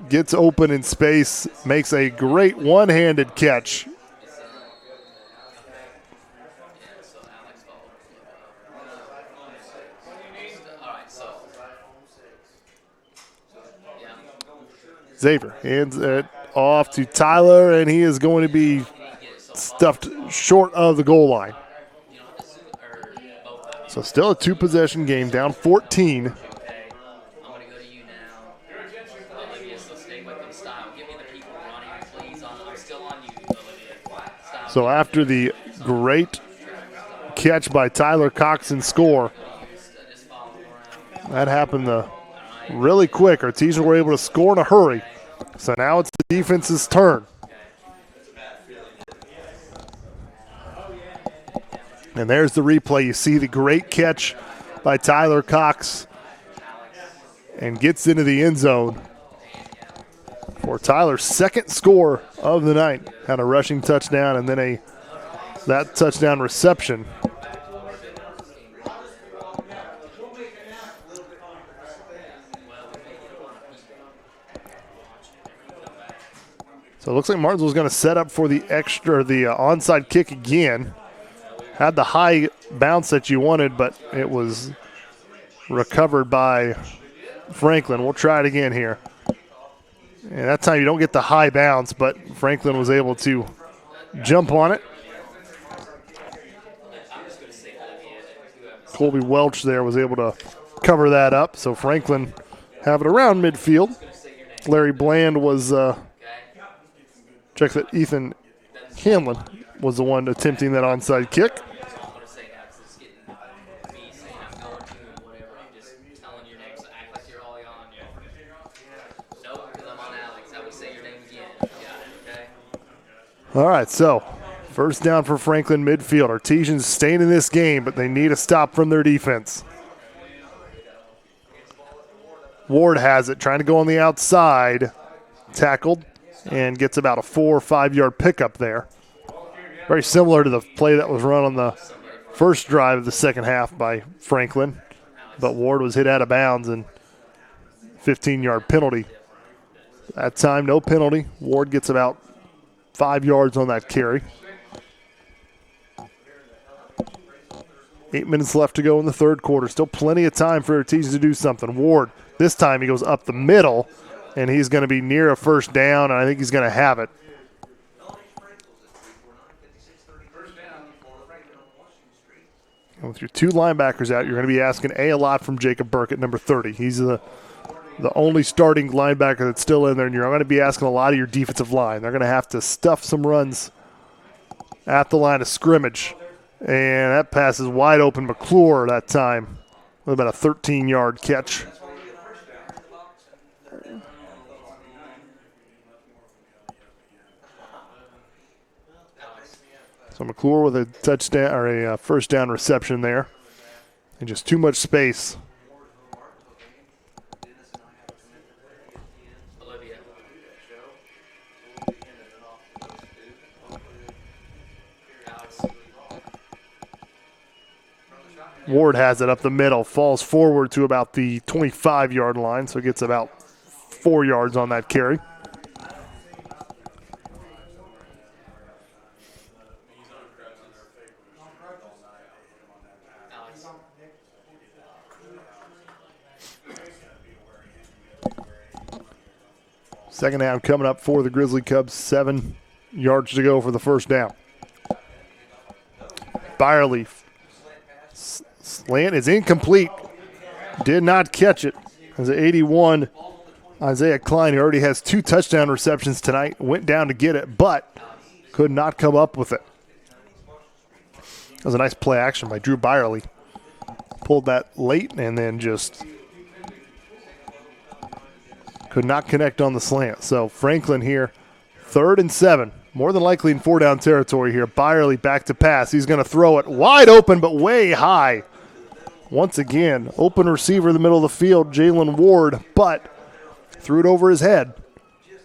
gets open in space, makes a great one-handed catch. Xavier hands it off to Tyler, and he is going to be stuffed short of the goal line. So still a two-possession game, down 14. So after the great catch by Tyler Cox and score, that happened really quick. Artesian were able to score in a hurry. So now it's the defense's turn. And there's the replay. You see the great catch by Tyler Cox and gets into the end zone for Tyler's second score of the night. Had a rushing touchdown and then that touchdown reception. So it looks like Martinsville's going to set up for the onside kick again. Had the high bounce that you wanted, but it was recovered by Franklin. We'll try it again here. And that time you don't get the high bounce, but Franklin was able to jump on it. Colby Welch there was able to cover that up. So Franklin have it around midfield. Larry Bland was, check that Ethan Hanlon was the one attempting that onside kick. All right, so first down for Franklin midfield. Artesians staying in this game, but they need a stop from their defense. Ward has it, trying to go on the outside. Tackled and gets about a 4 or 5 yard pickup there. Very similar to the play that was run on the first drive of the second half by Franklin, but Ward was hit out of bounds and 15-yard penalty. That time, no penalty. Ward gets about 5 yards on that carry. 8 minutes left to go in the third quarter. Still plenty of time for Artesian to do something. Ward, this time he goes up the middle, and he's going to be near a first down, and I think he's going to have it. And with your two linebackers out, you're going to be asking a lot from Jacob Burke at number 30. He's the only starting linebacker that's still in there, and you're going to be asking a lot of your defensive line. They're going to have to stuff some runs at the line of scrimmage. And that pass is wide open. McClure that time with about a 13-yard catch. So McClure with a touchdown or a first down reception there. And just too much space. Ward has it up the middle, falls forward to about the 25-yard line, so gets about 4 yards on that carry. Second down coming up for the Grizzly Cubs, 7 yards to go for the first down. Byerly. Slant is incomplete. Did not catch it. As an 81, Isaiah Klein, who already has 2 touchdown receptions tonight, went down to get it, but could not come up with it. That was a nice play action by Drew Byerly. Pulled that late and then just could not connect on the slant. So Franklin here, 3rd and 7. More than likely in 4-down territory here. Byerly back to pass. He's going to throw it wide open but way high. Once again, open receiver in the middle of the field, Jalen Ward, but threw it over his head.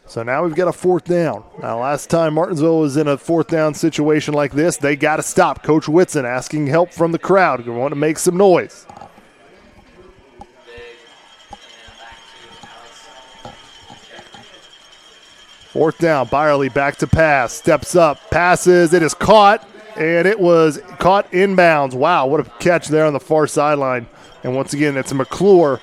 So now we've got a 4th down. Now last time Martinsville was in a 4th down situation like this, they got to stop. Coach Whitson asking help from the crowd. We want to make some noise. Fourth down, Byerly back to pass, steps up, passes, it is caught, and it was caught inbounds. Wow, what a catch there on the far sideline. And once again, it's McClure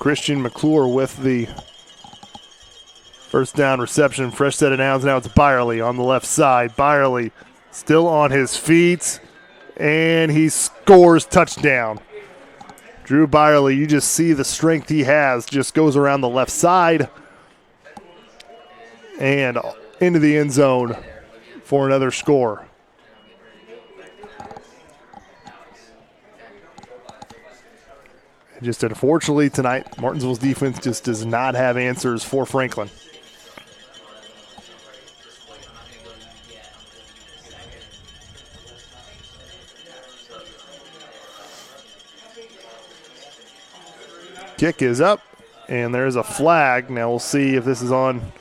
Christian McClure with the first down reception. Fresh set of downs. Now it's Byerly on the left side. Byerly still on his feet, and he scores touchdown. Drew Byerly, you just see the strength he has, just goes around the left side and into the end zone for another score. Just unfortunately tonight, Martinsville's defense just does not have answers for Franklin. Kick is up, and there's a flag. Now we'll see if this is on.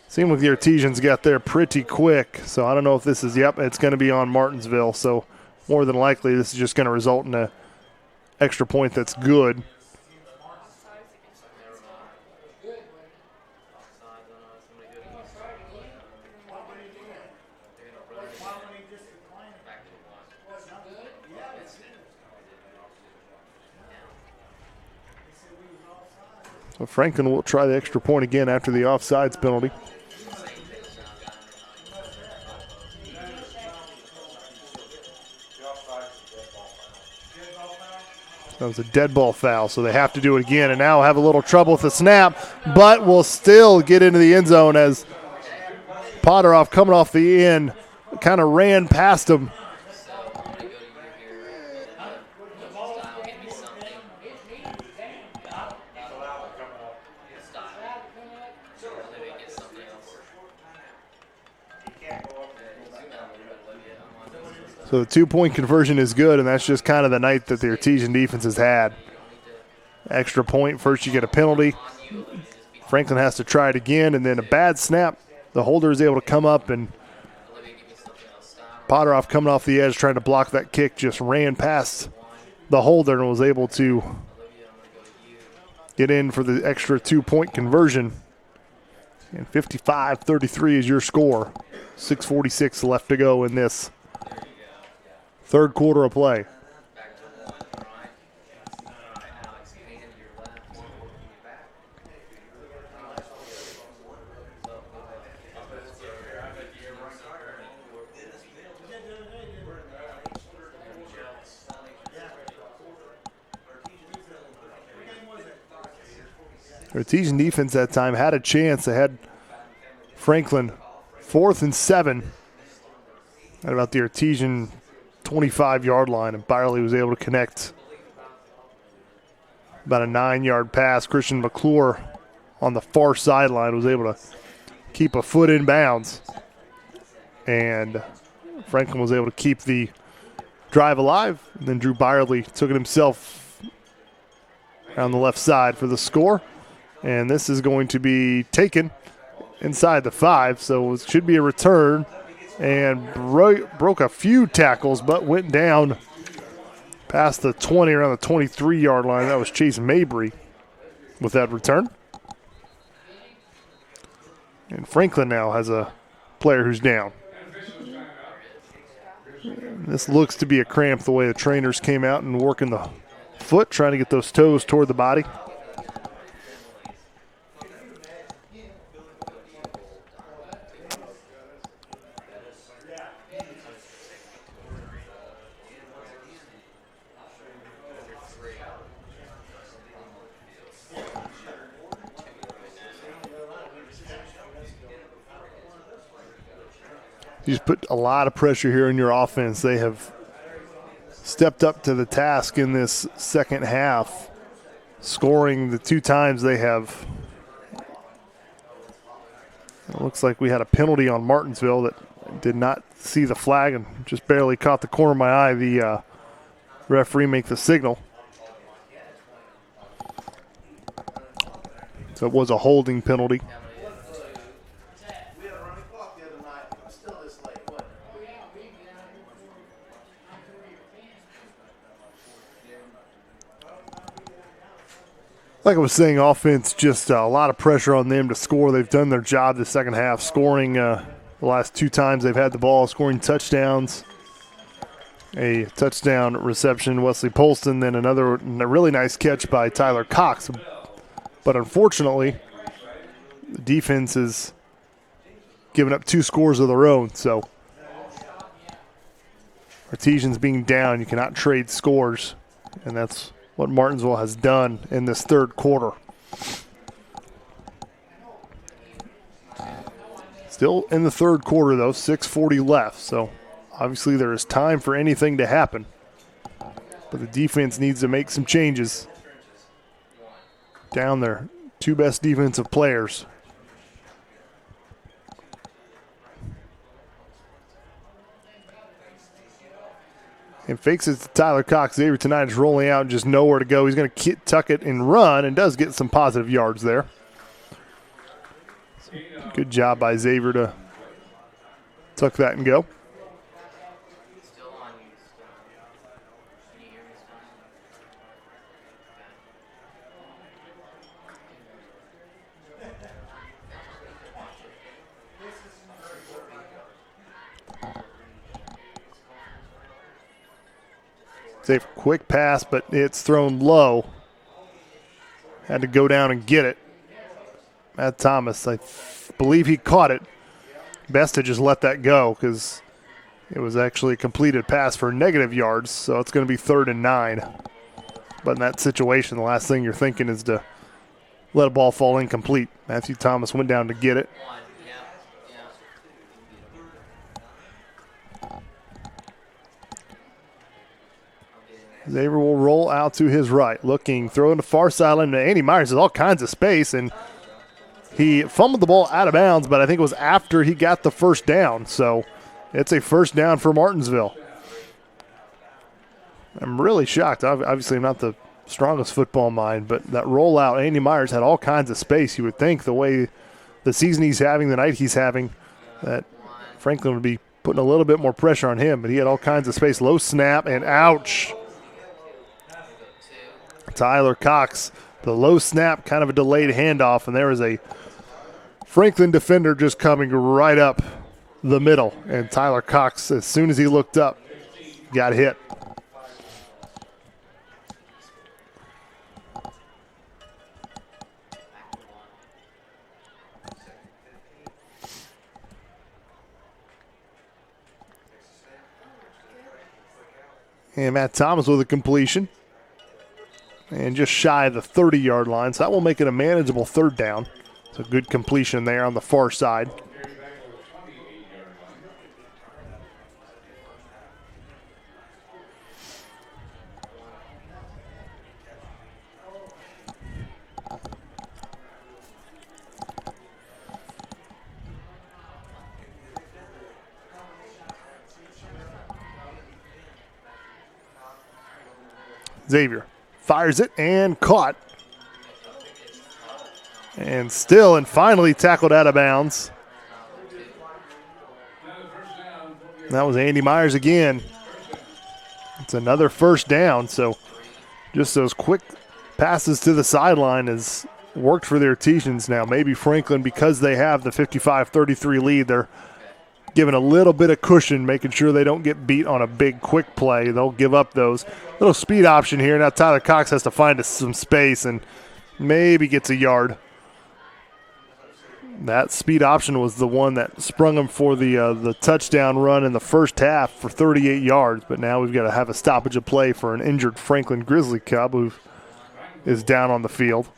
Seems like the Artesians got there pretty quick, so I don't know if this is, yep, it's going to be on Martinsville. So more than likely this is just going to result in an extra point that's good. So Franklin will try the extra point again after the offsides penalty. That was a dead ball foul, so they have to do it again, and now have a little trouble with the snap, but will still get into the end zone as Potteroff, coming off the end, kind of ran past him. So the two-point conversion is good, and that's just kind of the night that the Artesian defense has had. Extra point, first you get a penalty. Franklin has to try it again, and then a bad snap. The holder is able to come up, and Potteroff, coming off the edge trying to block that kick, just ran past the holder and was able to get in for the extra two-point conversion. And 55-33 is your score. 6:46 left to go in this third quarter of play. Artesian defense that time had a chance. They had Franklin 4th and 7 at about the Artesian 25-yard line, and Byerly was able to connect about a 9-yard pass. Christian McClure on the far sideline was able to keep a foot in bounds, and Franklin was able to keep the drive alive. And then Drew Byerly took it himself on the left side for the score, and this is going to be taken inside the 5, so it should be a return. And broke a few tackles, but went down past the 20, around the 23-yard line. That was Chase Mabry with that return. And Franklin now has a player who's down. This looks to be a cramp the way the trainers came out and working the foot, trying to get those toes toward the body. You just put a lot of pressure here in your offense. They have stepped up to the task in this second half, scoring the 2 times they have. It looks like we had a penalty on Martinsville that did not see the flag and just barely caught the corner of my eye. The referee make the signal. So it was a holding penalty. Like I was saying, offense, just a lot of pressure on them to score. They've done their job the second half, scoring the last 2 times they've had the ball, scoring touchdowns. A touchdown reception, Wesley Polston, then another really nice catch by Tyler Cox. But unfortunately, the defense has given up 2 scores of their own. So Artesians being down, you cannot trade scores. And that's what Martinsville has done in this third quarter. Still in the third quarter, though, 6:40 left. So obviously there is time for anything to happen. But the defense needs to make some changes. Down their 2 best defensive players. And fakes it to Tyler Cox. Xavier tonight is rolling out and just nowhere to go. He's going to tuck it and run, and does get some positive yards there. Good job by Xavier to tuck that and go. Xavier, quick pass, but it's thrown low. Had to go down and get it. Matt Thomas, I believe he caught it. Best to just let that go because it was actually a completed pass for negative yards, so it's going to be 3rd and 9. But in that situation, the last thing you're thinking is to let a ball fall incomplete. Matthew Thomas went down to get it. Xavier will roll out to his right, looking, throwing the far sideline to Andy Myers. There's all kinds of space, and he fumbled the ball out of bounds, but I think it was after he got the first down. So it's a first down for Martinsville. I'm really shocked. Obviously, I'm not the strongest football mind, but that rollout, Andy Myers had all kinds of space. You would think the way the season he's having, the night he's having, that Franklin would be putting a little bit more pressure on him, but he had all kinds of space. Low snap, and ouch. Tyler Cox, the low snap, kind of a delayed handoff, and there is a Franklin defender just coming right up the middle. And Tyler Cox, as soon as he looked up, got hit. And Matt Thomas with a completion. And just shy of the 30-yard line. So that will make it a manageable 3rd down. So good completion there on the far side. Xavier fires it and caught. And still and finally tackled out of bounds. That was Andy Myers again. It's another first down. So just those quick passes to the sideline has worked for their Artesians now. Maybe Franklin, because they have the 55-33 lead, they're giving a little bit of cushion, making sure they don't get beat on a big quick play. They'll give up those. Little speed option here. Now Tyler Cox has to find some space and maybe gets a yard. That speed option was the one that sprung him for the touchdown run in the first half for 38 yards. But now we've got to have a stoppage of play for an injured Franklin Grizzly Cub who is down on the field.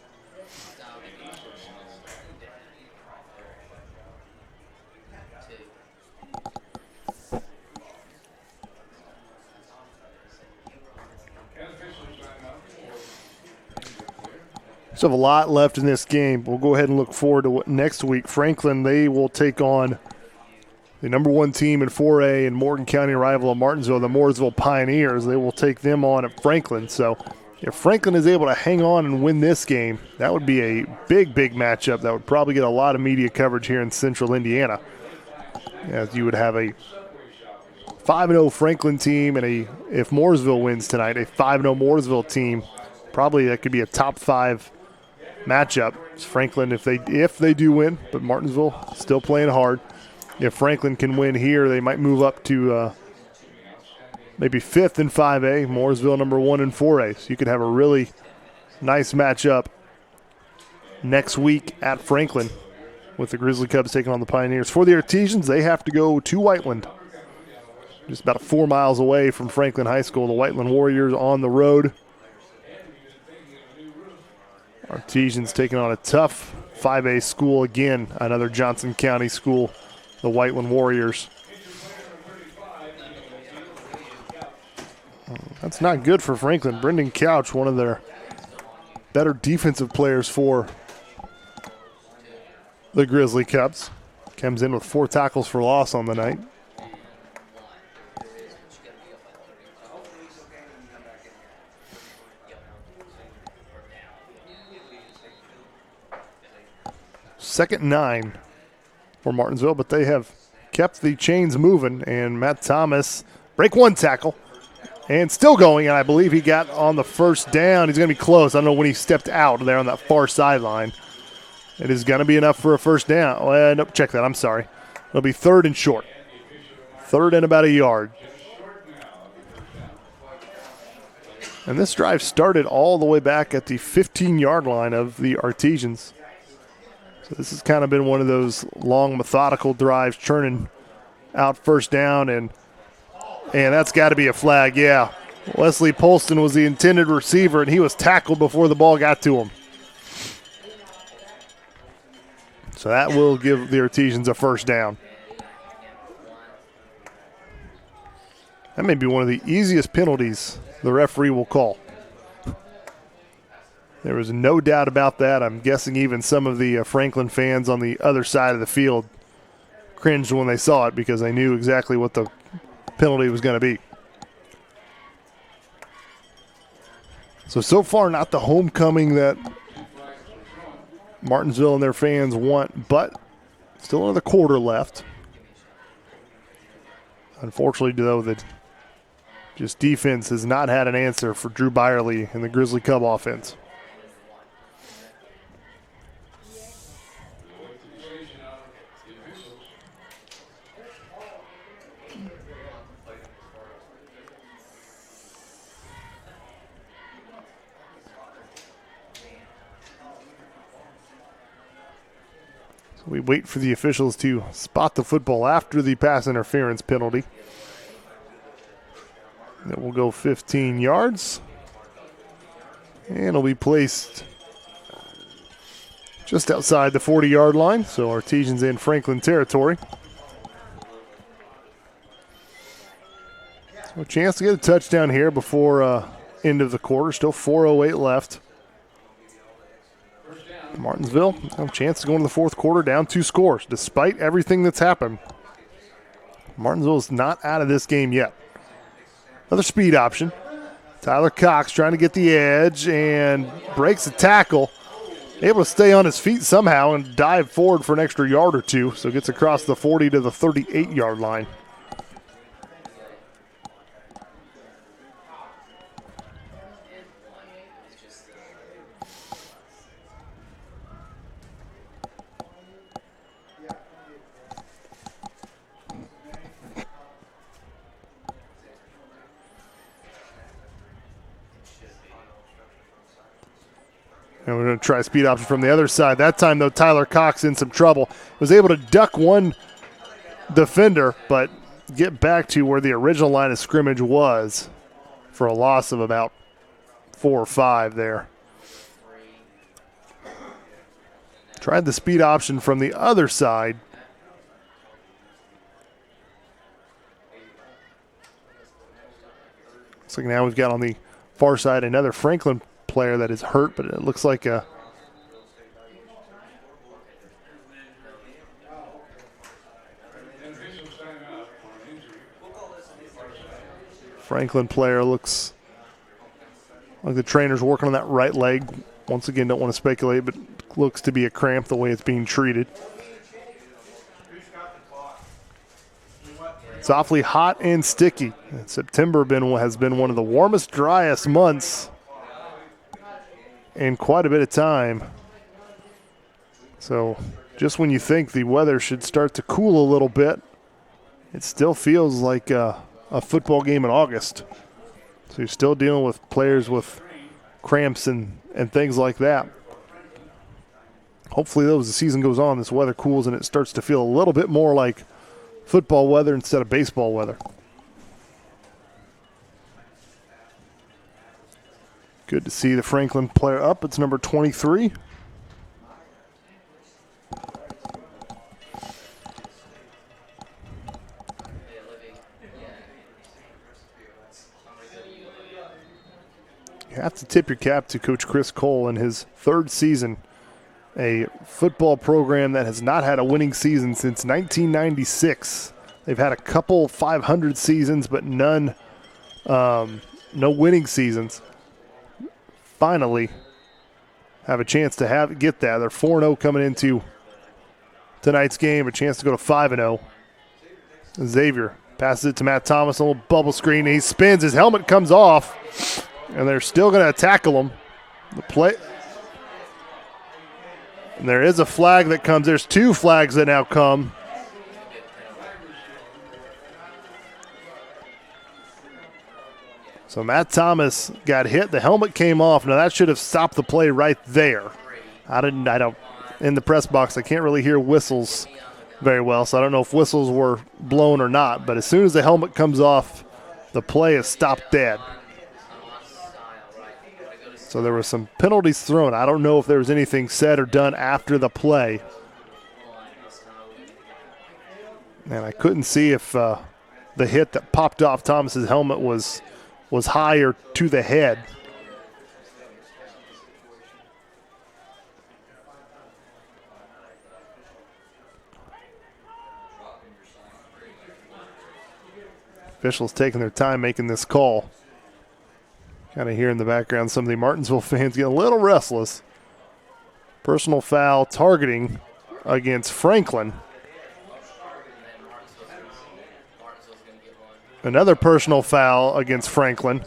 So have a lot left in this game. We'll go ahead and look forward to what next week. Franklin, they will take on the number 1 team in 4A and Morgan County rival of Martinsville, the Mooresville Pioneers. They will take them on at Franklin. So if Franklin is able to hang on and win this game, that would be a big, big matchup that would probably get a lot of media coverage here in central Indiana. As you would have a 5-0 Franklin team and if Mooresville wins tonight, a 5-0 Mooresville team. Probably that could be a top 5 matchup. It's Franklin if they do win, but Martinsville still playing hard. If Franklin can win here, they might move up to maybe 5th in 5A, Mooresville number 1 in 4A. So you could have a really nice matchup next week at Franklin, with the Grizzly Cubs taking on the Pioneers. For the Artesians, they have to go to Whiteland, just about 4 miles away from Franklin High School. The Whiteland Warriors on the road. Artesians taking on a tough 5A school again, another Johnson County school, the Whiteland Warriors. That's not good for Franklin. Brendan Couch, one of their better defensive players for the Grizzly Cubs, comes in with 4 tackles for loss on the night. Second 9 for Martinsville, but they have kept the chains moving, and Matt Thomas break 1 tackle and still going, and I believe he got on the first down. He's going to be close. I don't know when he stepped out there on that far sideline. It is going to be enough for a first down. Nope, check that. I'm sorry. It'll be 3rd and short. 3rd and about a yard. And this drive started all the way back at the 15-yard line of the Artesians. So this has kind of been one of those long, methodical drives, churning out first down, and that's got to be a flag, yeah. Wesley Polston was the intended receiver, and he was tackled before the ball got to him. So that will give the Artesians a first down. That may be one of the easiest penalties the referee will call. There was no doubt about that. I'm guessing even some of the Franklin fans on the other side of the field cringed when they saw it, because they knew exactly what the penalty was going to be. So far not the homecoming that Martinsville and their fans want, but still another quarter left. Unfortunately, though, the just defense has not had an answer for Drew Byerly and the Grizzly Cub offense. We wait for the officials to spot the football after the pass interference penalty. That will go 15 yards. And it'll be placed just outside the 40-yard line. So Artesians in Franklin territory. So a chance to get a touchdown here before end of the quarter. Still 4:08 left. Martinsville, a chance to go into the fourth quarter down 2 scores. Despite everything that's happened, Martinsville is not out of this game yet. Another speed option. Tyler Cox trying to get the edge and breaks the tackle. Able to stay on his feet somehow and dive forward for an extra yard or 2. So gets across the 40 to the 38-yard line. And we're going to try a speed option from the other side. That time, though, Tyler Cox in some trouble. Was able to duck one defender, but get back to where the original line of scrimmage was for a loss of about 4 or 5 there. Tried the speed option from the other side. Looks like now we've got on the far side another Franklin player that is hurt, but it looks like a Franklin player. Looks like the trainer's working on that right leg. Once again, don't want to speculate, but looks to be a cramp the way it's being treated. It's awfully hot and sticky. September has been one of the warmest, driest months in quite a bit of time. So just when you think the weather should start to cool a little bit, it still feels like a football game in August. So you're still dealing with players with cramps and things like that. hopefully, though, as the season goes on, this weather cools and it starts to feel a little bit more like football weather instead of baseball weather. Good to see the Franklin player up. It's number 23. You have to tip your cap to Coach Chris Cole in his third season, a football program that has not had a winning season since 1996. They've had a couple 500 seasons, but none, no winning seasons. Finally have a chance to get that. They're 4-0 coming into tonight's game, a chance to go to 5-0. Xavier passes it to Matt Thomas, a little bubble screen. He spins, his helmet comes off, and they're still going to tackle him. The play, and there is a flag that comes. There's two flags that now come. So Matt Thomas got hit. The helmet came off. Now that should have stopped the play right there. I don't, in the press box, I can't really hear whistles very well, so I don't know if whistles were blown or not. But as soon as the helmet comes off, the play is stopped dead. So there were some penalties thrown. I don't know if there was anything said or done after the play. And I couldn't see if the hit that popped off Thomas's helmet was higher to the head. Officials taking their time making this call. Kind of hear in the background some of the Martinsville fans getting a little restless. Personal foul targeting against Franklin. Another personal foul against Franklin.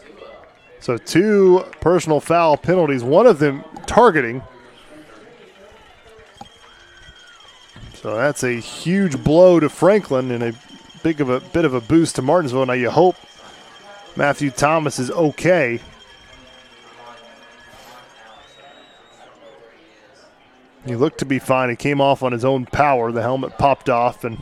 So two personal foul penalties, one of them targeting. So that's a huge blow to Franklin and a bit of a boost to Martinsville. Now you hope Matthew Thomas is okay. He looked to be fine. He came off on his own power. The helmet popped off, and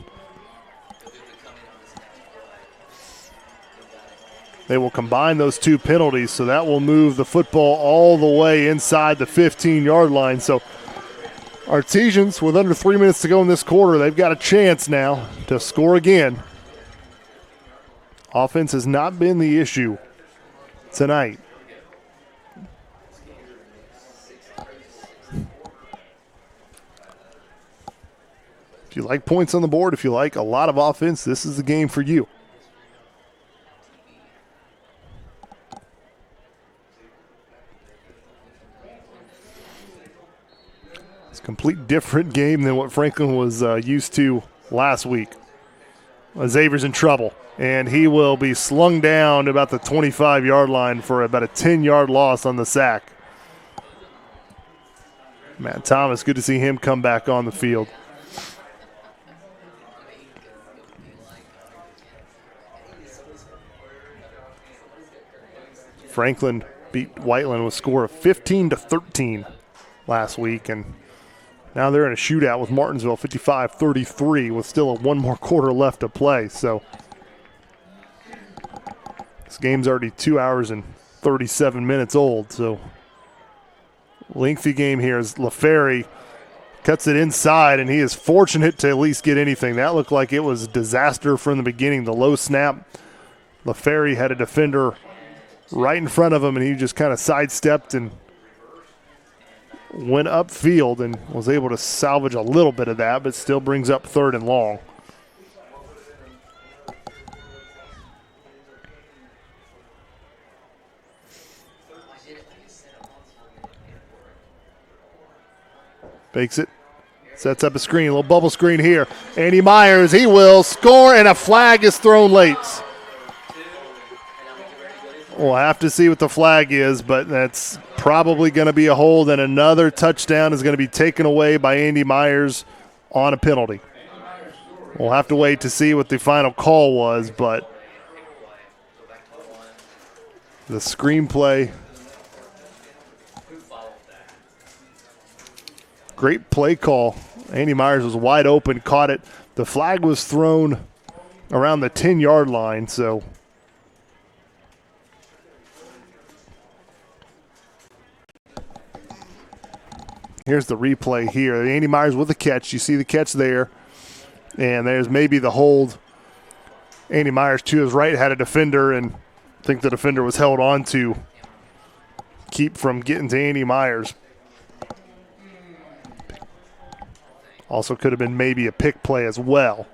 they will combine those two penalties, so that will move the football all the way inside the 15-yard line. So Artesians, with under 3 minutes to go in this quarter, they've got a chance now to score again. Offense has not been the issue tonight. If you like points on the board, if you like a lot of offense, this is the game for you. It's a complete different game than what Franklin was used to last week. Xavier's in trouble, and he will be slung down to about the 25-yard line for about a 10-yard loss on the sack. Matt Thomas, good to see him come back on the field. Franklin beat Whiteland with a score of 15-13 last week, and now they're in a shootout with Martinsville, 55-33, with still one more quarter left to play. So this game's already 2 hours and 37 minutes old. So lengthy game here as LaFerry cuts it inside, and he is fortunate to at least get anything. That looked like it was a disaster from the beginning. The low snap, LaFerry had a defender right in front of him, and he just kind of sidestepped and went upfield and was able to salvage a little bit of that, but still brings up 3rd and long. Fakes it. Sets up a screen, a little bubble screen here. Andy Myers, he will score, and a flag is thrown late. We'll have to see what the flag is, but that's probably going to be a hold, and another touchdown is going to be taken away by Andy Myers on a penalty. We'll have to wait to see what the final call was, but the screenplay. Great play call. Andy Myers was wide open, caught it. The flag was thrown around the 10-yard line, so here's the replay here. Andy Myers with the catch. You see the catch there, and there's maybe the hold. Andy Myers to his right had a defender, and I think the defender was held on to keep from getting to Andy Myers. Also could have been maybe a pick play as well.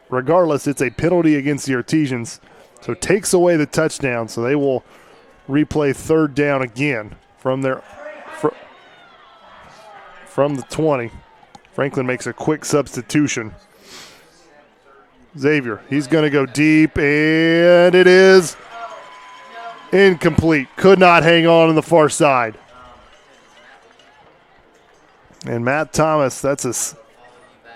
Regardless, it's a penalty against the Artesians, so it takes away the touchdown, so they will replay third down again from their from the 20. Franklin makes a quick substitution. Xavier, he's going to go deep, and it is incomplete. Could not hang on the far side. And Matt Thomas, that's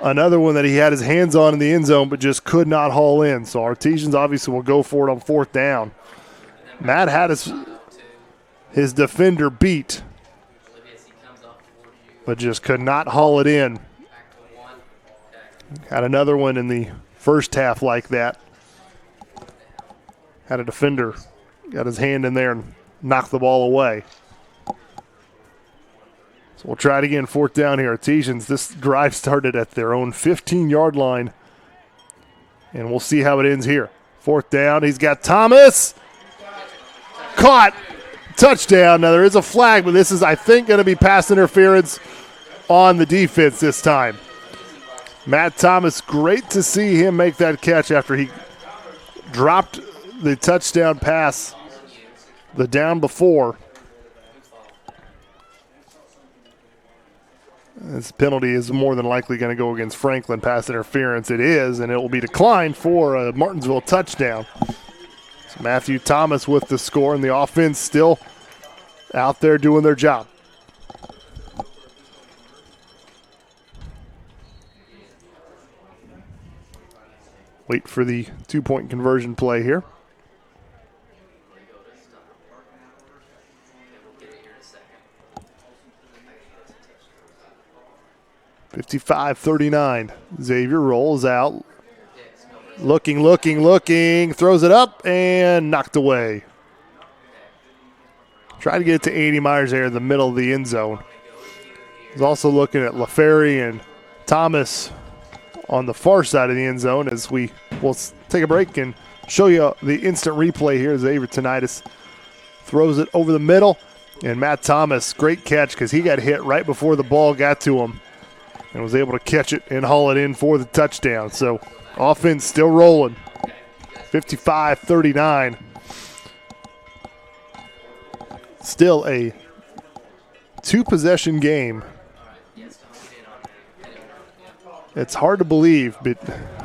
another one that he had his hands on in the end zone but just could not haul in. So Artesians obviously will go for it on fourth down. Matt had his defender beat, but just could not haul it in. Had another one in the first half like that. Had a defender, got his hand in there and knocked the ball away. So we'll try it again, fourth down here. Artesians, this drive started at their own 15-yard line, and we'll see how it ends here. Fourth down, he's got Thomas. Caught. Touchdown. Now there is a flag, but this is, I think, going to be pass interference on the defense this time. Matt Thomas, great to see him make that catch after he dropped the touchdown pass the down before. This penalty is more than likely going to go against Franklin. Pass interference it is, and it will be declined for a Martinsville touchdown. So Matthew Thomas with the score, and the offense still out there doing their job. Wait for the two-point conversion play here. (55-39). Xavier rolls out. Looking, throws it up and knocked away. Tried to get it to Andy Myers there in the middle of the end zone. He's also looking at LaFerry and Thomas on the far side of the end zone as we will take a break and show you the instant replay here. Xavier Tinnitus throws it over the middle, and Matt Thomas, great catch because he got hit right before the ball got to him and was able to catch it and haul it in for the touchdown. So offense still rolling, 55-39. Still a two-possession game. It's hard to believe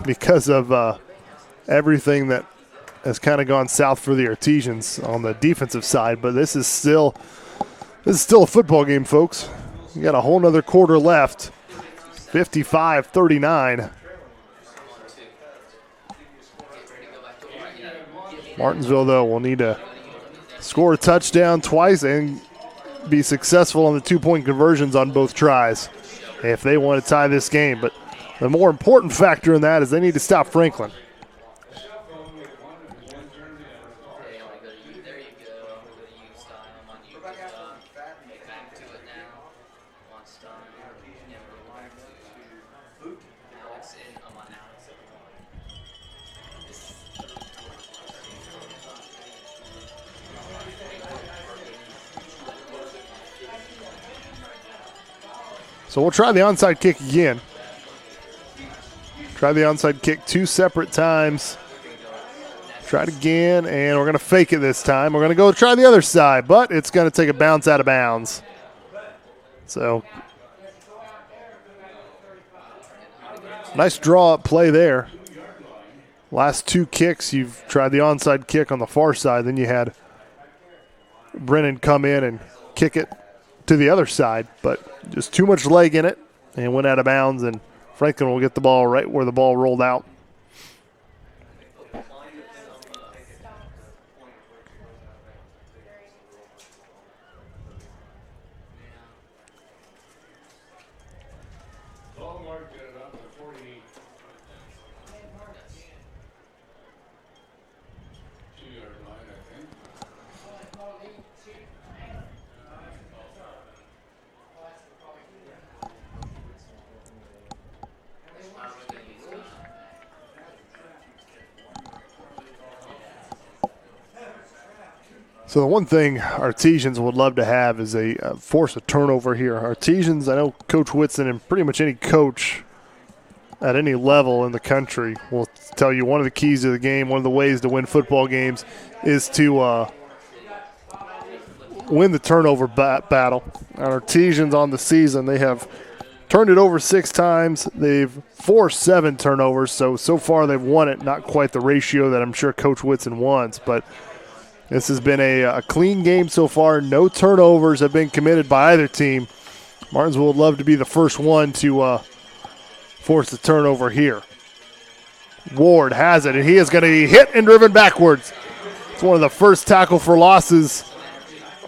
because of everything that has kind of gone south for the Artesians on the defensive side, but this is still a football game, folks. You got a whole nother quarter left. 55-39. Martinsville, though, will need to score a touchdown twice and be successful on the two-point conversions on both tries if they want to tie this game. But the more important factor in that is they need to stop Franklin. So we'll try the onside kick again. Try the onside kick two separate times. Try it again, and we're going to fake it this time. We're going to go try the other side, but it's going to take a bounce out of bounds. So nice draw up play there. Last two kicks, you've tried the onside kick on the far side. Then you had Brennan come in and kick it to the other side, but just too much leg in it and went out of bounds, and Franklin will get the ball right where the ball rolled out. So the one thing Artesians would love to have is force a turnover here. Artesians, I know Coach Whitson and pretty much any coach at any level in the country will tell you one of the keys to the game, one of the ways to win football games is to win the turnover battle. And Artesians on the season, they have turned it over 6 times. They've forced 7 turnovers, so far they've won it. Not quite the ratio that I'm sure Coach Whitson wants, but this has been a clean game so far. No turnovers have been committed by either team. Martinsville would love to be the first one to force the turnover here. Ward has it, and he is going to be hit and driven backwards. It's one of the first tackle for losses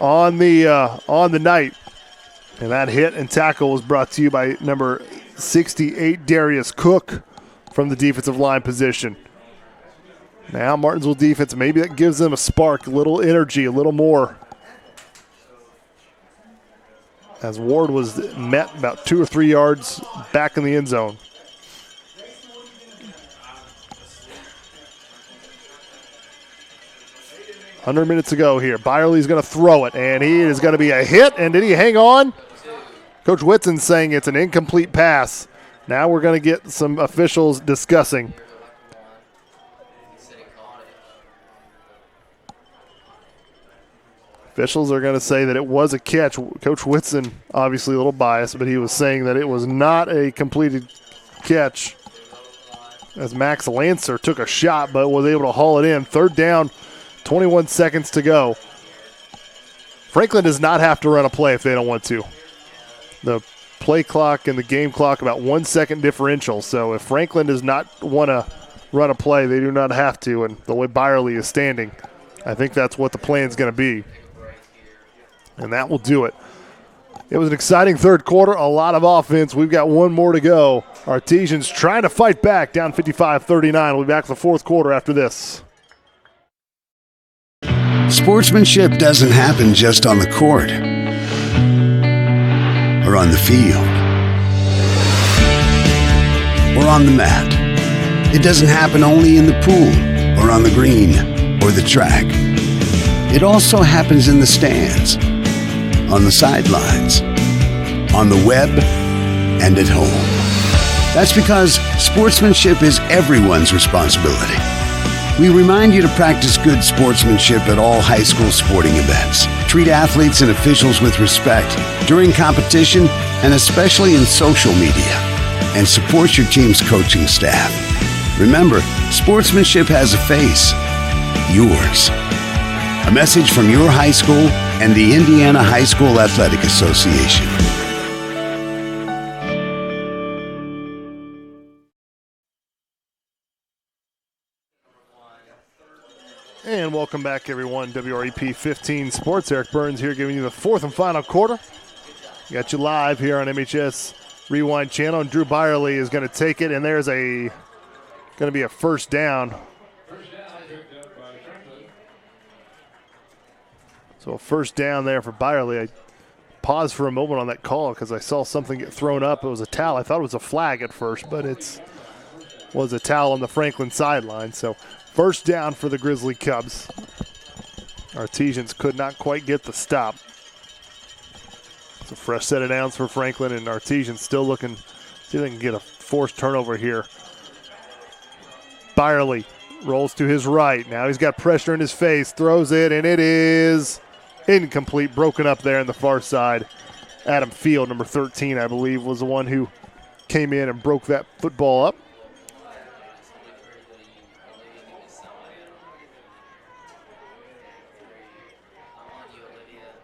on the night. And that hit and tackle was brought to you by number 68, Darius Cook, from the defensive line position. Now Martinsville defense, maybe that gives them a spark, a little energy, a little more. As Ward was met about 2 or 3 yards back in the end zone. Under minutes to go here. Byerly's going to throw it, and he is going to be a hit. And did he hang on? Coach Whitson's saying it's an incomplete pass. Now we're going to get some officials discussing. Officials are going to say that it was a catch. Coach Whitson, obviously a little biased, but he was saying that it was not a completed catch as Max Lancer took a shot but was able to haul it in. 3rd down, 21 seconds to go. Franklin does not have to run a play if they don't want to. The play clock and the game clock about 1 second differential. So if Franklin does not want to run a play, they do not have to. And the way Byerly is standing, I think that's what the plan is going to be. And that will do it. It was an exciting third quarter, a lot of offense. We've got one more to go. Artesians trying to fight back, down 55-39. We'll be back for the fourth quarter after this. Sportsmanship doesn't happen just on the court or on the field or on the mat. It doesn't happen only in the pool or on the green or the track. It also happens in the stands, on the sidelines, on the web, and at home. That's because sportsmanship is everyone's responsibility. We remind you to practice good sportsmanship at all high school sporting events. Treat athletes and officials with respect during competition and especially in social media. And support your team's coaching staff. Remember, sportsmanship has a face. Yours. A message from your high school and the Indiana High School Athletic Association. And welcome back, everyone. WREP 15 Sports. Eric Burns here giving you the fourth and final quarter. Got you live here on MHS Rewind Channel. And Drew Byerly is going to take it, and there's going to be a first down. So a first down there for Byerly. I paused for a moment on that call because I saw something get thrown up. It was a towel. I thought it was a flag at first, but it was a towel on the Franklin sideline. So first down for the Grizzly Cubs. Artesians could not quite get the stop. It's a fresh set of downs for Franklin, and Artesians still looking, see if they can get a forced turnover here. Byerly rolls to his right. Now he's got pressure in his face, throws it, and it is incomplete, broken up there on the far side. Adam Field, number 13, I believe, was the one who came in and broke that football up.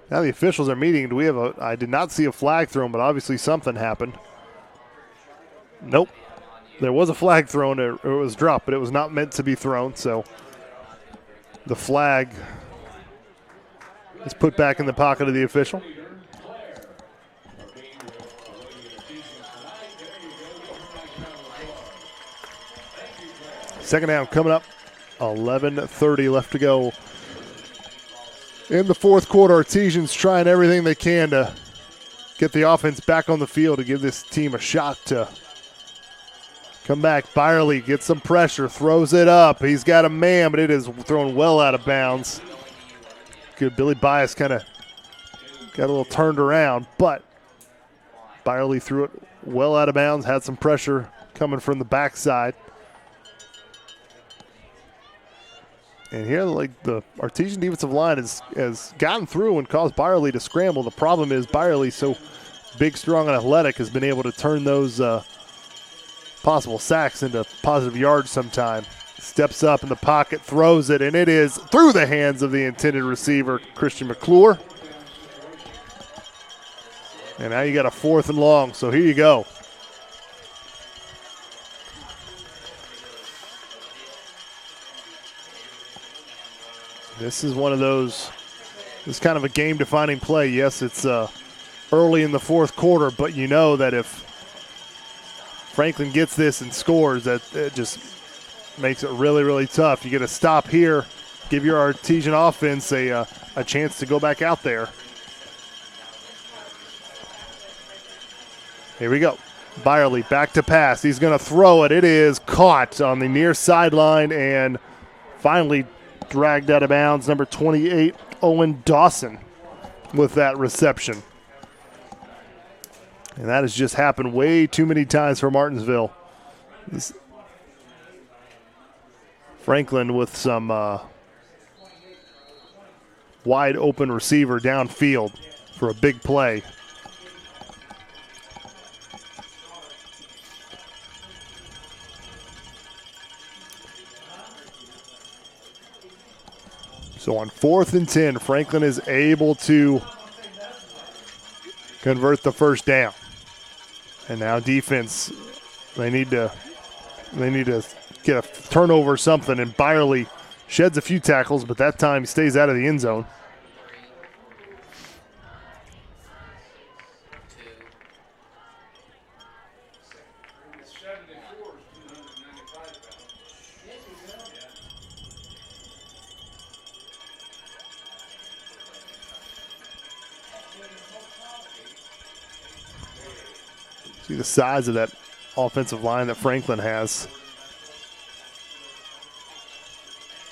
Now the officials are meeting. Do we have I did not see a flag thrown, but obviously something happened. Nope. There was a flag thrown, it was dropped, but it was not meant to be thrown, so the flag is put back in the pocket of the official. Second down coming up, 11:30 left to go. In the fourth quarter, Artesians trying everything they can to get the offense back on the field to give this team a shot to come back. Byerly gets some pressure, throws it up. He's got a man, but it is thrown well out of bounds. good. Billy Bias kind of got a little turned around, but Byerly threw it well out of bounds, had some pressure coming from the backside. And here, like, the Artesian defensive line has gotten through and caused Byerly to scramble. The problem is Byerly, so big, strong, and athletic, has been able to turn those possible sacks into positive yards sometime. Steps up in the pocket, throws it, and it is through the hands of the intended receiver, Christian McClure. And now you got a 4th and long, so here you go. This is one of those, it's kind of a game-defining play. Yes, it's early in the 4th quarter, but you know that if Franklin gets this and scores, that it just makes it really, really tough. You get a stop here, give your Artesian offense a chance to go back out there. Here we go. Byerly back to pass. He's going to throw it. It is caught on the near sideline and finally dragged out of bounds. Number 28, Owen Dawson, with that reception. And that has just happened way too many times for Martinsville. Franklin with some wide open receiver downfield for a big play. So on 4th and 10, Franklin is able to convert the first down. And now defense, they need to get a turnover or something, and Byerly sheds a few tackles, but that time he stays out of the end zone. See the size of that offensive line that Franklin has.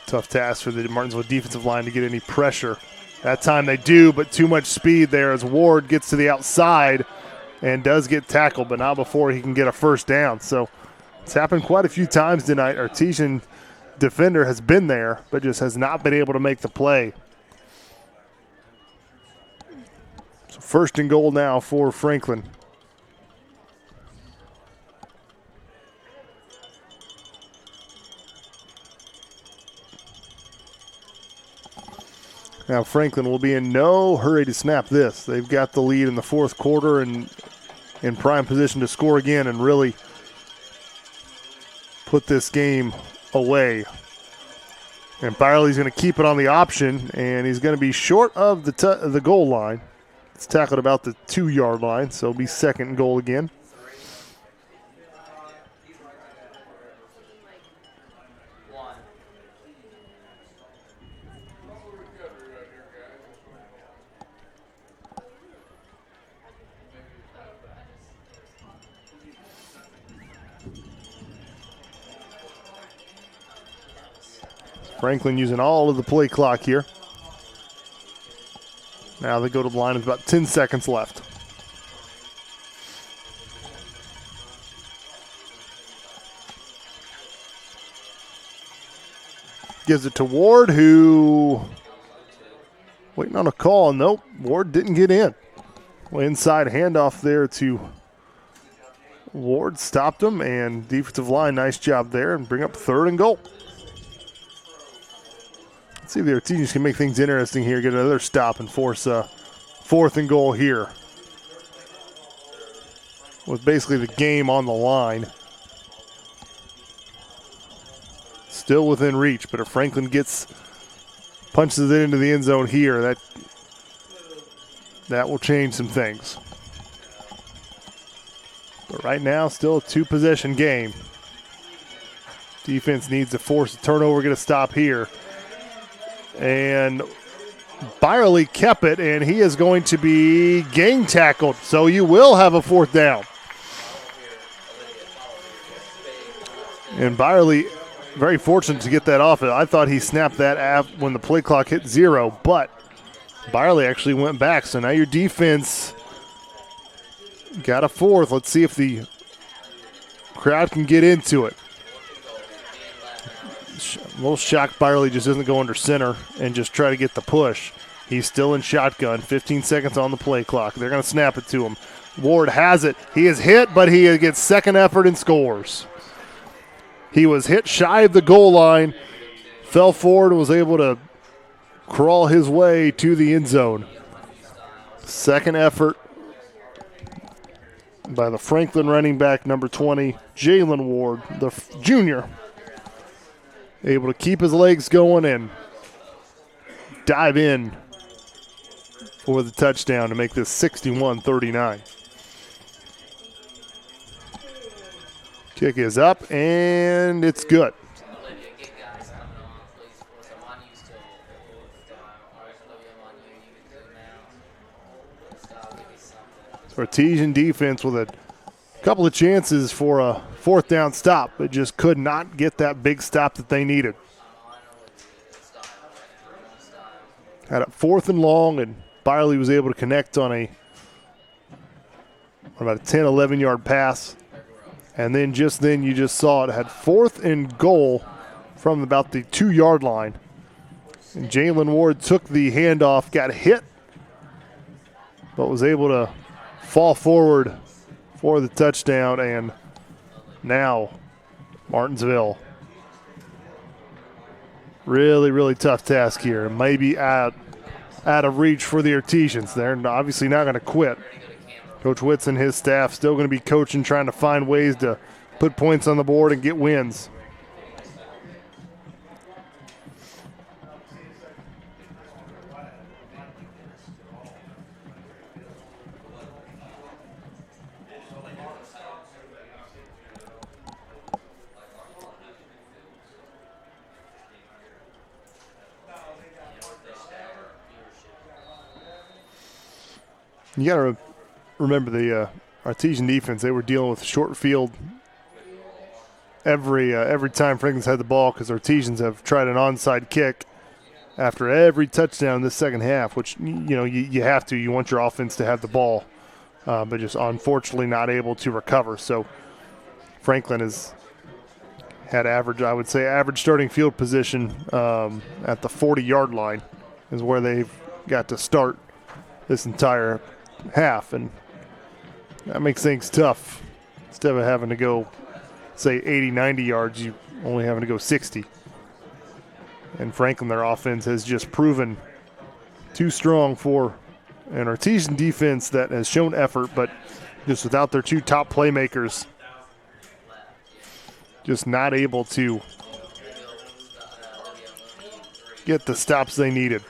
Tough task for the Martinsville defensive line to get any pressure. That time they do, but too much speed there as Ward gets to the outside and does get tackled, but not before he can get a first down. So it's happened quite a few times tonight. Artesian defender has been there, but just has not been able to make the play. So 1st and goal now for Franklin. Now Franklin will be in no hurry to snap this. They've got the lead in the 4th quarter and in prime position to score again and really put this game away. And Byerly's going to keep it on the option, and he's going to be short of the goal line. It's tackled about the 2-yard line, so it'll be 2nd and goal again. Franklin using all of the play clock here. Now they go to the line with about 10 seconds left. Gives it to Ward, who waiting on a call. Nope, Ward didn't get in. Well, inside handoff there to Ward, stopped him, and defensive line, nice job there, and bring up 3rd and goal. Let's see if the Artesians can make things interesting here, get another stop and force a 4th and goal here. With basically the game on the line. Still within reach, but if Franklin punches it into the end zone here, that will change some things. But right now, still a 2-possession game. Defense needs to force a turnover, get a stop here. And Byerly kept it, and he is going to be gang tackled. So you will have a 4th down. And Byerly, very fortunate to get that off. I thought he snapped that when the play clock hit 0, but Byerly actually went back, so now your defense got a fourth. Let's see if the crowd can get into it. A little shocked Byerly just doesn't go under center and just try to get the push. He's still in shotgun, 15 seconds on the play clock. They're going to snap it to him. Ward has it. He is hit, but he gets second effort and scores. He was hit shy of the goal line, fell forward and was able to crawl his way to the end zone. Second effort by the Franklin running back, number 20, Jalen Ward, the junior. Able to keep his legs going and dive in for the touchdown to make this 61-39. Kick is up, and it's good. Artesian defense with a couple of chances for a fourth down stop, but just could not get that big stop that they needed. Had it 4th and long, and Byerly was able to connect on about a 10, 11-yard pass. And then you just saw it had 4th and goal from about the 2-yard line. And Jalen Ward took the handoff, got hit, but was able to fall forward for the touchdown. And now Martinsville, really, really tough task here. Maybe out of reach for the Artesians. They're obviously not going to quit. Coach Witz and his staff still going to be coaching, trying to find ways to put points on the board and get wins. You got to remember the Artesian defense. They were dealing with short field every time Franklin's had the ball, because Artesians have tried an onside kick after every touchdown in this second half, which you have to. You want your offense to have the ball, but just unfortunately not able to recover. So Franklin has had average starting field position at the 40-yard line is where they've got to start this entire half, and that makes things tough. Instead of having to go, say, 80, 90 yards, you only having to go 60. And Franklin, their offense has just proven too strong for an Artesian defense that has shown effort, but just without their 2 top playmakers, just not able to get the stops they needed.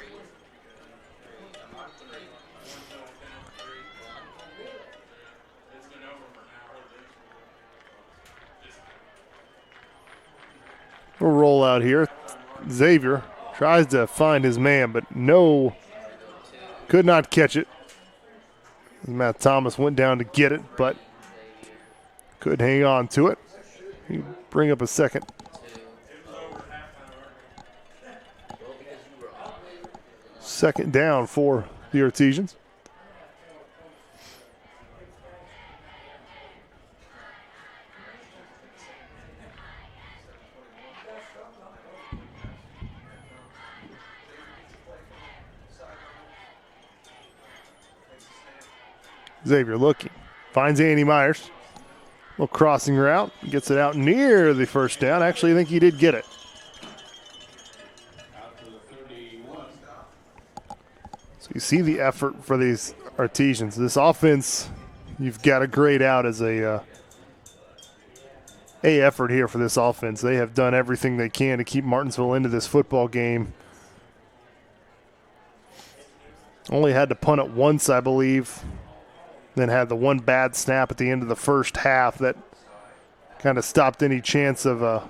We'll roll out here. Xavier tries to find his man, but could not catch it. Matt Thomas went down to get it, but could hang on to it. He bring up a second. Second down for the Artesians. Xavier looking, finds Andy Myers. Little crossing route, gets it out near the first down. Actually, I think he did get it. So you see the effort for these Artesians. This offense, you've got to grade out as a effort here for this offense. They have done everything they can to keep Martinsville into this football game. Only had to punt it once, I believe. Then had the one bad snap at the end of the first half that kind of stopped any chance of a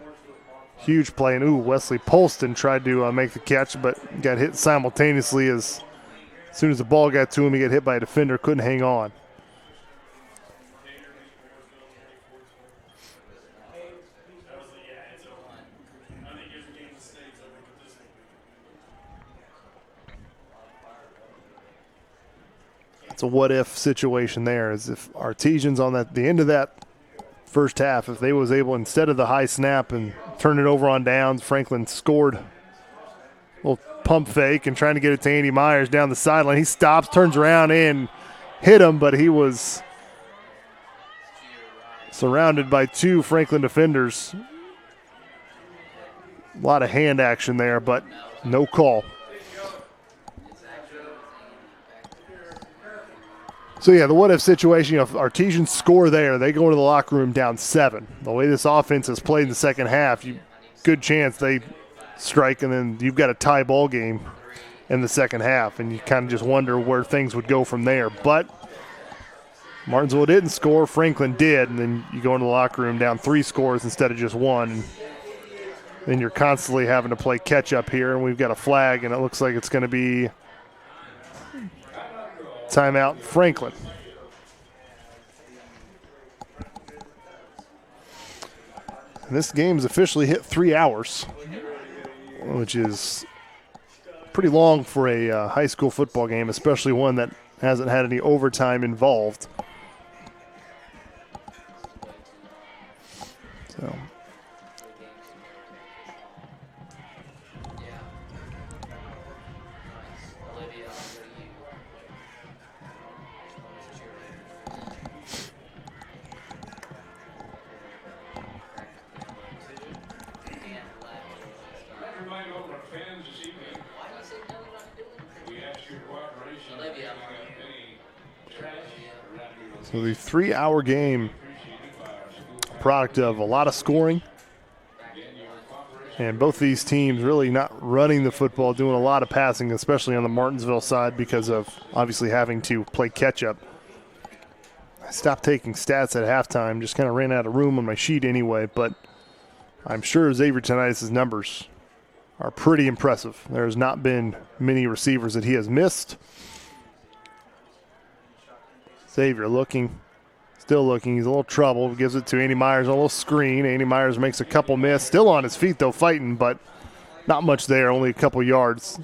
huge play. And, Wesley Polston tried to make the catch, but got hit simultaneously. As soon as the ball got to him, he got hit by a defender, couldn't hang on. It's a what-if situation there, as if Artesians on the end of that first half, if they was able, instead of the high snap and turn it over on downs, Franklin scored a little pump fake and trying to get it to Andy Myers down the sideline. He stops, turns around, and hit him, but he was surrounded by two Franklin defenders. A lot of hand action there, but no call. So, yeah, the what-if situation, if Artesians score there, they go into the locker room down 7. The way this offense has played in the second half, good chance they strike, and then you've got a tie ball game in the second half, and you kind of just wonder where things would go from there. But Martinsville didn't score, Franklin did, and then you go into the locker room down 3 scores instead of just 1. And then you're constantly having to play catch-up here, and we've got a flag, and it looks like it's going to be timeout Franklin. And this game's officially hit 3 hours, which is pretty long for a high school football game, especially one that hasn't had any overtime involved. So So the 3-hour game, product of a lot of scoring, and both these teams really not running the football, doing a lot of passing, especially on the Martinsville side because of obviously having to play catch-up. I stopped taking stats at halftime, just kind of ran out of room on my sheet anyway, but I'm sure Xavier Tinnitus' numbers are pretty impressive. There's not been many receivers that he has missed. Xavier looking, still looking. He's a little trouble. Gives it to Andy Myers on a little screen. Andy Myers makes a couple miss. Still on his feet, though, fighting, but not much there, only a couple yards.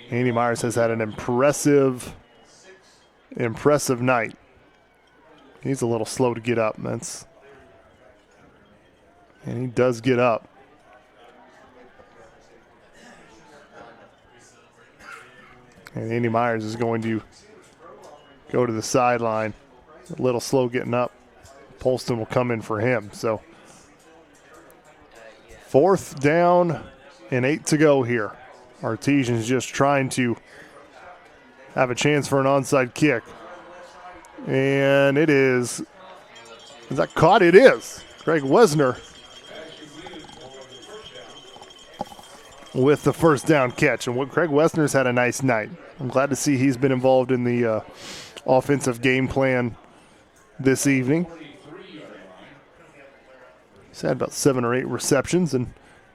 Andy Myers has had an impressive night. He's a little slow to get up. And he does get up. And Andy Myers is going to go to the sideline. A little slow getting up. Polston will come in for him. So 4th down and 8 to go here. Artesians just trying to have a chance for an onside kick. And it is that caught? It is. Craig Wesner with the first down catch. And Craig Wesner's had a nice night. I'm glad to see he's been involved in the offensive game plan this evening. He's had about 7 or 8 receptions, and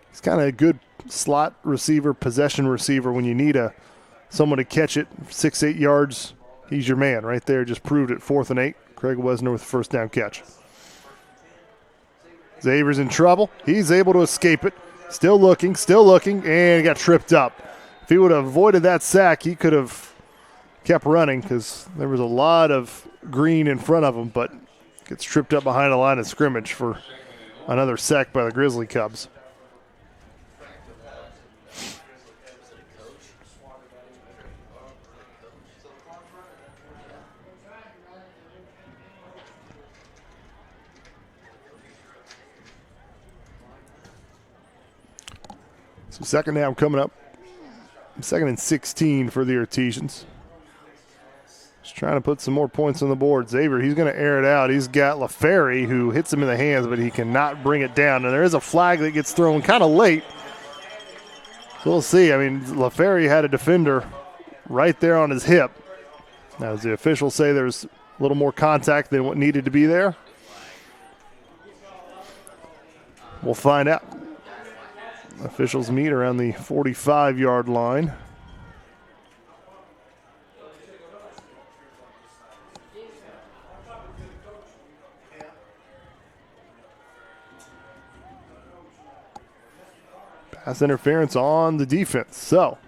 he's kind of a good slot receiver, possession receiver. When you need someone to catch it 6-8 yards, he's your man right there. Just proved it. 4th and 8. Craig Wesner with the first down catch. Xavier's in trouble. He's able to escape it. Still looking, and he got tripped up. If he would have avoided that sack, he could have kept running because there was a lot of green in front of him, but gets tripped up behind the line of scrimmage for another sack by the Grizzly Cubs. So second down coming up. 2nd and 16 for the Artesians. Just trying to put some more points on the board. Xavier, he's going to air it out. He's got LaFerry, who hits him in the hands, but he cannot bring it down. And there is a flag that gets thrown kind of late. So we'll see. I mean, LaFerry had a defender right there on his hip. Now, as the officials say, there's a little more contact than what needed to be there. We'll find out. Officials meet around the 45-yard line. Pass interference on the defense. So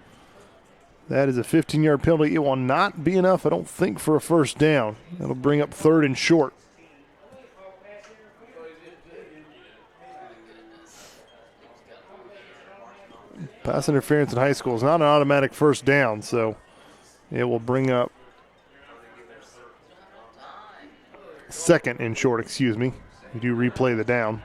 That is a 15-yard penalty. It will not be enough, I don't think, for a first down. That'll bring up 3rd and short. Pass interference in high school is not an automatic first down, so it will bring up 2nd and short, excuse me. You do replay the down.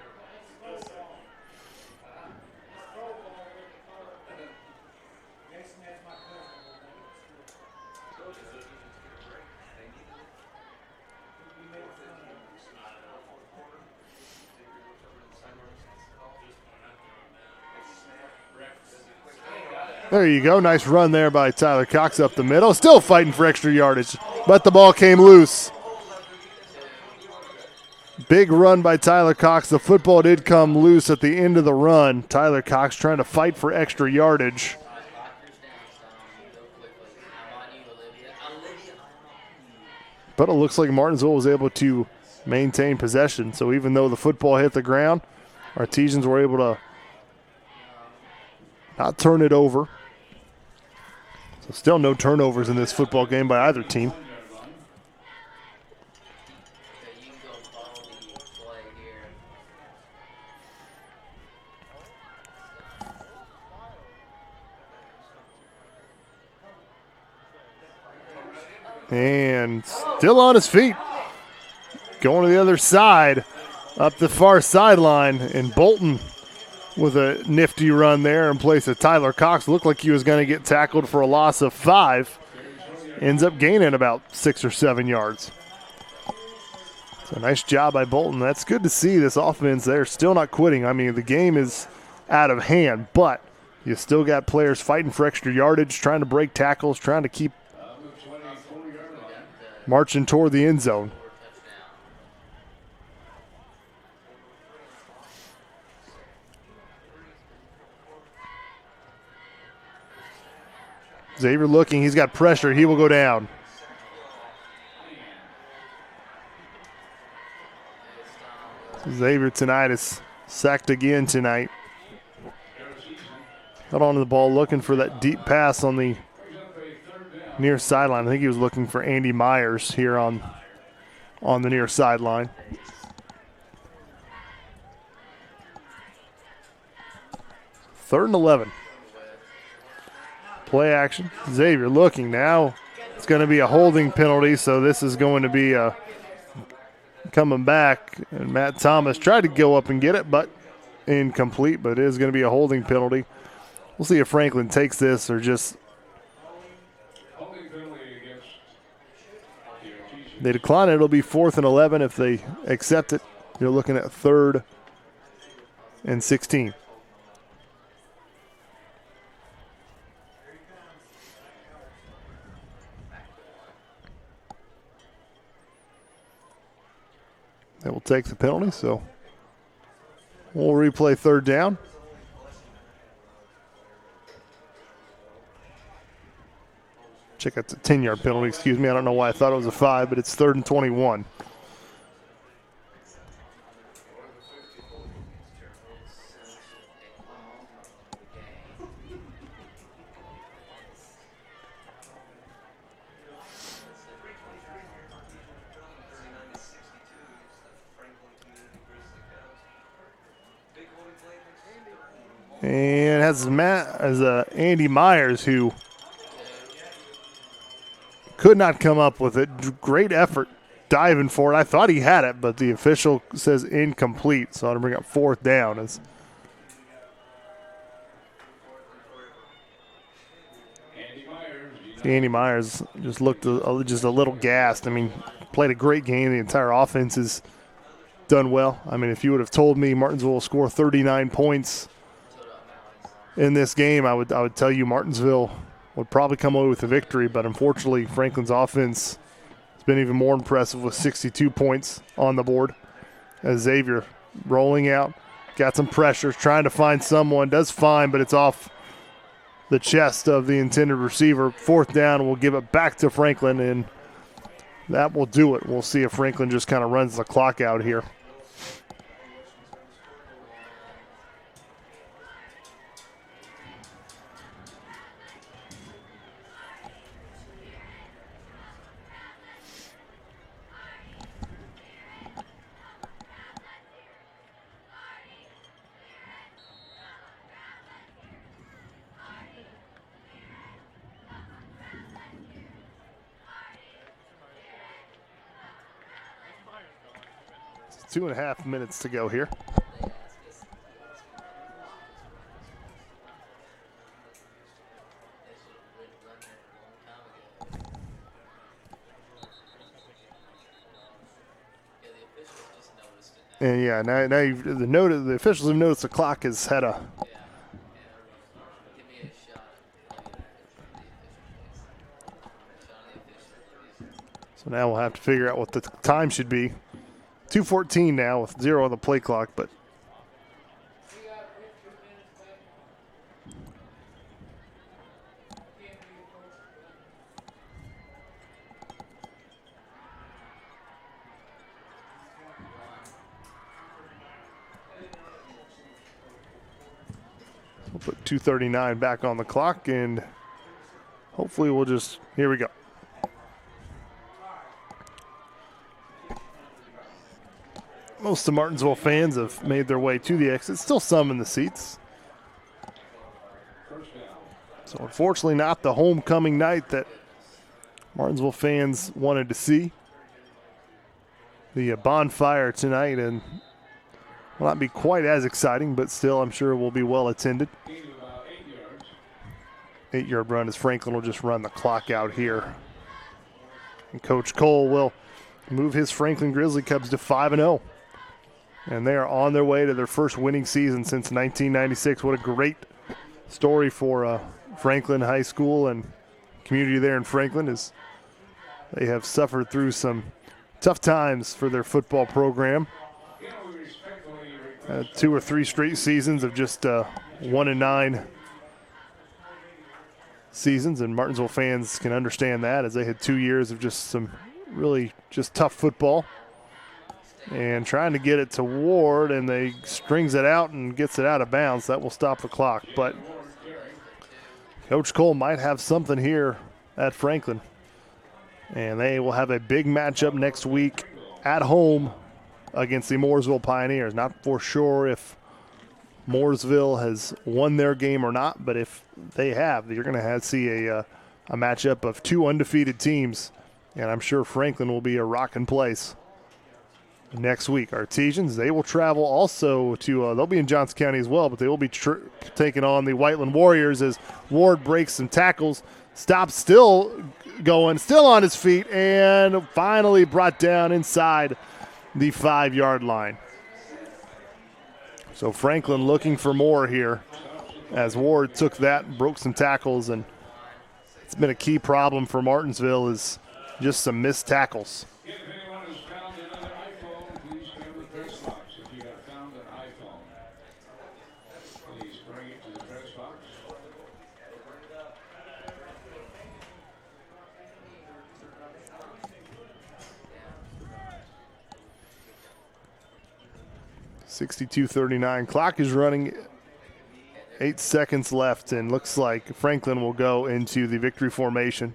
There you go. Nice run there by Tyler Cox up the middle. Still fighting for extra yardage, but the ball came loose. Big run by Tyler Cox. The football did come loose at the end of the run. Tyler Cox trying to fight for extra yardage. But it looks like Martinsville was able to maintain possession. So even though the football hit the ground, Artesians were able to not turn it over. So still no turnovers in this football game by either team. And still on his feet. Going to the other side, up the far sideline, and Bolton with a nifty run there in place of Tyler Cox. Looked like he was going to get tackled for a loss of 5. Ends up gaining about 6 or 7 yards. So nice job by Bolton. That's good to see this offense. They're still not quitting. I mean, the game is out of hand, but you still got players fighting for extra yardage, trying to break tackles, trying to keep marching toward the end zone. Xavier looking, he's got pressure, he will go down. Xavier tonight is sacked again tonight. Got onto the ball looking for that deep pass on the near sideline. I think he was looking for Andy Myers here on the near sideline. Third and 11. Play action. Xavier looking now. It's going to be a holding penalty, so this is going to be coming back. And Matt Thomas tried to go up and get it, but incomplete. But it is going to be a holding penalty. We'll see if Franklin takes this or just they decline it. It'll be 4th and 11 if they accept it. You're looking at 3rd and 16. They will take the penalty, so we'll replay 3rd down. Check out the 10-yard penalty, excuse me. I don't know why I thought it was a 5, but it's 3rd and 21. And has Andy Myers, who could not come up with it. Great effort diving for it. I thought he had it, but the official says incomplete, so I'm going to bring up 4th down. As Andy Myers just looked just a little gassed. I mean, played a great game. The entire offense has done well. I mean, if you would have told me Martinsville will score 39 points in this game, I would tell you Martinsville would probably come away with a victory, but unfortunately Franklin's offense has been even more impressive with 62 points on the board. As Xavier rolling out, got some pressure, trying to find someone, does fine, but it's off the chest of the intended receiver. 4th down, we'll give it back to Franklin, and that will do it. We'll see if Franklin just kind of runs the clock out here. 2.5 minutes to go here. And yeah, now the officials have noticed the clock has had a so now we'll have to figure out what the time should be. 2:14 now with 0 on the play clock, but we'll put 2:39 back on the clock, and hopefully we'll just, here we go. Most of Martinsville fans have made their way to the exit. Still some in the seats. So unfortunately not the homecoming night that Martinsville fans wanted to see. The bonfire tonight and will not be quite as exciting, but still I'm sure will be well attended. 8-yard run as Franklin will just run the clock out here. And Coach Cole will move his Franklin Grizzly Cubs to 5-0. And they are on their way to their first winning season since 1996. What a great story for Franklin High School and community there in Franklin, as they have suffered through some tough times for their football program. 2 or 3 straight seasons of just 1-9 seasons, and Martinsville fans can understand that, as they had 2 years of just some really just tough football. And trying to get it to Ward, and they strings it out and gets it out of bounds. That will stop the clock. But Coach Cole might have something here at Franklin. And they will have a big matchup next week at home against the Mooresville Pioneers. Not for sure if Mooresville has won their game or not, but if they have, you're going to see a matchup of 2 undefeated teams. And I'm sure Franklin will be a rocking place next week. Artesians, they will travel also to, they'll be in Johnson County as well, but they will be taking on the Whiteland Warriors as Ward breaks some tackles, stops, still going, still on his feet, and finally brought down inside the 5-yard line. So Franklin looking for more here as Ward took that, broke some tackles, and it's been a key problem for Martinsville is just some missed tackles. .62:39. Clock is running. 8 seconds left, and looks like Franklin will go into the victory formation.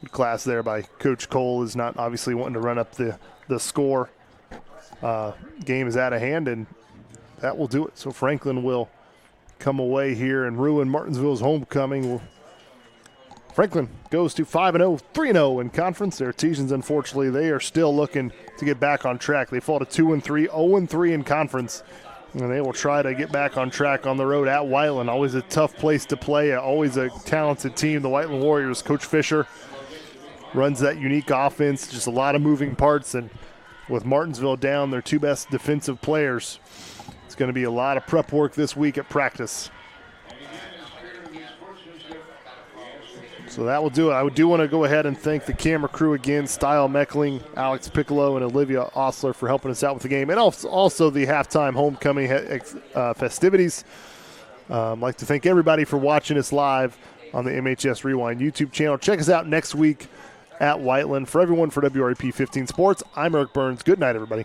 Good class there by Coach Cole, is not obviously wanting to run up the score. Game is out of hand, and that will do it. So Franklin will come away here and ruin Martinsville's homecoming. Franklin goes to 5-0, 3-0 in conference. Their Artesians, unfortunately, they are still looking to get back on track. They fall to 2-3, 0-3 in conference, and they will try to get back on track on the road at Whiteland. Always a tough place to play, always a talented team. The Whiteland Warriors, Coach Fisher runs that unique offense, just a lot of moving parts, and with Martinsville down their 2 best defensive players, it's going to be a lot of prep work this week at practice. So that will do it. I do want to go ahead and thank the camera crew again, Style Meckling, Alex Piccolo, and Olivia Osler for helping us out with the game, and also the halftime homecoming festivities. I'd like to thank everybody for watching us live on the MHS Rewind YouTube channel. Check us out next week at Whiteland. For everyone for WREP 15 Sports, I'm Eric Burns. Good night, everybody.